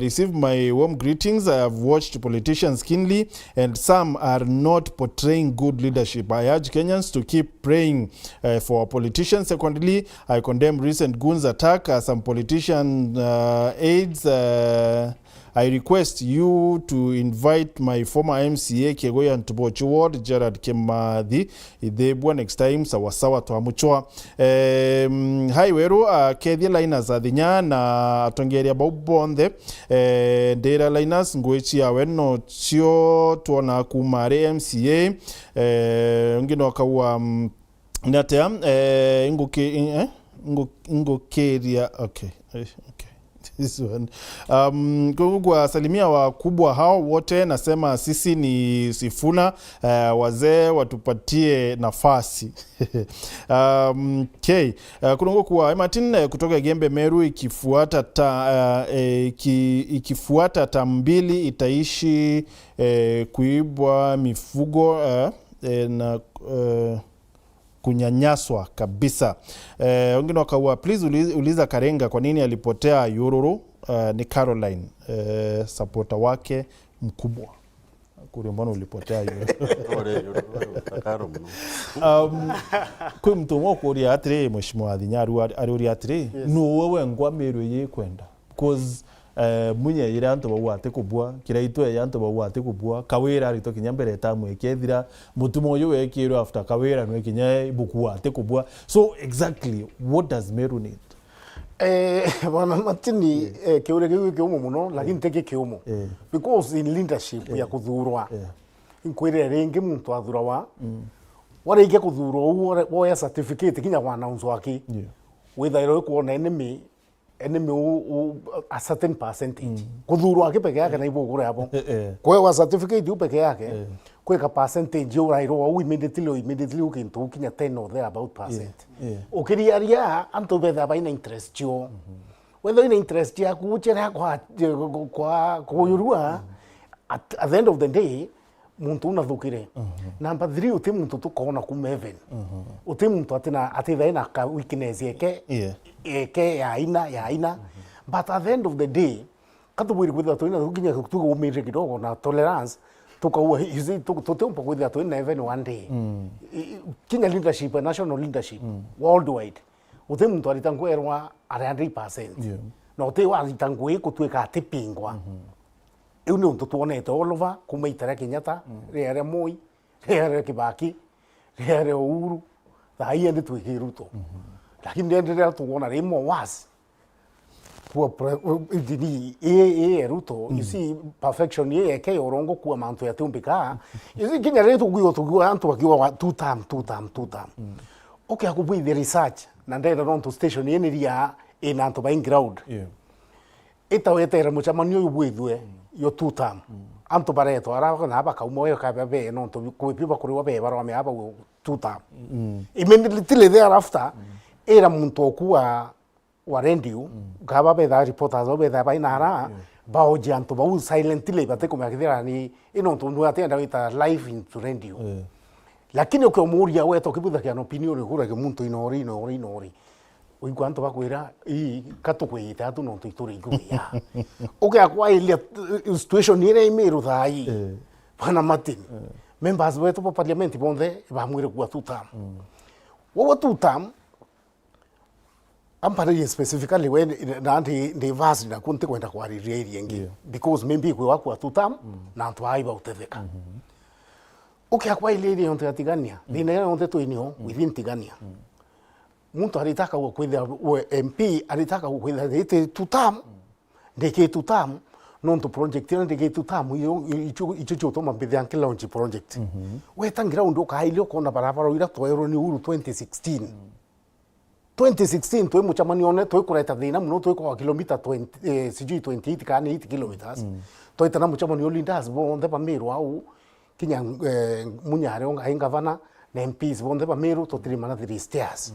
receive my warm greetings. I have watched politicians keenly and some are not portraying good leadership. I urge Kenyans to keep praying for our politicians. Secondly, I condemn recent goons attack. Some politician aides. I request you to invite my former MCA Kegoya Ntubochi Ward, Gerard Kemathi, Idebwa next time sawasawa twamuchwa. Hi weru Kedia Liners adhinya na atongeria baubonde Dera Liners ngwechi ya weno chio tuona kumare MCA ngino kawa natea ingokeria okay. This one. Kwa salimia wakubwa hao wote nasema sisi ni Sifuna, wazee watupatie nafasi. Okay. Kunungo kuwa Martin kutoka Gembe Meru ikifuata tambili itaishi kuibwa mifugo na kunyanyaswa kabisa. Wengine wakawa please uliza Karenga kwa nini alipotea Yororo. Ni Caroline supporter wake mkubwa. Kuri mbona ulipotea Yororo. Kwa mtu mwoko uri atire mheshimiwa Adhinyaru ari atire no wewe ngwa Meru ye kwenda because munye ira anto bawate kubwa kiraitwe yanto bawate kubwa Kawera rito kinyambere tamwe kethira Mutuma uyu wekiro after Kawera no kinya bukuwate kubwa. So exactly what does Meru need? Bwana Martini kiure kiumo muno lakini teke kiumo because in leadership ya kuthurwa inkwire rengi muntu athurawa wareke kuthurwa woya certificate kinya wa announce waki withairo kuona enemy a certain percentage kuthurwa kipeke yake na ibugura hapo kwa wa certificate upeke yake kwa ka percentage urairo immediately ukintu kinya 10 or there about percent ukiriaria anto betha baina interest yo whether ina interest ya kuchera kwa kuyurua at the end of the day muntu unathukire number 3 uti muntu tukona kuma heaven uti muntu atina na ka weakness yake ya aina but at the end of the day katubwiri kwitha twina tukinya tugumire kidogo na tolerance tukaua hizi tutempa kwitha twina even one day kinya leadership national leadership worldwide uthe muntu aritangwerwa ari 100% no te waritangwe kutweka atipingwa iu ni untu tuonete all over kuma itara Kenyatta rere Moi rere Kibaki rere Uhuru thai ndi twikiruto lakini ndendelea tuona rimo was kwa Ruto you see perfection ye ke orongo kwa mantu ya tumbika you see kinya retu kuyo antu wakiwa two term okay akubui the research na ndenda non to station ye ria in antu by ground ita wetera muchamanio yubwithwe yo two term antu bareto ara na baka umoyo ka bebe non to kuipiba kuri wabe baro ame aba two term immediately thereafter era muntu okuwa wa rendiu gaba be da reporters obe da baina ara bao janto bao silently bate kuma kidira ni ino to ndu atenda wita live into rendiu lakini ukimuria weto kibutha kia opinion kura ke muntu inori ui kwanto bakwira I katukwita atu no tituri guya akwa ile situation ni Meru thai bana Martin members wetu po parliament bonde bamwire kwa tutam wo tutam ampare specifically when nanti the vast na kunte kwenda kwa area yengi because maybe kwa kwa tutam na twaiba utetheka akwa ile yonte atigania dine yonte tuinio within tigania muntu aritaka kwitha MP aritaka kwitha ite tutam ndeke tutam non to project ndeke tutam icho to mambithia nke launch project we tangira ndo kaile kona barabara ira toero ni Uhuru 2016 twe muchamanione twe kureta thina muno twe kwa kilomita 20 sijui 28 kana 8 kilometers twe tana muchamanio lindas bonde pa Meru au kinya munyare onga ingavana na MPs bonde pa Meru to trimana the stairs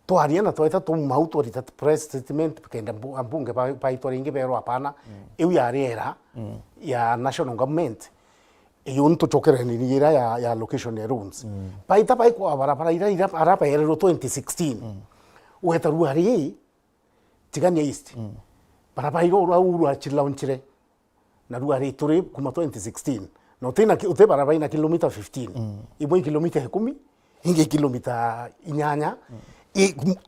to ariana to eta to mauto rita press statement kenda ambunge pa itoringe bero apana eu ya rera ya national government yunto chokera ni ira ya location ya rooms pa ita pa kwa barabara ira arapa era 2016 ueta ruari tigania east barabara iro uru achilaunchire na ruari tore kuma 2016 no tena ute barabara ina kilomita 15 ibo kilomita 10 inge kilomita inyanya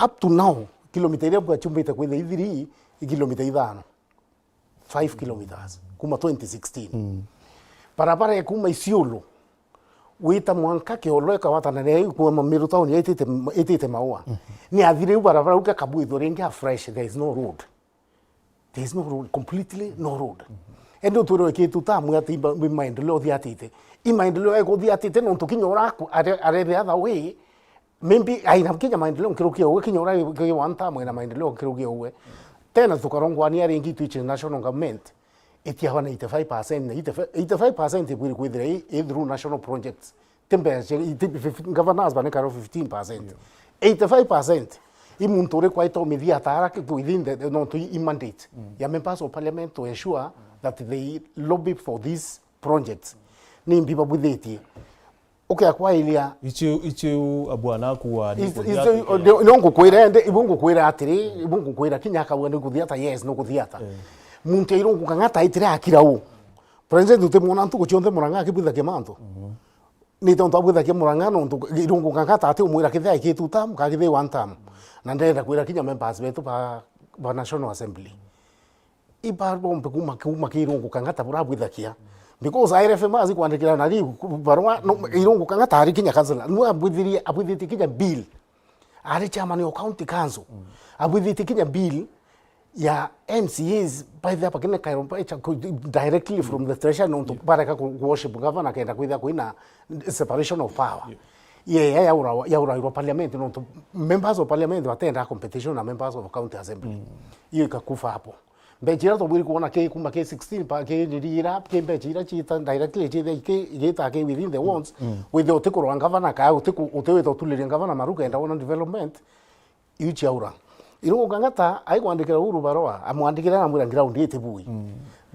up to now kilomita ile kwa chumba itakwenda hivi kilomita 5 kilometers kuma 2016 barabara ya kuma Isiolo wita mwanka ke oloeka watana ne kuma Meru town yetete maua ni athire barabara uka kabuitho renga fresh there is no road completely no road endo turo ke tutamu ya timba maendeleo thiatite maendeleo ego thiatite no tukinyora are the other way maybe aina kinya maendeleo kirukia uwe kinyora ke wanta mwena maendeleo kirukia uwe tena tukarongwania rengi tuiche national government etiawa na 85% na 85% ibiri kwithira through national projects tembe governors banekaro 15% 85% imuntore kwa ito media tara within the not mandate ya members of parliament to ensure that they lobby for these projects ni mbiba budheti akwa ilia ichu abwana kuwa nongo kwira ibungu kwira atiri ibungu kwira kinyaka wende kuthiata yes no kuthiata muntu irongo kangata itira akirau president utemona ntuko chonde Murang'a kibutha kemanto ni tonto abutha ke Murang'a no irongo kangata ate umwira kithia kitu tam ka kithi one time na ndenda kwira kinya members betu ba national assembly ibarbo kuma kirongo kangata burabutha kia because IRFM azi kwandikira nari barwa irongo kangata ari kinya kansela no abudhiti kinya bill ari chairman of county council abudhiti kinya bill ya MCAs by the pakine kairompa directly from the treasury no to baraka worship governor kaenda kwitha kuina separation of power ya ura parliament no to members of parliament watenda competition na members of county assembly hiyo ikakufa hapo mbejira to buri kuona ke kuma ke 16 pa ke dirira ke mbejira chita directly chite ke geta ke within the ones with the otekoro governor ka otewe to tulire governor maruka enda on development hiyo chaura irongo kangata aikwandikira Uhuru barua amwandikira na mwira ground yete bui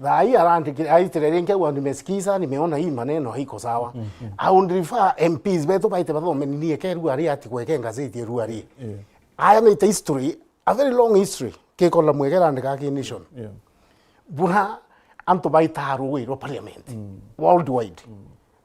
thai arandikira aitirerenke wa nimesikiza nimeona hii maneno haiko sawa au refer MPs beto baite bathome ni ke ruari ati kweke ngazeti ruari aya ni history a very long history ke kola mwegera ndika ke nation bura anto baitaru ro parliament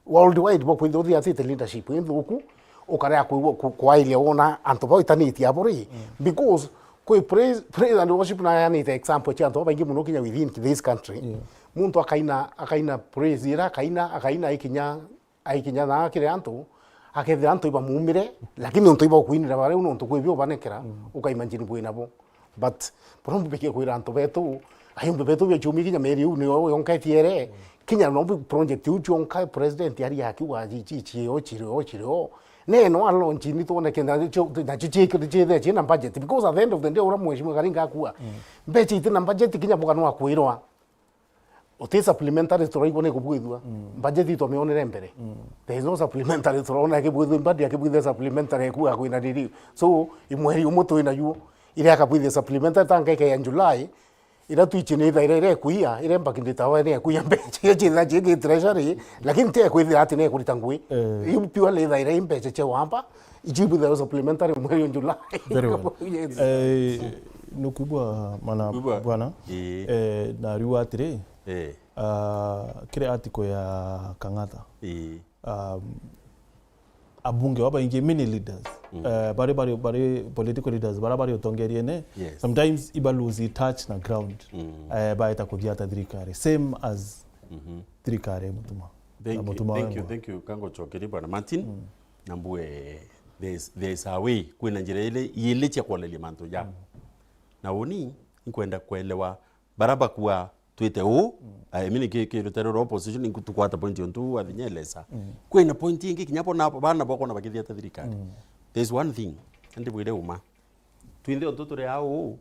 worldwide bo kwitho thia ati leadership inthuku ukarea kwailia wona anto baitaniti abori because kwe praise and worship na yani the example cha anto baingi muno kinya within this country muntu akaina praise ira akaina ikinya na kire anto akethira anto iba mumire lakini anto iba kuinira bare uno anto kwibyo banekera ukaimanjini bwinabo but porombe beke kwira anto betu ayumbe betu bya chumi kinya meri u ni yonka tiere kinya no project u yonka president yari yakiwa jichi ochiro neno alonchi ni tone kenda na chiche na budget because at the end of the day ura mheshimiwa karinga akua mbechi itina budget kinya bugano akwirwa ote supplementary toro igone kubwithwa budget ito meonere mbere there is no supplementary toro na kibwithwa mbadi akibwithwa supplementary ku akwina diri so imweri umuto ina yuo ile akabwithwa supplementary tanga ke ya July ira tuichine ire kuia ire mbakindi tawa ire kuia mbeche chitha chiki treasury lakini te kwithira ati ne kurita ngui ipiwa le ire mbeche che wamba ijibu the supplementary mwezi July very well nukubwa mana bwana na riwa atire kire atiko ya Kang'ata abunge waba ingi many leaders bari political leaders bari utongerie ne sometimes iba lose touch na ground baita kudiata thirikari same as thirikari mutuma thank you kango chokeri bwana Martin nambue there's a way kwina njira ile cha kwalelia manto ya na woni inkwenda kuelewa baraba kuwa twite mini ke rutero opposition inkutukwata point yontu athinyelesa kwina point ingi kinyapo napo bana boko na bakithia thirikari there's one thing ndi bwire uma twinde ontutore au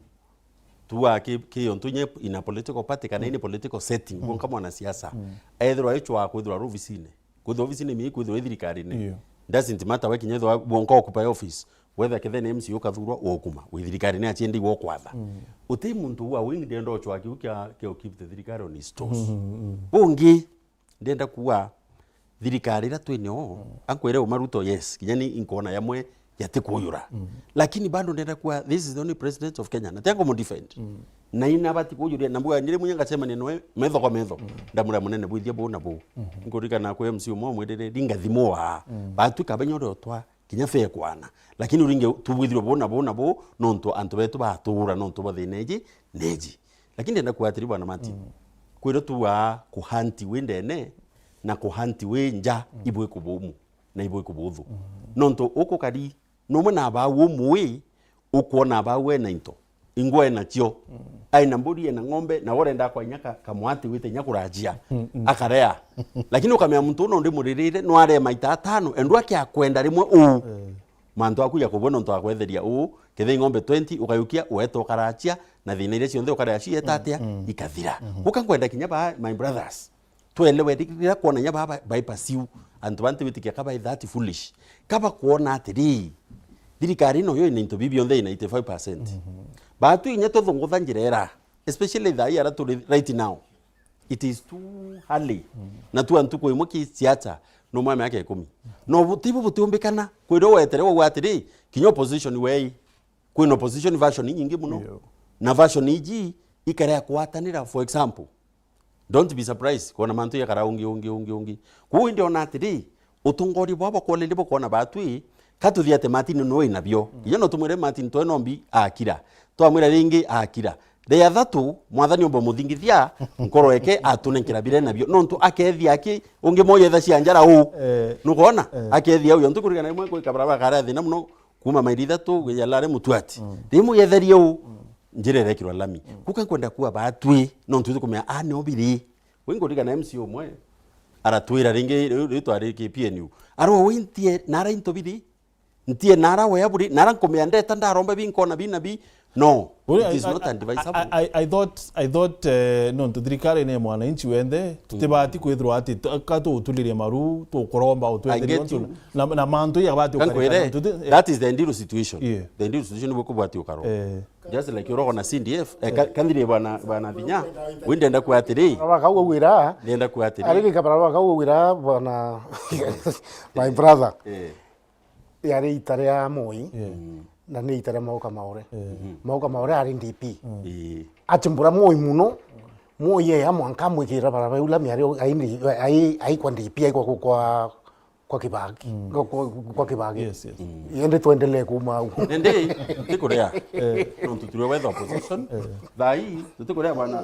tuwa ke yontu nye ina political party kana ina political setting kama mwana siasa aithirwa ichwa kwithirwa office-ine mi kwithirwa thirikari ne doesn't matter we kinyethwa bonka occupy office whether kethe MC ukathurwa okuma we thirikari ne achiendi wo kwatha uti muntu wa wingi ndendo chwa kiukia ke keep the thirikari on his toes bungi ndenda kuwa thirikari ra twene ankwire umaruto yes kinyani inkona yamwe yatikuyura lakini bado ndenda kuwa this is the only president of Kenya na tengo mo defend na ina bati kuyuria na mbwa ndire munyanga sema neno metho kwa metho ndamura munene bwithia bo na bo ngorika na kwa MC umwe mwedere dingathimoa batu kabanyodo twa kinya fe kwana lakini uringe tubwithirwo bona bo nonto antu betu batura nonto bathineji neji lakini ndenda kuatiri bwana Mati kwiro tuwa kuhanti wendene na kuhanti wenja ibwe kubumu na ibwe kubuthu nonto ukukari nomwe na bawo muwi ukuona bawe na into ingwe na tio aina mburi na ng'ombe na worenda kwa nyaka kamwati wite nyakurajia akarea lakini ukamya muntu no ndi muririre no are maita 5 endwa kya kwenda rimwe mantu akuya kubona nto akwetheria kethe ng'ombe 20 ukayukia ueto karachia na thina ile cionthe ukarachia tatia ikathira ukankwenda kinya ba my brothers twelewe dikira kuona nya baba bypassiu antu bantu witikia kaba that foolish kaba kuona atiri thirikari no yo ina into bibionde ina 85% batu inya to thongotha njirera especially the year to right now it is too early na tu antu ko imoki siacha no mama yake 10 no butibu butumbikana kwiro wetere wo atiri kinyo position way kwino opposition version nyingi muno na version iji ikarea kwatanira for example don't be surprised kuona mantu ya karaungi ku ndio na atiri utungori bwabo ko lele bokona batu katuthiate Martin no inabyo iyo no tumwire Martin to nombi akira twamwira ringi akira the other two mwathani ombo muthingithia nkoro eke atunenkira bire nabyo nontu akethia aki ungi moyetha cianjara nukona akethia uyo ntukurigana imwe ko kabraba kara thina muno kuma maitha tu gwiyalare mutuati rimu yetheria njirere kirwa lami kuka kwenda kuwa batwi nontu tukumya ne obiri wingorigana MC omwe aratwira ringi ritwari KPNU aro wintie nara intobiri ntie nara weyaburi nara nkomya ndeta ndaromba binkona binabi no it is not undivisible. I thought no thirikari ne mwananchi wende tutibati kwithirwa ati kato utulirie maru to kuromba utwetherie na mantu ya bati ukarika that is the ndiru situation the ndiru situation boko bati ukaro just like you're on a CDF kandire bana binya windenda kuatiri abakawo wira ndenda kuatiri ariki kabara abakawo wira bana my brother yari itarea moi na ni itare mauka maore ari DP achimbura moi muno moye amwanka mwikira barabara ula miario ai kwandi pia kwa kibaki kwa kibaki yes yende tuendelee kuma huko nende tikurea ntuturio weather opposition thai tikurea bana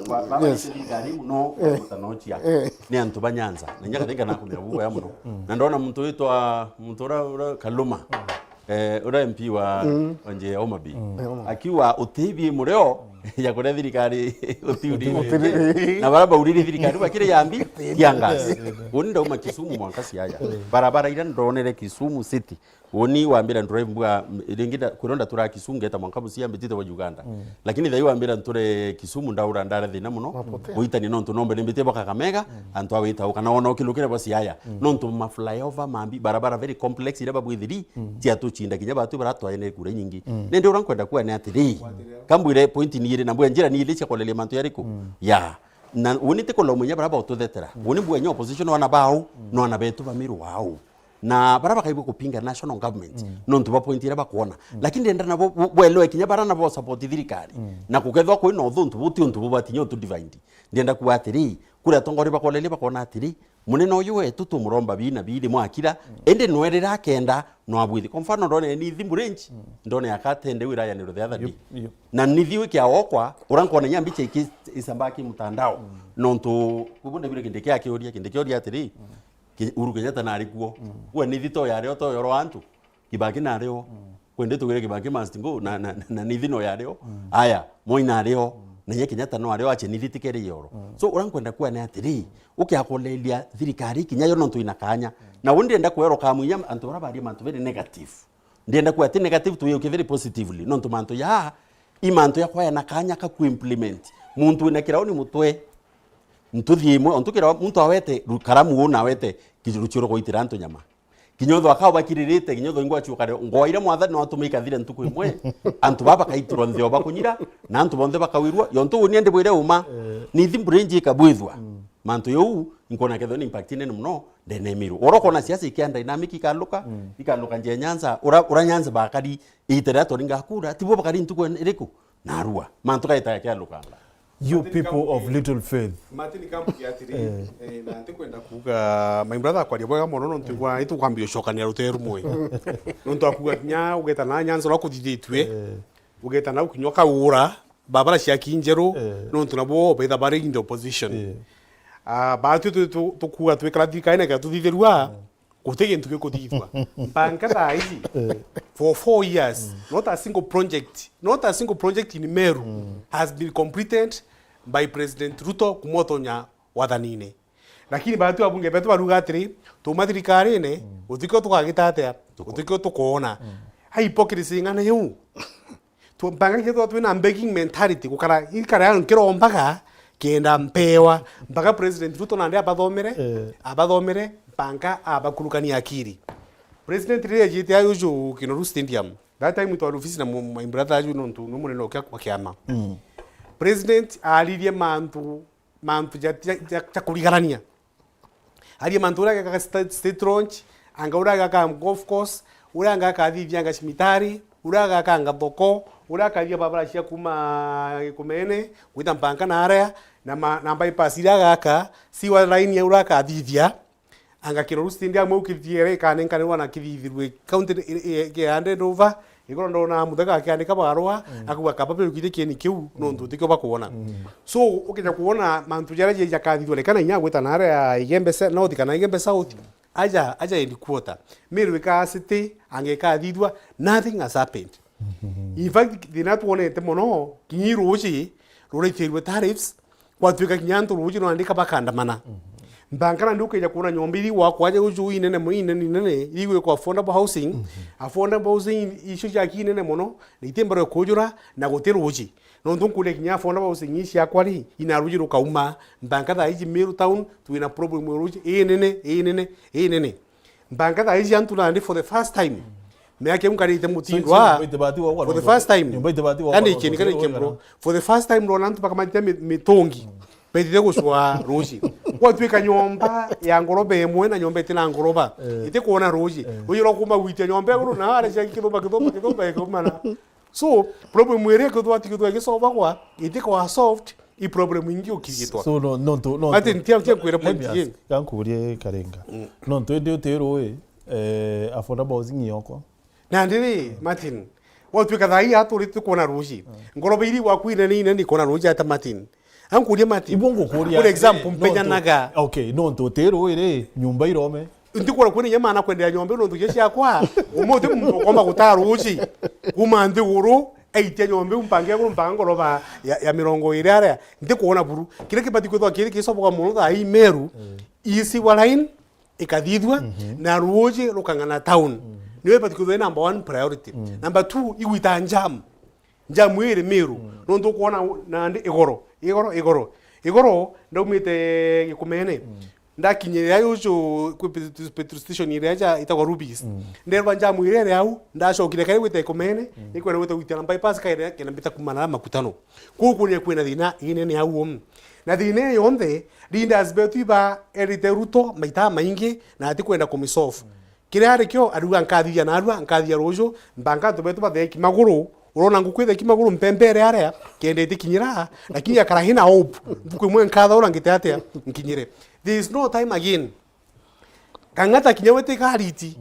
gari no tanochia ni antu banyanza na nyaka tenga na kumira bugo ya muno na ndona muntu witwa ura Kaluma ura MP wa wanje Omabi akiwa utibi mureo ya kore thirikari utiuri na baraba uriri thirikari bakire yambi kiangazi woni ndauma Kisumu mwanka siaya barabara ira ndonere Kisumu city woni wambira drive mbwa ringida kuronda tura Kisumu geta mwanka busia mbitite wa Uganda lakini thai wambira nture Kisumu ndaura ndara thina muno uitani nontu nombe nimbite baka Kamega antu awita ukana ona okilukire basiaya nontu ma flyover mambi barabara very complex ira babu ithiri tia tuchinda kinya batu baratwa ene kure nyingi nende urankwenda kuwa ne atiri kambwire point ni ire na mbwa njira ni ile cia kolele mantu yariko ya na wonite kolo munya baraba ututhetera woni mbwa nyo opposition wana bao no wana betu bamiru wao na baraba kaibu kupinga national government nontu bapointira bakuona lakini ndenda nabo bwelo ekinya bara nabo support thirikari na kugethwa ko ino thuntu buti untu bubatinyo tu divide ndenda kuwa atiri kura tongori bakolele bakona atiri munene uyu wetu tumuromba bina bili mwakira ende nwerera kenda no abwithi kwa mfano ndone ni thimbu range ndone yakatende wiraya ni the other day na nithiwe kia okwa urankona nyambiche iki isambaki mtandao nontu kubunda bile kinde kia kioria atiri Uhuru Kenyatta nari kuo we nithi to yare to yoro antu Kibaki nareo kwende tugire Kibaki mastingo na nithi no yareo aya moi nareo na nye Kenyatta no areo ache nithi tikere yoro so urankwenda kuwa ne atiri ukiakolelia thirikari kinya yo nontu inakanya na wundi enda kwero kamunya antu barabari mantu very negative ndienda kuwa ati negative to yoke very positively nontu mantu ya imantu ya kwa nakanya ka ku implement muntu ina kiraoni mutwe ntuthimwe ontukira muntu awete karamu una awete kiruchiro goitira antu nyama kinyotho akao bakiririte kinyotho ingwa chukare ngoira mwathani no atumika thire ntuku imwe antu baba kaituro nthio bakunyira na antu bonde bakawirwa yontu uni ende bwire uma ni thimbrenji kabwithwa mantu yo inkona ketho ni impact nene muno ndenemiru oroko na siasa ikianda dynamic ikaluka nje Nyanza ura Nyanza bakari itera toringa kura tibo bakari ntuku iriku narua mantu kaita kyalukanga you people of little faith matini kampu kiatiri na ntikwenda kuga my brother kwa diabwa mono no ntigwa itu kwambio shokania ruteru moyo nonto akuga nya ugeta na Nyanza rako diditwe ugeta na ukinyoka ura babara cia kinjeru nonto nabo betha bare in the opposition batu tukuga twekala dikaine ka tuthitherua kutege ntuke kuthithwa banka thaizi for 4 years not a single project in Meru has been completed by President Ruto kumotonya wathanine lakini batu abunge betu baruga atiri tumathirikari ne uthiko tukagitatea uthiko tukoona hypocrisy ngana yu tu banga yetu twina begging mentality kukara ikara nkiro mbaga kenda mpewa mpaka President Ruto nande abathomere banka abakurukania akiri President Rile jiti ayo Kinoru Stadium that time to office na my brother ajo no munene okya kwa kiama President alirie mantu ja kuligarania alirie mantu ura state launch anga ura ka golf course ura anga ka thivia anga cimitari ura ka anga thoko ura ka thia babara cia kuma kumene gwita banka na area na bypass ira gaka siwa line ya ura ka thivia anga Kinoru Stadium ukithiere kana nkanirwa na kithithirwe county ke handed over igoro ndona muthega akiandika barua akuga kapape ukite kieni kiu no ntutikyo bakuona so ukija kuona mantu jara je jakathithwe kana inya gweta na area Igembe North kana Igembe South aja end quarter Meru City angekathithwa nothing has happened in fact dinatuonete muno kinyiruji rurithirwe tariffs kwatuika kinyantu ruji no andika bakandamana Bankana nduke ya kuona nyombili wa kwaje uju nene igwe kwa affordable housing issue ya kinene mono nitembere kujura na gotero uji no ndunkule kinya affordable housing ishi akwari inaruji rukauma bankada iji Meru town tuina problem uruji nene bankada iji antula for the first time meake mkarite mutindwa for the first time yani chini kembro for the first time Ronaldo pakamata mitongi Pedite guswa roji. Kwa twika nyomba ya ngorobe emwe na nyomba itina ngoroba. Ite kuona roji. Uyiro kuma wite nyomba ngoro na ara cia kidomba ekomana. So problem mwere ko twati ko twege solve kwa ite ko soft i problem ingi ukigitwa so no ati ntia kwira point yen kankurie karenga no ndio tero affordable housing yoko na ndiri Martin watu kadhai hatu ritu kona ruji ngorobe ili wa kuina ni kona ruji hata Martin ankurie Martin ibongo kuria for example mpenya naga okay no tero ire nyumba irome ndikora kwene nyama na kwendea nyombe no ndugesha yakwa umuti mukoma gutaruji kumande guru eitia nyombe umpange ko mpango roba ya mirongo ire aria ndikuona buru kire kibati kwithwa kire kisoboka muno tha i Meru isi walain ikathithwa na ruoje rukangana town niwe bati kwithwa number 1 priority number 2 igwita njam ire Meru no ndukuona na ndi igoro ndaumite gikumene ndakinyira yujo ku petrol station ireja itagwa Rubies nderwa njamu irere au ndashokire kai gwite komene ikwena gwite gwitana bypass kai kena mbita kumana makutano kuku kwena thina inene au na thina yonde linda asbetu iba erite ruto maita maingi na ati kwenda kumisolve kire hari kyo aruga nkathia na aruga nkathia rojo mbanga tubetu batheki maguru urona ngukwithe kimaguru mpembere aria kendete kinyira lakini akarahina hope ndukwe nkatha ura ngite atia nkinyire. There is no time again. Kangata kinyawete kariti.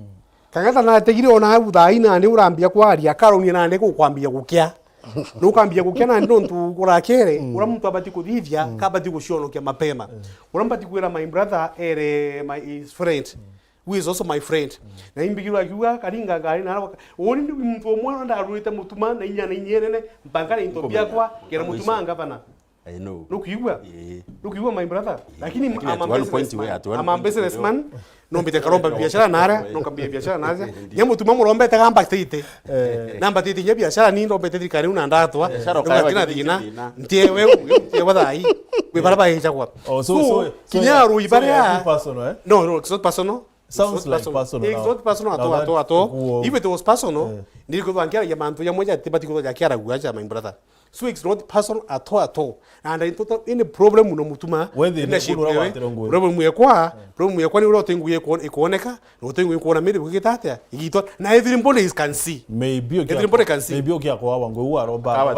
Kangata na tegire ona uthai na ndi urambia kwaria karonia na ndi gukwambia gukia. No kwambia gukia na ndo ntu kurakere ura muntu abati kuthithia kabati gucionokia mapema. Ura mbati kwira my brother my friend who is also my friend. Na imbigirwa akiuga karinga ngari na woni ndi muntu omwe ndarurite mutuma na inya na inyerene mpanga into biakwa kera mutuma ngapana. I know. Look you my brother. Lakini I'm a businessman. No mbite karomba biashara nara, no kambia biashara naza. Nyambo tumamurombe takamba tete. Namba tete nya biashara ni ndo mbete dikari una ndatwa. Ndakina dina. Ntewe wadai. We baraba hicha kwa. So kinyaru ibarea. No, it's not personal. Sounds like personal. It's not personal ato. If it was personal, nilikuwa ankia ya mantu ya moja tibati kwa ya kiara guacha my brother. So it's not personal at all. And in total any problem uno mutuma problem yakwa ni urote nguye ikuoneka urote nguye kuona mede kugitatia igitwa na everybody can see everybody can see maybe okiakwa wangu uaromba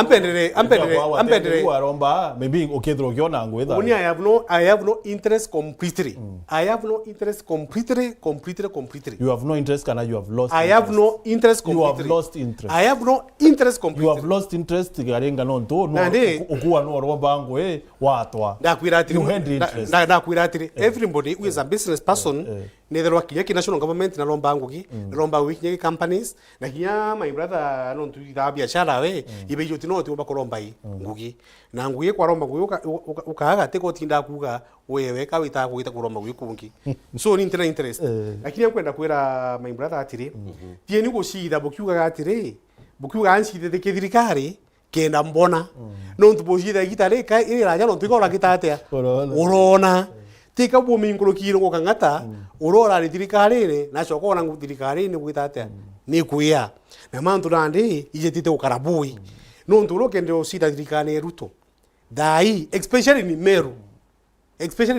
ambendere uaromba maybe okethro kiona ngwetha oni I have no interest completely. I have no interest completely. You have no interest, kana you have lost I have no interest completely. You have lost interest. I have no interest completely. You have lost interest garenga no okuwa no romba ngwe watwa ndakwira atiri everybody who is a business person neither wakinya ki national government na lomba ngugi lomba wikinya companies na kinya my brother no tu da biashara we ibe yoti no tu bakolomba ngugi na ngugi kwa romba ngugi ukaga teko tinda kuga wewe ka wita kuita kuromba ngugi kungi so ni interest lakini kwenda kwira my brother atiri tieni go shida bokiuga atiri bokiuga ansi de thirikari kenda mbona no ntubojida gitare ka iraja no tikora gitate urona tika bo minguro kiro ko kangata urora ri thirikari na choko na thirikari ni gitate ni kuya na mantu randi ijetite ukarabui no nturo kende osida thirikari ruto dai especially ni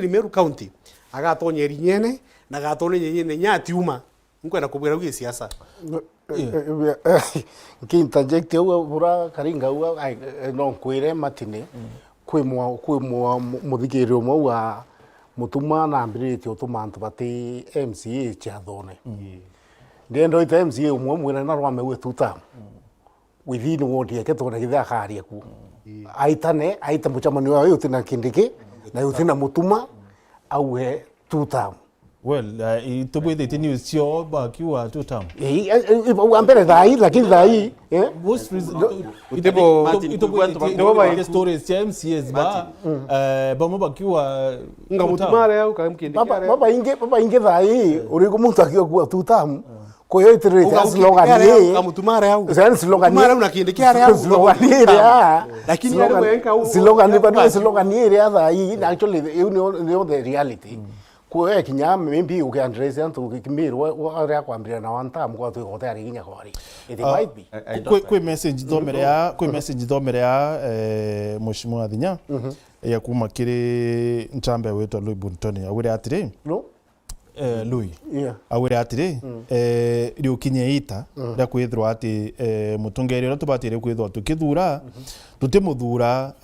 Meru county agatonye rinyene na gatonye nyene nyatiuma nkwenda kubwira ugi siasa Kintaject au bura karinga au no kwire matine kwi muthikiri umwe wa mutuma na ambirite utumantu bati MCA chathone ndendo ita MCA umwe mwira na rwame we tuta within wodi yake tona githia kharia ku aita muchamani wa yote na kindiki na yote na mutuma au he tuta. Well, itobwete tini sio bakiwa tu tam. Ambele dai lakini dai most itobwete stories MCS ba bamo bakiwa ngamutumare au kamkindi baba inge dai urigo muntu akiwa tu tam ko yote slogan ngamutumare au slogan mara unakindiki au slogan lakini slogan bado slogan ile dai actually you know the reality. Kwa kinya maybe uke address antu kimiro area kwambira na wanta mko tu kote ari kinya kwari it might be kwe message domere ya mheshimiwa Thinya ya kuma kiri nchambe wetu Lui Buntoni awire atiri no Lui Yeah. awire atiri rio kinyeita da kwithirwa ati mutungeri ura tubatire kwithirwa tukithura tutimuthura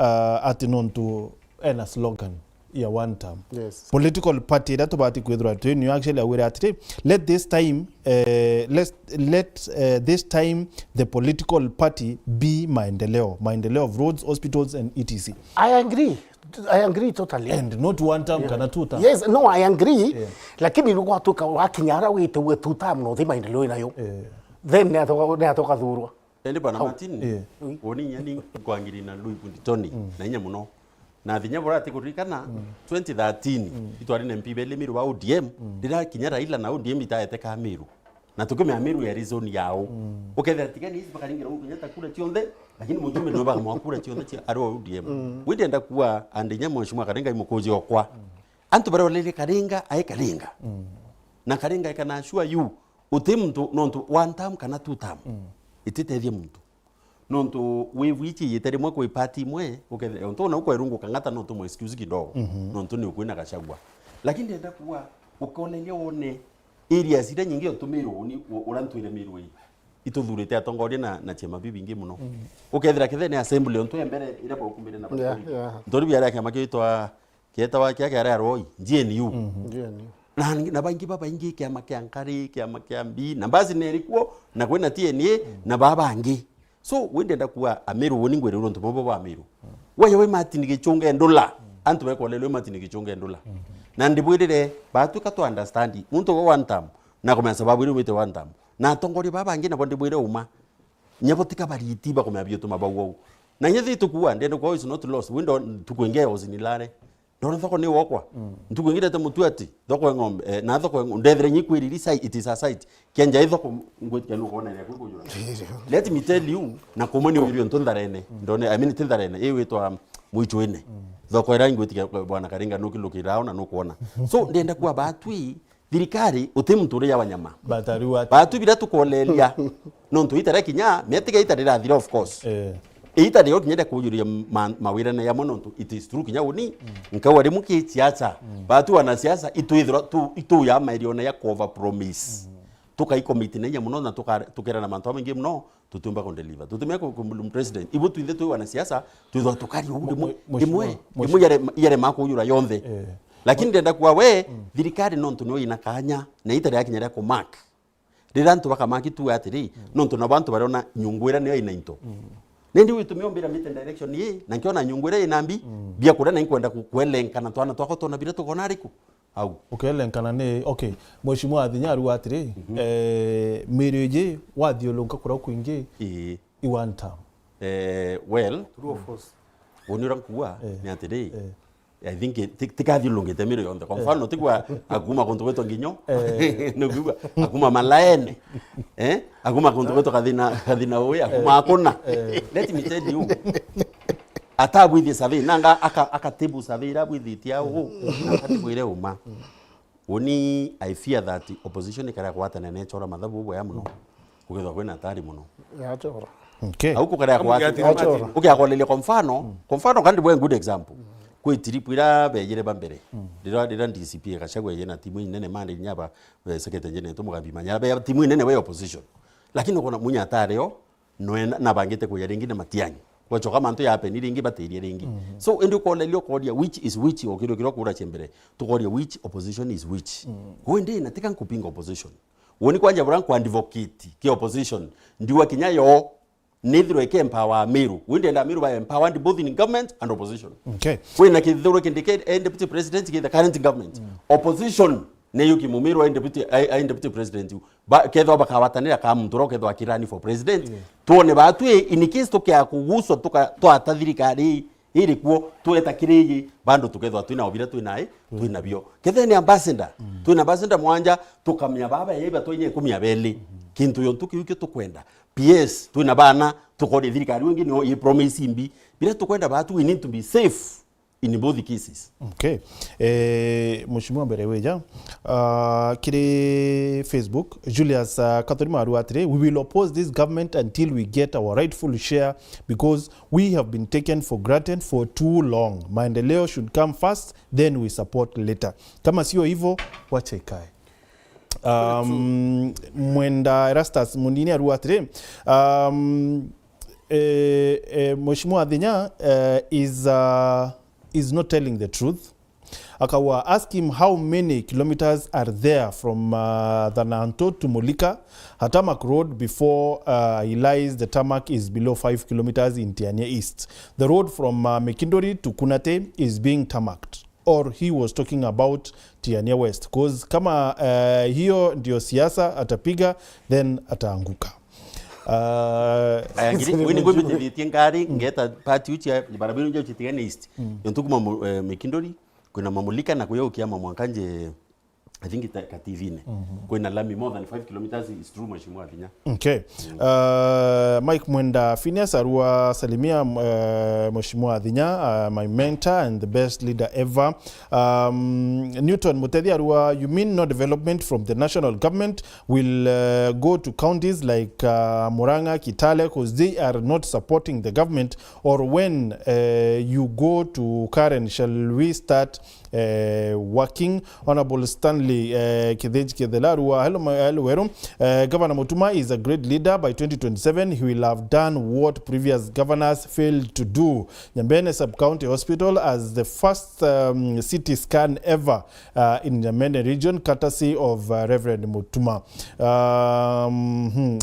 ati nontu ena slogan ya one term. Yes. Political party that tubati kwithirwa tu ni actually awire atiri let this time the political party be maendeleo of roads, hospitals and etc. I agree totally. And not one term kana two term. Yes, no, I agree. Lakini nuko atuka wakinyara wite we two term no thima maendeleo inayo. Then ne atoka thurwa. Ende bana Martin. Oni nyani kwangiri na Lui Punditoni na nya muno. Na thinya bora ati kurikana 2013 itwari na MP bele miru wa ODM ndira kinyara ila na ODM itaete ka miru. Na tukume Meru ya reason yao. Ukethera tigani hizi bakaringira ukinyata kura tionde lakini mutume ndo baka mwakura tionde ci aro ODM. Wendenda kuwa andinya mheshimiwa Karenga imukozi okwa. Antu bara walele Karenga aye Karenga. Na Karenga ikana sure you utemtu nontu one term kana two term. Ititethie muntu. Nontu wewichi yeteri mwe kwa party mwe ukethera onto na uko erungu kangata nontu mwe excuse kidogo. Nontu ni ukwina kashagwa. Lakini ndenda kuwa ukonelia one areas ira nyingi otumiro ni urantwire Meru ituthurite atongoria na chema bibingi muno ukethira kithene assembly onto mbere ira kwa kumire na bakuri ndori biara kama kitwa kietawa kyake ara roi GNU na bangi baba ingi kama kyankari kama kyambi na bazi nerikuo na kwena TNA na baba angi so wendenda kuwa Meru woni ngwere ronto bobo ba Meru we Martin Gichunge ndola antu beko lelo Martin Gichunge ndola na ndibwirire batu ka to understand muntu go one term na kuma sababu iri wite one term na tongori baba ngina bondi bwire uma nyabotika bariti ba kuma byo tuma bawo na nyethi tukuwa ndendo ko is not lost window tukwengea ozinilare ndona thoko ni wokwa ntukwengire te mutuati thoko ngombe na thoko ndethire nyikwiriri sai it is a site kenja ithoko ngwetia no kona ya kujura let me tell you na komoni uriyo ntondharene ndone I mean tindharene ewe to muichwene thoko ira ngwetia bwana Karenga nukilukirao na nukuona so ndenda kuwa batwi thirikari utimuturi ya wanyama batu bila tukolelia nontu itare kinya metiga itare rathira of course itare yo kinyenda kujuria mawira na ya monontu it is true kinya uni nkawari muki siasa batu wana siasa ituithira itu ya mairiona ya cover promise tuka ikomiti nenya muno na tukera na mantu mengi muno tutumba ko deliver tutumia ko president ibu tuithe tu wana siasa tuitho tukari imwe yare mako yura yonthe lakini ndenda kuwa we thirikari nontu no ina kanya na itare yakinyara ko mark rirantu baka mark tu atiri nontu na bantu barona nyungwira niyo ina into nendi witumio mbira mite direction ye na nkiona nyungwira inambi bia kura na inkwenda kuelenkana twana twako tona bira tukonariku au ukelenkana ne okay mheshimiwa athinyaru atiri Meru je wathiolonka kura kuingi I one term well true of course onira kuwa ni atiri I think tikathi lungite Meru yonde kwa mfano tikwa aguma konto wetu nginyo no kuwa aguma malaene aguma konto wetu kadina oya aguma akona let me tell you ata with this survey nanga aka table survey ra with it yao ati bwire uma oni I fear that opposition ikara kwata na nechora mathabu bwo ya muno kugethwa kwena tari muno ya chora okay auko kara kwata okay akolelia kwa mfano kandi bwo good example kwe tiripira bejere bambere dira DCP kashagwa yena timu nene mande nyaba secretary general to mugambi manya ba timu nene we opposition lakini ukona munya tareo no na bangete ko yaringi na matianyi kwa choka manto ya pe niringi bateri ringi so endo ko lelio ko dia which is which okiro kura chembere to ko dia which opposition is which wende na tika kupinga opposition woni kwanja bran kwa advocate ki opposition ndiwa kinyayo neither eke empower Meru wende na Meru by empowered both in government and opposition okay when na kidhuru indicate deputy president ki the current government opposition ne yuki Meru and deputy president ba kedho bakawatanira kama mtoro kedho akirani for president tuone batu in case to kya kuguswa to atathirikari iri kuo tueta kiriji bando tukedho tuina obira tuina bio kedhe ni ambassador tuina ambassador mwanja tukamya baba yeba toinye 12 kintu yontuki yuki tukwenda PS tuina bana tukodi thirikari wengi no ye promise imbi bila tukwenda batu we need to be safe in both cases. Okay. Mheshimiwa Bereweja kire Facebook Julius Kathorima Aruatire, we will oppose this government until we get our rightful share because we have been taken for granted for too long. Maendeleo should come first, then we support later. Kama sio hivyo wacha ikae. Mwenda Erastus Mundini arua atire Mheshimiwa Adhinya is not telling the truth. Akawa ask him how many kilometers are there from the Nanto to Molika, Hatamak Road, before he lies the tarmac is below 5 kilometers in Tiania East. The road from Mekindori to Kunate is being tarmacked. Or he was talking about Tiania West. Because kama hiyo ndio siasa atapiga, then ataanguka. Wini ngwe biti ngari ngeta pati uchi ya barabara nje Tiania East. Yontukuma Mekindori kuna mamulika na kuyo ukiama Mwankanje, I think kativine. Kuna lami more than 5 kilometers is true Mheshimiwa Adhinya. Okay. Mike Mwenda Phineas arua salimia Mheshimiwa Adhinya, my mentor and the best leader ever. Newton Mutethi arua, you mean no development from the national government will go to counties like Murang'a, Kitale, because they are not supporting the government? Or when you go to Karen, shall we start working? Honorable Stanley Kidej Kedelarua, hello Wero. Governor Mutuma is a great leader. By 2027, he will have done what previous governors failed to do. Nyambene Sub-County Hospital as the first CT scan ever in Nyambene region, courtesy of Reverend Mutuma.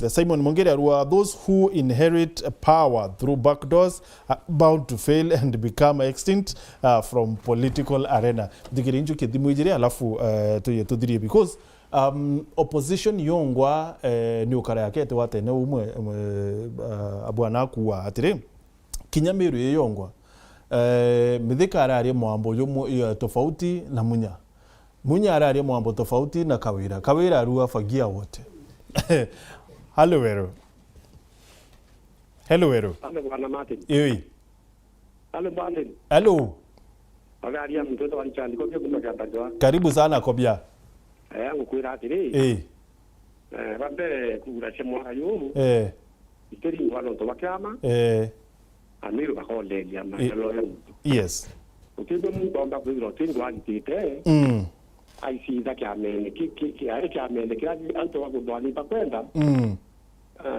Simon Mongere Arua, those who inherit power through back doors are bound to fail and become extinct from political arena. Dikirinju kidimujiri alafu tudiri because opposition yongwa ni ukara yake wate ne umwe abwana kuwa atire Kinyameru yongwa mithika arari mwambo yo tofauti na munya arari mwambo tofauti na Kawira arua fagia wote. Hello Wero. Hello Wero. Hello bwana Martin. Ewi. Hello Martin. Hello. Agaria mtoto wa Nchandi kwa kutoka Katajwa. Karibu sana Kobia. Ngukwira atiri. Bambe kura chemwa yo. Iteri ngwano to bakama. Amiru bakole ya makalo. Yes. Utibo mu bomba kwiro tingwa itite. I see that kamene ki ari kamene kira anto wa kudwani pakwenda.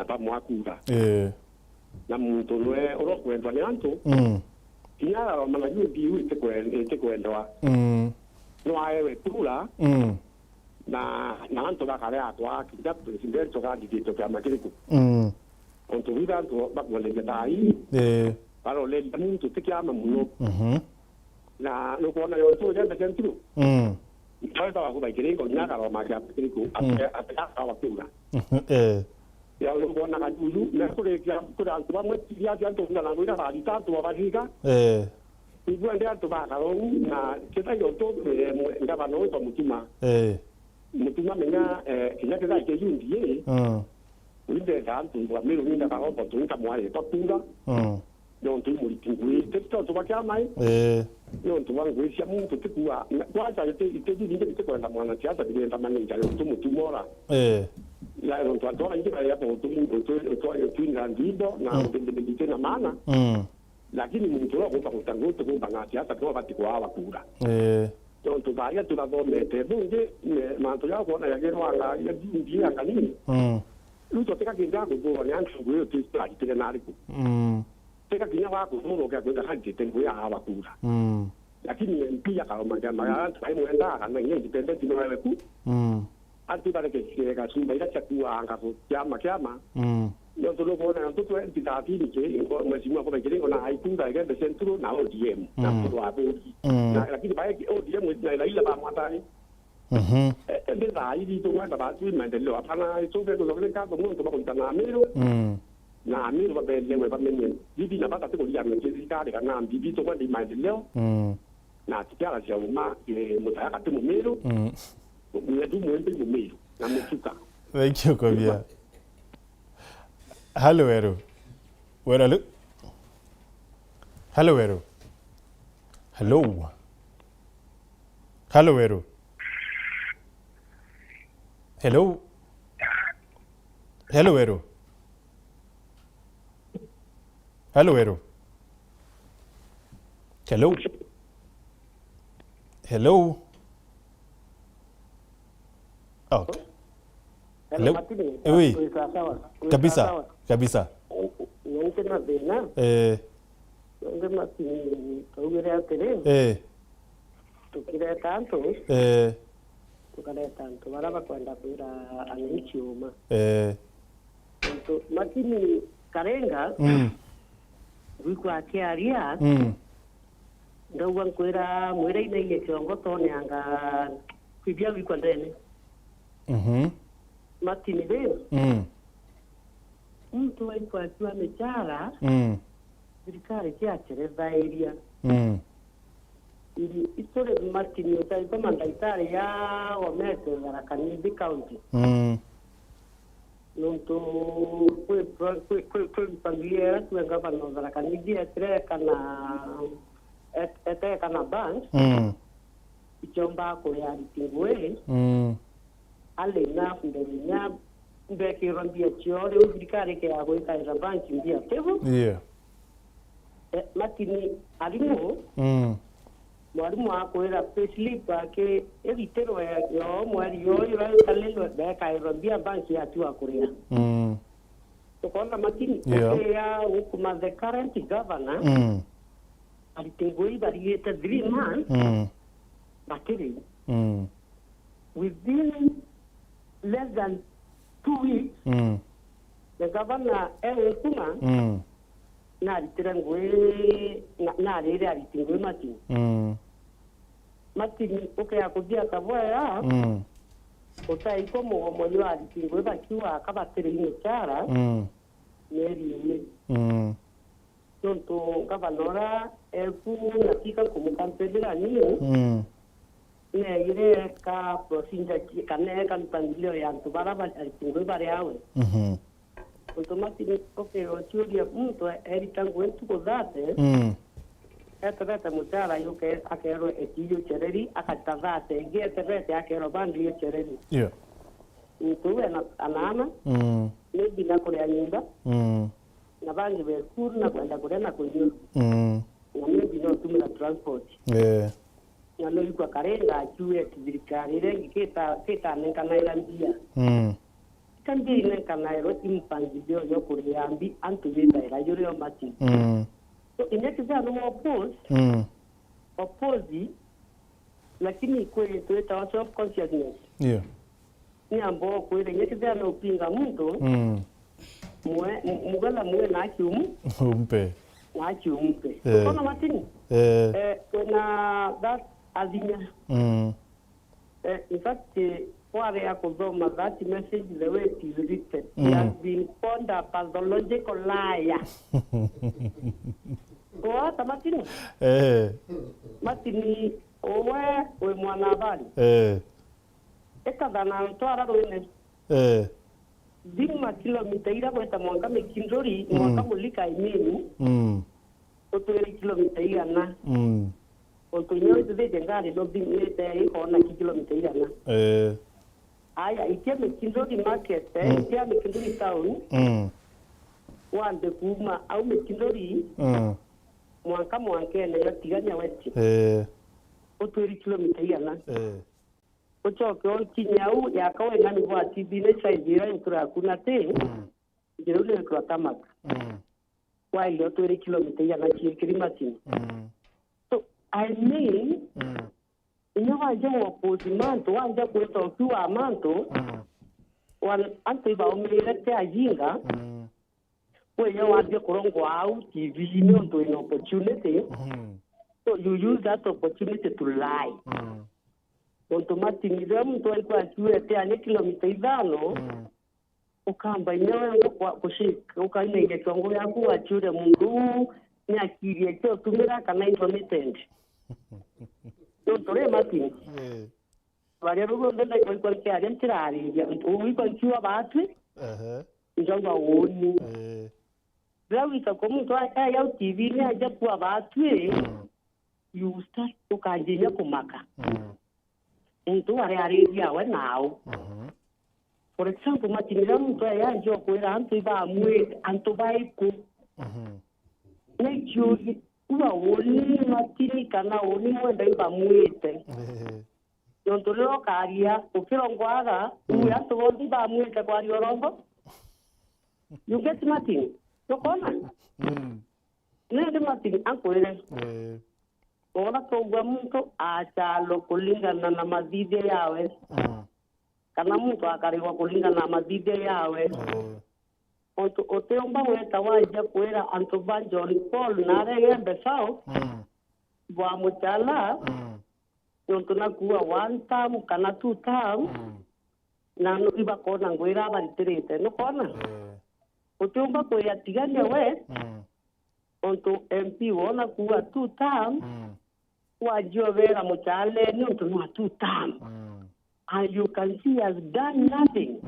Pa mwakura. Na muntu lwe oro kwenda ni anto. Kinyara wa mana yubi uite kwendwa. No aewe tula. Na anto bakare atwa kidapu simbere toka dito kama kiriku. Onto vida to bakwole getai. Paro le muntu tikiama muno. Na lo kuona yo to jenda kentru. Ndio wa kuba kiringo nyaka wa maga kiriku ataka wa tula. Ya lo kuona kajuju na kule kula antu bamwe ya janto kuna na ngira bali tanto wa bajika. Ibu ande antu bakaro na kita yo to ngaba no to mutima. Mutima menya kinyake za ke yundi Winde dantu wa Meru winda ka hopo tunta mwale to tunga. Yon tu muri tingui tekto to bakamai. Yon tu wangu isia muntu tikua. Kwanza ite dinge tikua na mwana tiasa dinge mani jalo tu mutumora. La yon tu atora ingi ya po tu inga ndibo na ndende na mana. Lakini muntu ro kwa kutangu tu kwa ngatiasa kwa bati kwa hawa kura. Yon tu baya tu la dome te bunge manto ya kwa na ya gero anga ya dingi anga nini. Luto teka kinga ko nyantu ko to sta kitele nariku. Teka kinya wako muno kwa kwenda hadi tengo ya hawa kura. Lakini pia kama magamba ya tai muenda kana nyenye dipende tino wewe ku. Atu bare ke ka sumba ila chakua anga ko kyama. Yo tolo ko na to entitati ni ke ko masimu ko bekele ko na haikunda ke de centro na ODM na ko hapo. Na lakini bae ODM na ila ba matai. Ende dai di to ngata ba tu maendeleo hapana isobe ko zile kazo mungu kwa kuitana Meru na Meru babelewe bamenye bibi na bata tiko ya mjezi kale kana bibi to kwa di maendeleo na tikala cha uma mutaka tu Meru ni tu mwende mu Meru na mtuka. Thank you Kobia. Hello Wero. Wero. Hello Wero. Hello. Hello Wero. Hello. Hello Wero. Hello Wero. Hello. Hello. Okay. Oui. Kabisa. Nongena bena. Nongena ûRETERI. Tukire tanto. Tukare tanto. Baraba kwenda kuira anichiuma. Makini karenga. Wikwa kiaria. Ndauga kwira mwira-ine ile kiongo tone anga kwibia wikwa ndene. Makini bena. Mtu alikuwa akiwa amechara serikali kiachereza area ili isore Martin utaiko mandaitari ya wamete za Kanidi County nuntu kwe mpangilio tuwenga pano za Kanidi etreka na bank ichomba kule alitingwe ale na fundenya mbeki rambia chiore ubirikare ke abo ikaira banki mbia tevo lakini alimu mwalimu akwera payslip ake evitero yo mwali yo kalelo beka rambia banki atu akuria to kona makini ya hukuma the current governor alitingoi barieta 3 months bakiri within less than 2 weeks, the governor kuma na litirangwe na lele alitingwe Martin okay akujia kavoya utaiko mmoja alitingwe bakiwa akabatire imechara neri tonto governora na tika kumkampelera niyo ne ile ka procedure kana kan pangilio ya baraba alitingwe bare awe automatically okay ochuria mtu eritangu wetu kodate etabeta mutara yuke akero etiyo chereri akatavate geterete akero bandi chereri mtu anana ne bila kule nyumba na bangi bekuru na kwenda kule na kunyo na mimi bila tumira transport yalo yuko karenga achue kibirikari rengi kita nenkana ilandia kandi nenkana ero impangilio yo kuriambi antubita ira yore mati so inekeza no oppose lakini kweli tueta wa self consciousness ni ambo kweli inekeza no pinga mtu mugala mwe na kiumu na kiumpe kona matini kuna that Adinya. In fact, what I could do that message the way it is written. He has been called a pathological liar. What a Martin? Martin, we mwanabali. Ekadana mtoara wene. Dima kilomita ira kweta mwanga mekindori mwanga mulika imeni. Otueri kilomita ira na. Ontonyo de ngari no bimete ikona kilomita yana aya ikiame kindori market ikiame kindori town wande kuma au mekindori mwanke na yatiganya weti otweri kilomita yana ochoke onkinyau yakawe ngani kwa tibile saidira nkura kuna te jirule kwa tamaka wa ile otweri kilomita yana kirimati I mean, inawanja wapozimanto wanja kuweta ukiwa amanto antiba umelete ajinga kwenye wanje kurongo au TV nonto in opportunity so you use that opportunity to lie automatically mtu alikuwa akiwete ane kilomita 5 ukamba inyewe kushika ukainenge kwangu yako achure mundu ni akiri cyo tumira kana intermittent tore Martin wale rugo ndenda kwa kia gentirari uwiko kiwa batwe njanga woni Brawi ka komu to ya TV ni aja kwa batwe you start ukajinya kumaka mtu ari ya wanao for example Martin mtu ya njo kwera antu ba mwe antu baiku Nejugi uwa woni matini kana woni mwenda iba mwete Yontolero karia ukirongwaga uya tobondi ba mwete kwa riorongo. You get nothing. So kona. Nende Martin ankwere. Ora kogwa mtu achalo kulingana na madide yawe. Kana mtu akariwa kulingana na madide yawe. Oteomba weta waja kwera antobanjo Paul na rege besao. Bwa mchala. Yontona kuwa 1 term kana 2 term. Na no iba kona ngwera bariterete no kona. Oteomba kwera tigania we. Onto MP wona kuwa 2 term. Wajio vera mchale ni onto 2 term. And you can see he has done nothing.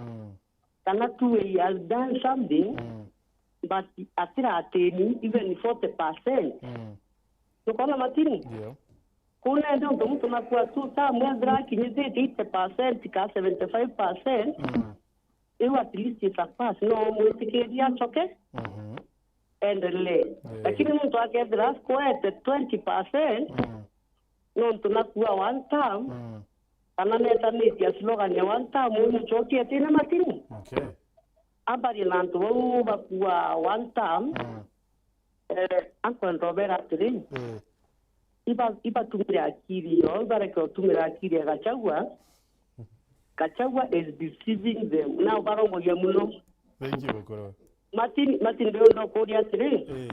Kanatu he has done something. But atira ateni even 40%. So kona matini. Kuna ndio mtu nakuwa 2 term mwendra kinyeze 80% ka 75%. Ewa at least itapass no mwitikiria choke. Endelee. Lakini mtu akidra square 20%. No tunakuwa 1 term. Kana neta neti ya slogan ya 1 term mwenye choki atina matini. Okay. Abari lantu wau bakuwa 1 term. Anko ndobera tiri. Iba tumira akiri yo, ibara kwa tumira akiri ya Gachagua is deceiving them. Now barongo ya muno. Thank you, Okoro. Martin ndio kodi atiri.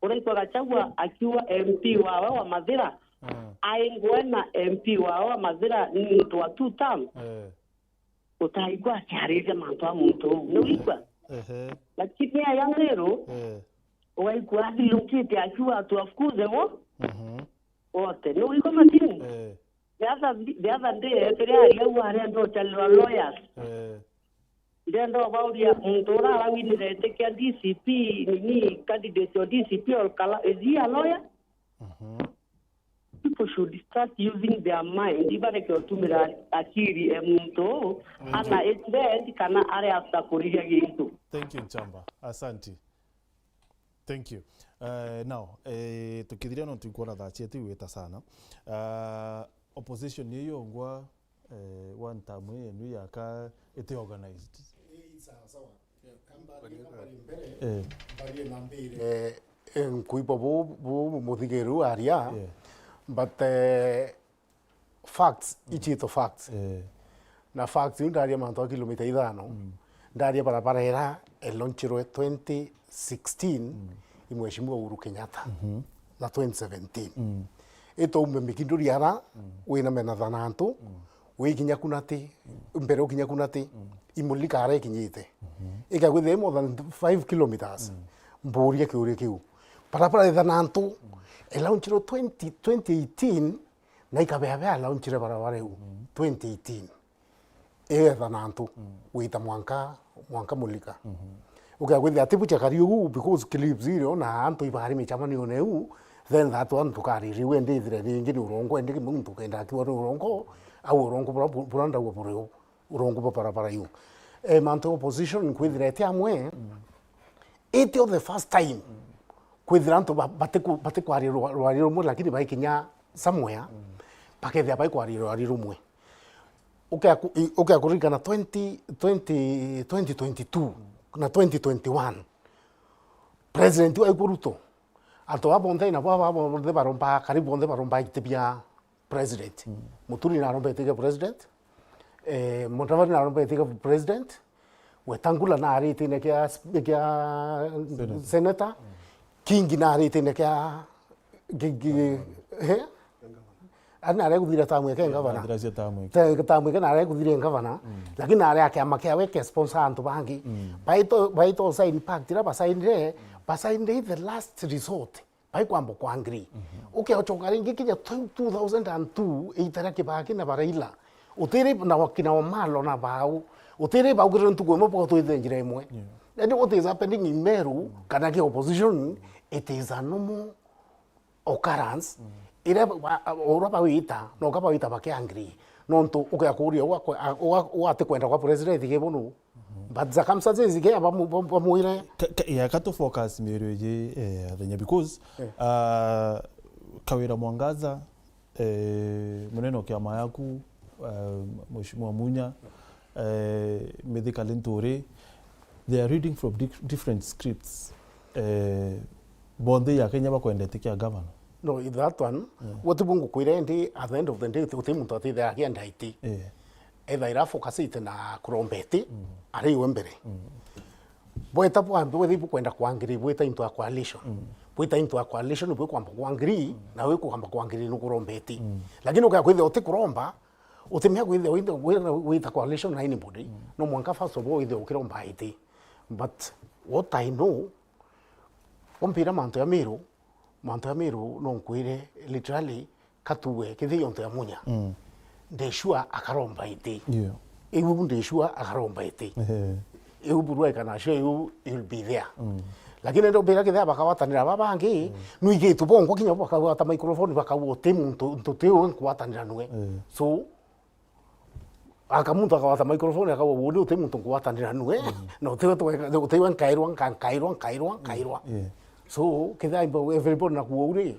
Unaitwa Gachagua akiwa MP wa Madhira. Aingwena MP wa Madhira ni mtu wa 2 term. Utaigwa chareze mantu wa mtu. Nuikwa. Lakini ya Meru. Waigwa dilukite akiwa tuafukuze wo. Ote. Nuikwa Martin. The other day, there were no lawyers. Then about the Mundora, we need to take a DCP, ni candidate or DCP or Kala. Is he a lawyer? People should start using their mind. Even if you're to me, Akiri, Mundo, and it's there, Kana area after Korea. Thank you, Chamba. Asante. Thank you. Now, tukidiria no tukora da cheti weta sana. Opposition niyo ngwa one time yenu yaka ete organized. Sawa. Bari nambire kuipo bo mothigeru aria. But facts, ichito facts. Na facts ndaria manto kilomita 5. Ndaria barabara era elonchiro 2016 imheshimiwa Uhuru Kenyatta. Na 2017. Eto umemikinduri ara wena mena thanantu we kinya kunati mbere ukinya kunati imulika ara kinyite ika gwithe more than 5 kilometers mburia kiuri kiu parapara thanantu elaunchiro 2018 na ikabebe elaunchire barabara u 2018 thanantu wita mwanka mulika uka gwithe atibu chakariu because clips zero na antu ibari mechamani oneu. Then that one tukari riwe ndithire ringi ni urongo ndiki muntu kenda kiwa urongo au urongo buranda wo urongo para yu manto opposition kwithire te amwe it was the first time kwithira nto bate kwari rwari rumwe lakini baikinya somewhere pakethia bai kwari rwari rumwe okay kurikana 2022 na 2021 president wa Ruto Alto abonde na bonde baromba karibu bonde baromba itebia president. Muturi na romba itebia president. Montavari na romba itebia president. Wetangula na ari itene kia senator. Kingi na ari itene kia ana ari kudira tamu kia ngavana. Tamu kia na ari kudira ngavana. Lakini na ari akia makia weke sponsor antu bangi. Baito sa impact ira basainde. Basainde the last resort. Bai kwambo kwa angry. Okay, ochokari ngikinya 2002 itara kibaki na baraila. Utere na wakina malo na bau. Utere bau kirantu kwa mpo to idenjira imwe. And what is happening in Meru, kanaki opposition, it is a normal occurrence. Ira ora bawita, no ka bawita baki angry. Nonto okay akuria wa ate kwenda kwa president kebonu. But circumstances again bamuire ya kato focus Meru ye because Kawira Mwangaza Muneno kiama yaku Mheshimiwa Munya Mithika Linturi, they are reading from different scripts. Bonde ya Kenya bakwendete kia governor. No, in that one, what the bungu kuirendi at the end of the day to timu to the again daiti. Either ira focusite na kurombeti ari wembere. Boeta po boedi kwenda kuangiri boeta into a coalition. Boeta into a coalition bo kwamba kuangiri na we kwamba kuangiri no kurombeti. Lakini ukakwithe ote kuromba utemia kwithe with a coalition na anybody. No mwanka first of all eithe ukiromba iti. But what I know ompira manto ya Meru no nkwire literally katuwe kithi yonto ya Munya. Ndeshua akaromba iti. Ewu ndeshua akaromba iti. Ewu burua kana show you'll be there. Lakini ndo bera kithe bakawatanira babangi nuige tubongo kinya bakawata microphone bakawo temu ntoteo nkwatanira nwe. So akamuntu akawata microphone akawo wodi temu nkwatanira nwe. No tewa nkairwa. So everybody na kuore.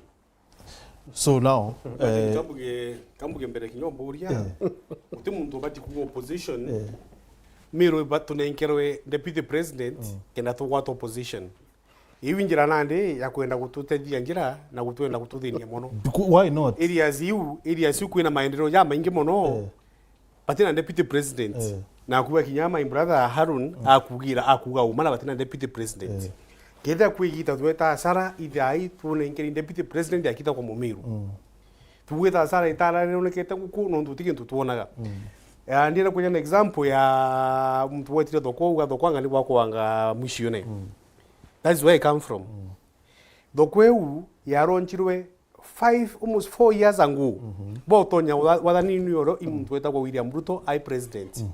So now kambuge mbere kinyomburia uti muntu bati ku opposition Meru batunenkerwe deputy president kenda to what opposition iwinjira nande ya kwenda kututedia ngira na kutwenda kututhinia mono. Why not? Areas you kwina maendeleo ya maingi mono batina deputy president na kuwa kinyama in brother Harun akuga umana batina deputy president. Keda kuigita tueta sara idai tunenkeri deputy president yakita kwa Meru. Tuweta sara itala ne keta ku no ndutike ntutuonaga. Ndira kunya na example ya mtu wetire doko anga ni wako wanga mushione. That's where I come from. Dokweu yaronchirwe almost 4 years ago. Botonya wadani nyoro imtu weta kwa William Ruto I president.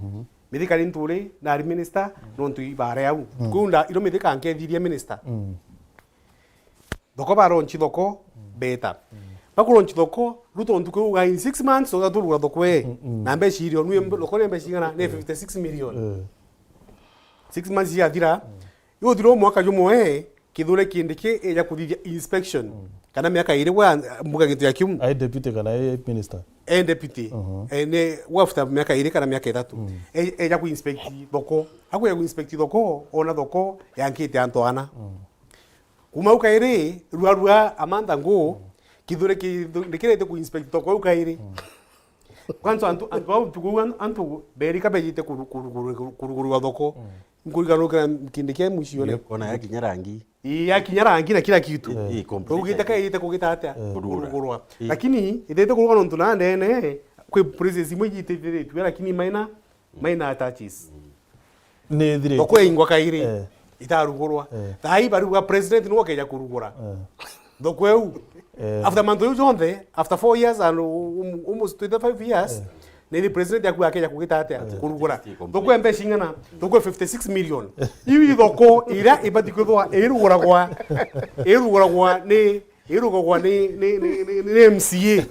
Mithika Linturi na minister nontu ibare au. Kunda iro mithika anke thiria minister. Doko baronchi doko beta. Bakuronchi doko Ruto ntuko ga in 6 months so gaturu doko na mbeshi irio nwe doko mbeshi ngana ne 56 million. 6 months ya dira. Yo diro mwaka jumo kidhure kindike eja kuthithia inspection. Kana miaka ire wa mbuga gitu ya kimu. Ai deputy kana minister. Deputy. Ene wafta miaka ire kana miaka 3. Eja ku inspect doko. Aku ya ku inspect doko ona doko yankite antoana. Kuma ukaire ruarua amanda ngo kidhure ndikirete ku inspect doko ukaire. Kwanza antu berika bejite kuruguru doko. Ngurigano kindike mushione kona ya kinyarangi. Ya kinyarangi na kila kitu. Ugitaka ite kugita atia kurugurwa. Lakini itete kurugwa nontu nande ene kwe presence imwe yite tu lakini maina attaches. Ne dire. Doko ingwa kaire. Itarugurwa. Tai baruga president no keja kurugura. Doko eu. After manto jonde after 4 years and almost 25 years. Nini president yaku akeja kugita atia kurugura. Doko embeshi ngana. Doko 56 million. Iwi doko ira ibadiko erugura kwa ni MCA.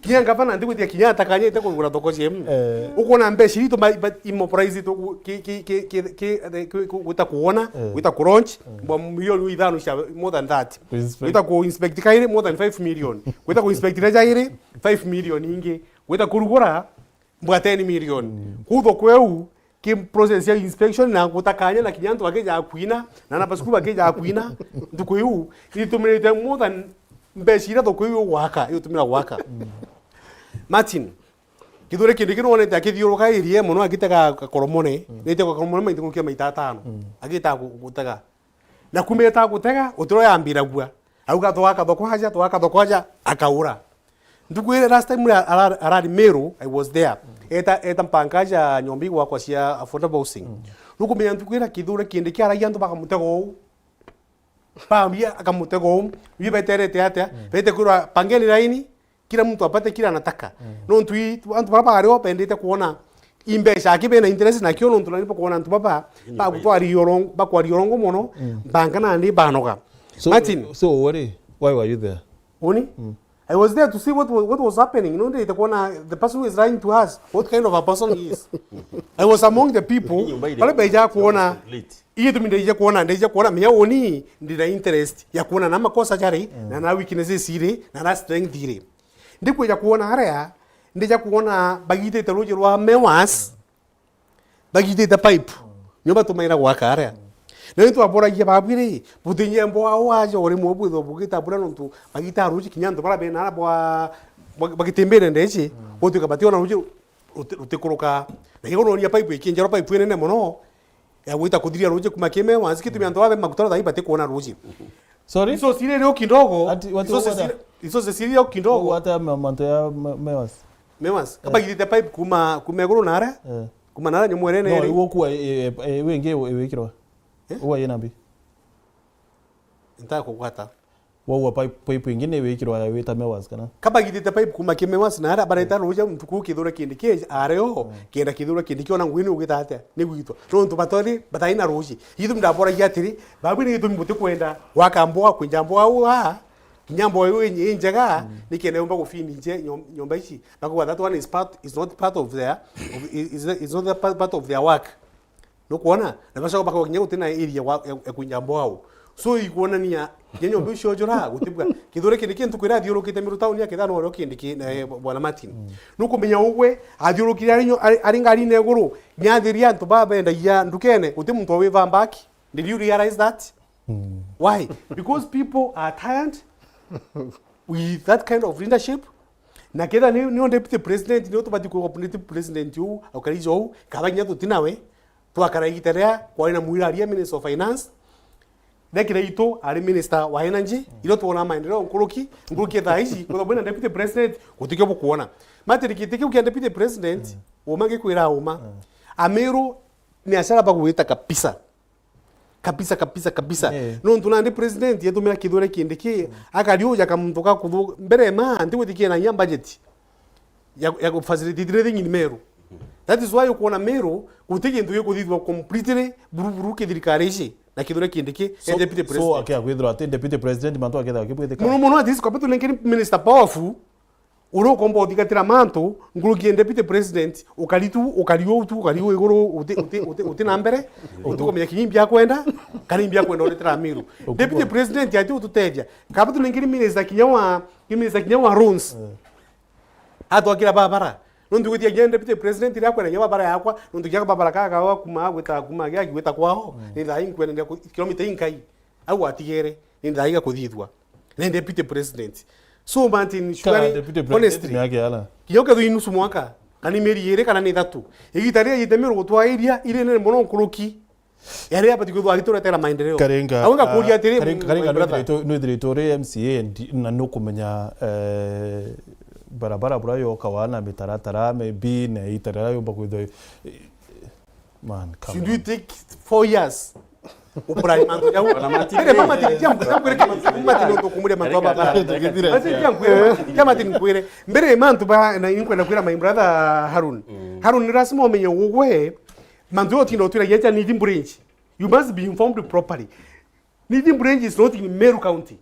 Kinya gavana ndiko tia kinya takanye te kurugura doko jem. Uko na mbeshi to imo price to uta kuona, uta kurunch, milioni withano sha more than that. Uta ku inspect kaire more than 5 million. Uta ku inspect rajaire 5 million inge. Weta kurugura mbwa 10 million. Kudo kweu ki process ya inspection na kutakanya na kinyanto akeja akuina na napasku akeja akuina ndukuyu ilitumilete more than mbeshira to kweu waka iyo tumira waka. Martin kidore kindikiro one ta kithiro ka irie muno agitaka koromone nete kwa koromone maite kukia maita 5 agita gutega na kumeta gutega utoro yambira bua auga to waka thoko haja akaura. Ndukwire last time arari Meru I was there. Eta mpankaja nyombi kwa cia affordable housing. Nukumenya ndukwira kidhure kindi kia rayantu baka mutego. Pambia akamutego. Wibeterete atia. Bete kura pangeni laini kila mtu apate kila anataka. No ntui antu baba ari opendete kuona imbesha akibe na interest na kio ntu nalipo kuona ntu baba ba kutwari yorongo ba kwari yorongo mono bangana ndi banoga. Martin, so why were you there? Oni? I was there to see what was happening. You know, the person who is lying to us, what kind of a person he is. I was among the people. Pale beja kuona Iyo tumindeje kuona mia oni ndina interest ya kuona na makosa jari na weaknesses sire na strength dire. Ndiko ya kuona harea ndija kuona bagite teloje rwa mewas bagite ta pipe nyoba tumaira gwaka harea. Ndio twabora ye babire butinye mbo awaje ore mu butho bugita bura ntu bagita ruji kinyanto bara bena bwa bagitembere ndeje otu kabationa ruji utekoroka na hiyo no ya pipe ikinjero pipe nene muno ya wita kudhiria ruji kumakeme wanzi kitu mianto wabe makutano dai bate kuona ruji. Sorry? So sire leo kindogo. Iso se sire leo kindogo. Hata manto ya mewas. Mewas. Kaba gidite pipe kumeguru nara? Kuma nara nyomwerene. No, iwo kuwa wenge wekirwa. Uwa yenabi. Nta kukwata. Wawa pipe ingine wekirwa weta mewas kana. Kaba gidite pipe kumakeme mewas nara bareta ruja mtuku kidhura kindike areo kenda kidhura kindike ona ngwini ugita atia ni gwitwa. No ntubatori bataina ruji. Yitu ndabora yatiri babiri yitu mbuti kwenda wakamboa kwinjamboa wa nyambo wewe njega nikene umba kufini nje nyomba ichi nako that one is not part of their is not part of their work no kuona na bashaka bako kinyo tena area ya kunyambo hao so ikuona ni ya nyomba ichi ojora gutibwa kidore kindike ntukwira thioro kitemiru town ya kidano oro kindike na bwana Martin no kumenya ugwe athioro kiranyo ari ngari neguru nyathiria ntu babenda ya ndukene utimuntu we back did you realize that why because people are tired with that kind of leadership na keda ni deputy president ni otobati ko deputy president yu akarijo kabanya tutinawe to akaraigiterea kwa ina muiraria minister of finance nekire ito ari minister wa energy ilo tuona maendeleo nkuruki thaici kwa sababu deputy president kutikyo bukuona matirikitike ukia deputy president umage kwira uma Ameru ni ashara baguita kabisa no ntunandi president yetumira kidore kindiki akariuja kamuntoka kudhu mbere ma ndiwitikie na nyamba budget ya ku facility trading in Meru. That is why ukuona Meru kutiki ndu yekuthithwa completely buruburu kithirikarici na kidore kindiki deputy president. So akia kwithira ati deputy president manto aketha kibwithika muno atis kwa betu lenkeni minister powerful uro kombo digatira manto ngurugie deputy president ukariu iguru uti nambere utukomenya kinyimbia kwenda kanimbia kwenda uretera Meru deputy president yati ututeja kabetu lenkeni minister kinyawa runs ato akira babara nundu gutia gende deputy president ira kwenda nyaba bara yakwa nundu gya babara kaka wa kuma gya gwita kwao ni thai kwenda kilomita inkai au atigere ni thai kuthithwa ni deputy president. So Martin shwari honestly kiyoka thu inusu mwaka kani meri yere kana ni thatu igitaria yitemero gutwa area ile nene muno nkuruki yare abati gutwa gitura tera maendeleo Karenga awanga kuria atiri Karenga no director MCA na no kumenya barabara burayo kawana mitaratara maybe na itarara yo bakwitho man come should you take 4 years uprai manto ya ile mama tikia mkwere kama manto kumure manto baba kama tinkwere mbere manto ba na inkwenda kwira my brother Harun rasmo omenye ugwe manto yoti ndo twira yecha ni branch you must be informed properly. Needing branch is not in Meru County.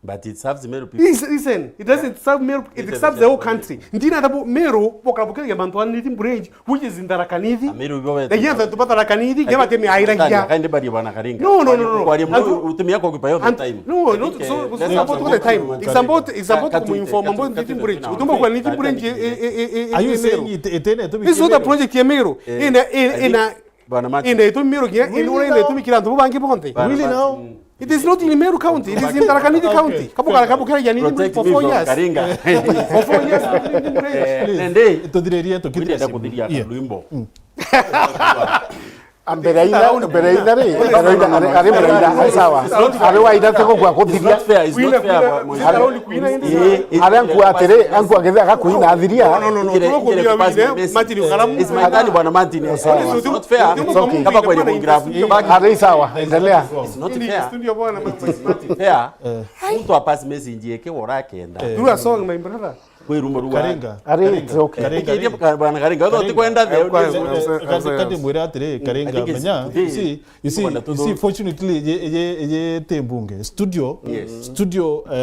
But it serves Meru people. Listen, it doesn't serve Meru, it serves the whole country. Ndina tabu Meru, pokabukiri ya mantuani Needing branch, which is in Tarakanidi. Meru gowe. The year that Tarakanidi, gema temi airagia. Kainde bari bana Karinga. No. Kwa limu utumia kwa kipayo the time. No, not so. It's about the time. It's about to inform about Needing branch. Utumba kwa Needing branch. Are you saying it? This is the project ya Meru. In ito Meru kia, in ure ito mikira ntubu bangi bonte. Really now? It is not in Meru County. It is in Tarakanidi County. Kapu kaya yani for 4 years. Karinga. For 4 years. Nende. Ito direria to kiti kudiria luimbo. Bereina re. Are bereina sawa. Are waida teko kwa kuthiria. It's not fair. Are anku atere, anku agetha gakuina athiria. It's my time bwana Martin. It's not fair. Kama kwa ile graph. Are sawa. Endelea. It's not fair. Fair. Mtu apasi message yake wora kenda. Do a song my brother. Karenga. It's okay. Bwana Karinga uti kwenda there. Kati mwira atire Karenga menya. You see fortunately ye tembunge studio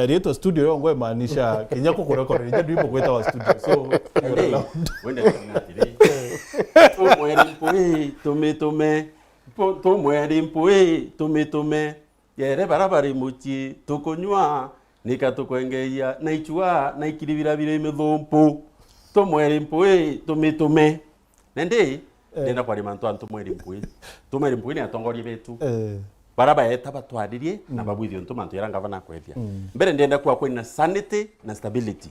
reto studio yongwe maanisha Kenya kukoreko nje ndipo kweta wa studio. So wenda atire. Tume tumweri mpui tumitume yere barabari muchi tukunywa nika tukwengeia na ichua na ikiribira bire imithumpu tumweri mpui tumitume nende ndena kwa limanto antumweri mpui ni atongoria betu baraba yeta batwaririe na babwithio ntumanto yaranga bana kwethia mbere ndenda kwa kwina sanity na stability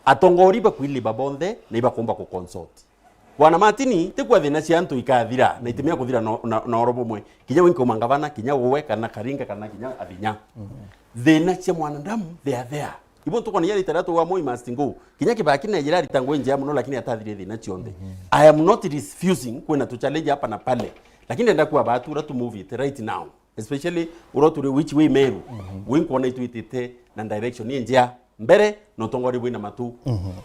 atongori bakwili babonde na ibakumba ku consult Bwana Martini tekwa thina cia antu ikathira na itimia kuthira na orobo mwe kinya winko mangavana kinya wowe kana karinga kana kinya athinya thina cia mwanadamu they are there ibo tuko ni yari taratu wa moi mastingo kinya kibaki na yari tango nje amuno lakini atathire thina cionde I am not refusing kwena to challenge hapa na pale lakini ndenda kwa batura to move it right now especially uroture which way Meru winko na itwitite na direction ni njia mbere no tongori bwina matu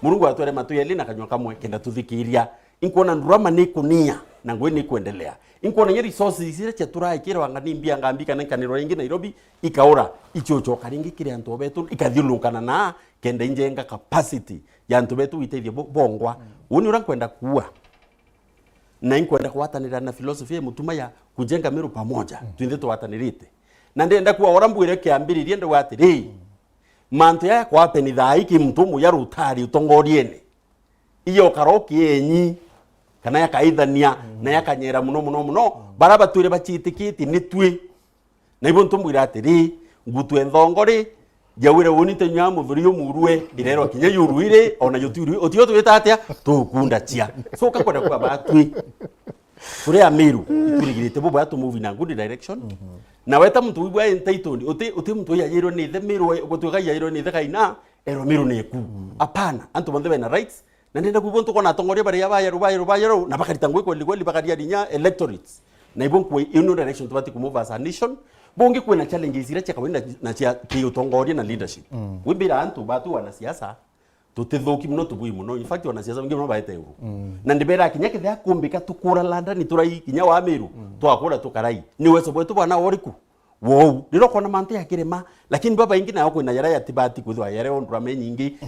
Murungu atwere matu yeli na kanywa kamwe kenda tuthikiria inkuona ndurama ni kunia na ngwe ni kuendelea inkuona nyeri resources zile cha turai kira wangani mbia ngambika na kaniro ingi Nairobi ikaora ichocho karingi kire antu betu ikathiulukana na kenda injenga capacity ya antu betu itethie bongwa uni ura kwenda kuwa na inkwenda kuwatanira na philosophy ya mutuma ya kujenga Meru pamoja twinde tuwatanirite na ndenda kuwa orambwire kiambiririe ndo watiri mantu ya kwa penitha iki mtumu ya rutari utongoriene iyo karoki enyi kana yakaithania na yakanyera muno baraba twire bachitikiti nitwi na ibo ntumwira atiri ngutwe nthongori jawire wonite nyamu thurio murue irero kinya yuruire ona yuturi otio twita atia tukunda chia so kakwenda kwa batwi turi amiru turigirite bo batu move na good direction na weta mtu wibwa entitled uti mtu yayiro ni the miru gutwiga yayiro ni the kaina ero miru neku apana antu banthe bena rights na ndenda kubonto kona tongoria bari yabayero na bakarita ngwe kweli bakaria dinya electorates na ibon kwa ino direction tubati ku move as a nation bonge kwena challenges ira cheka wenda na chia kiutongoria na leadership wimbira antu batu wana siasa tutithuki muno tubui muno in fact wana siasa ngimo baete uru na ndibera kinya kithe akumbika tukura landa ni turai kinya wa Meru twakura tukarai ni weso bwetu bwana woriku wow ndiro kona mante ya kirema lakini baba ingi na yako ina yara ya tibati kuthwa yare ondra menyingi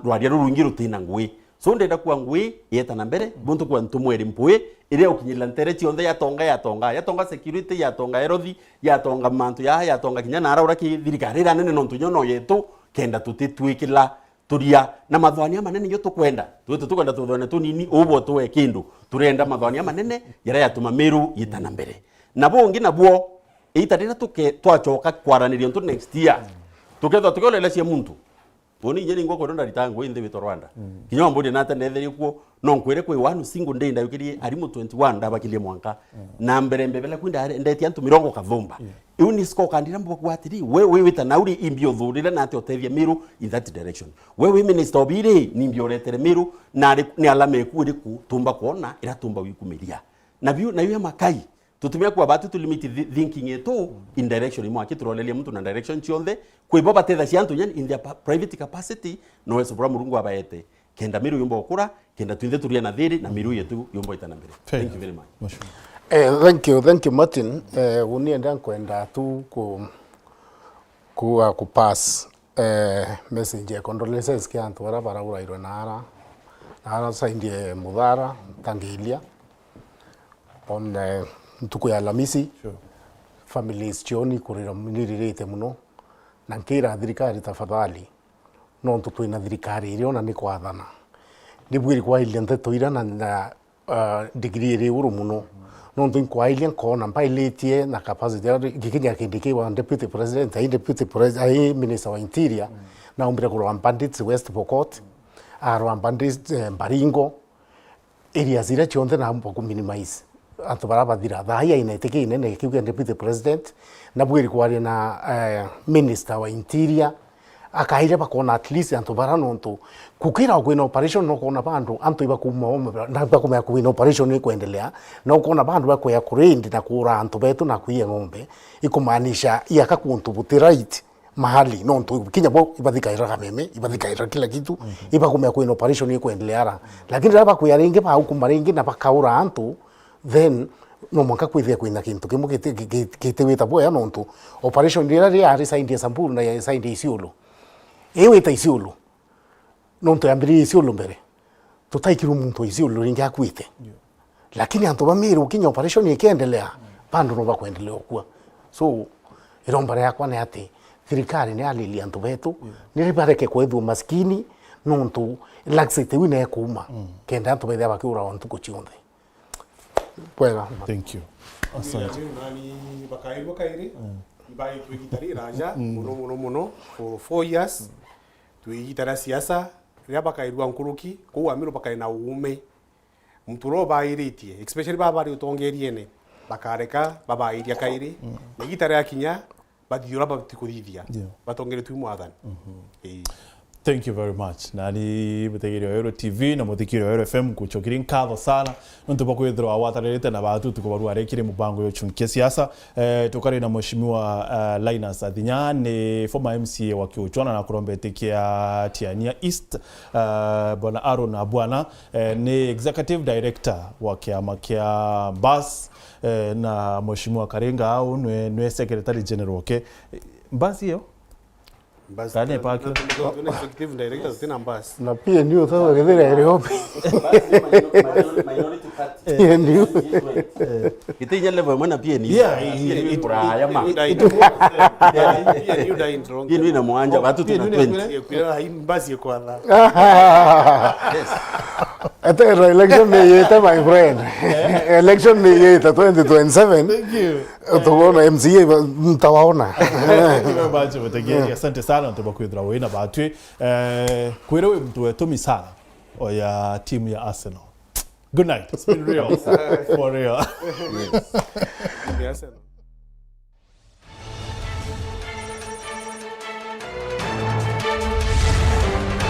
rwaria rurungi rutina ngwe so ndenda kwa ngwe yeta na mbere buntu kwa ntumweri mpui ire ukinyila ntere cionthe yatonga security yatonga erothi yatonga mantu yatonga kinya nara ura ki thirikari ra nene nontu nyono yetu kenda tutitwikila turia na mathwania manene yo tukwenda tukwenda tuthwana tunini ubo tuwe kindu turenda mathwania manene yara yatuma Meru yitana mbere na bongi na buo itarira tuke twachoka kwaranirio ntu next year tukethwa tukolela cia muntu boni nyeri ngoko ndonda ritango inde bito Rwanda kinyo mbodi nata netheri kuo no nkwire kwe wanu single day ndayukirie arimu 21 ndabakilie mwanka na mbere mbebela kwinda ndeti antu mirongo kathumba unisco kandira mbo kwatiri wewe wita nauri imbio thurire na ati otethia Meru in that direction wewe minister obire ni mbio retere Meru na ni alame ku ri ku tumba kuona ira tumba wikumiria na biu na yu makai tutumia kwa batu tu limit thinking yetu in direction imwe akitrolelia mtu na direction chionde kwibo bathetha ciantu nyani in their private capacity no weso bra Murungu abaete kenda Meru yumba okura kenda twinde turia na thiri na Meru yetu yumba itana mbere thank you very much thank you Martin unienda kwenda tu ku pass message ya condolences kia antu bara urairwe nara saindie mudhara tangilia on ntuku ya Alhamisi families chioni kurira mniririte muno na nkira thirikari tafadhali no ntuku ina thirikari iri ona ni kwathana ndibwiri kwa ile nteto ira na degree iri uru muno no ntu kwa ile nkona mpailetie na capacity gikinya kindiki wa deputy president minister wa interior na umbira kurwa bandits West Pokot arwa bandits Baringo area zira chionde na mpo ku minimize antu barabathira thahia ineteke inene kiuga deputy president na bwiri kwari na minister wa interior akaire bakona at least antu baranontu kukira kwina operation no kona bandu antu ibakuma na bakuma kwina operation ni kuendelea na ukona bandu bakoya kurendi na kura antu betu na kuiya ngombe ikumanisha yaka kuntu buti right mahali no ntu kinya bo ibadhika ira kameme ibadhika ira kila kitu ibakuma kwina operation ni kuendelea lakini raba kuyaringe ba hukumaringe na bakaura antu then no mwaka kwithia kwina kintu kimwe kitewita boya no ntu operation ndira ri ari saindi samburu na saindi isiolo ewe ta isiolo no ntu ambiri isiolo mbere tutaikiru muntu isiolo ringa kwite lakini antu ba Meru kinya operation ikiendelea bando no bakuendelea kwa so iromba yakwa ni ati thirikari ni alilia antu betu ni ribareke kwethu maskini nontu laxite wine kuma kenda antu bethe bakiura ontu kuchiunthe pwega. Thank you. Asante. Nani bakairwa kairi ibai twigitari raja muno for 4 years twigitara siasa ria bakairwa nkuruki ko Amiru bakaina uume mturo bairitie especially babari utongeriene bakareka babairia kairi igitara yakinya bathiura batikuthithia batongere twi mwathani. Thank you very much. Nani mutegiri wa Euro TV na muthikiri wa Euro FM kuchokiri nkatho sana nontu bakwithirwa watarerete na batu tukubaru arekire mubango yo chunkia siasa tukari na mheshimiwa Linus Athinya ni former MCA wa Kiuchwana na kurombetekia Tiania East bwana Aaron Abwana ni executive director wa kiama kia BAS na mheshimiwa Karenga au nwe secretary general wake basi hiyo Kane paki executive director tena mbas na PNU sasa gedera Europe PNU itinya level mwana PNU ibraya ma PNU ina mwanja watu tuna 20 kwira mbasi kwanza ata election ni yeta my friend election ni yeta 2027 thank you tuona MCA mtawaona baje mutegeri asante sana ntubakwithira wina batwi kwirawe mtu wetumi sana oya timu ya Arsenal. Good night. It's been real. For real. Yes.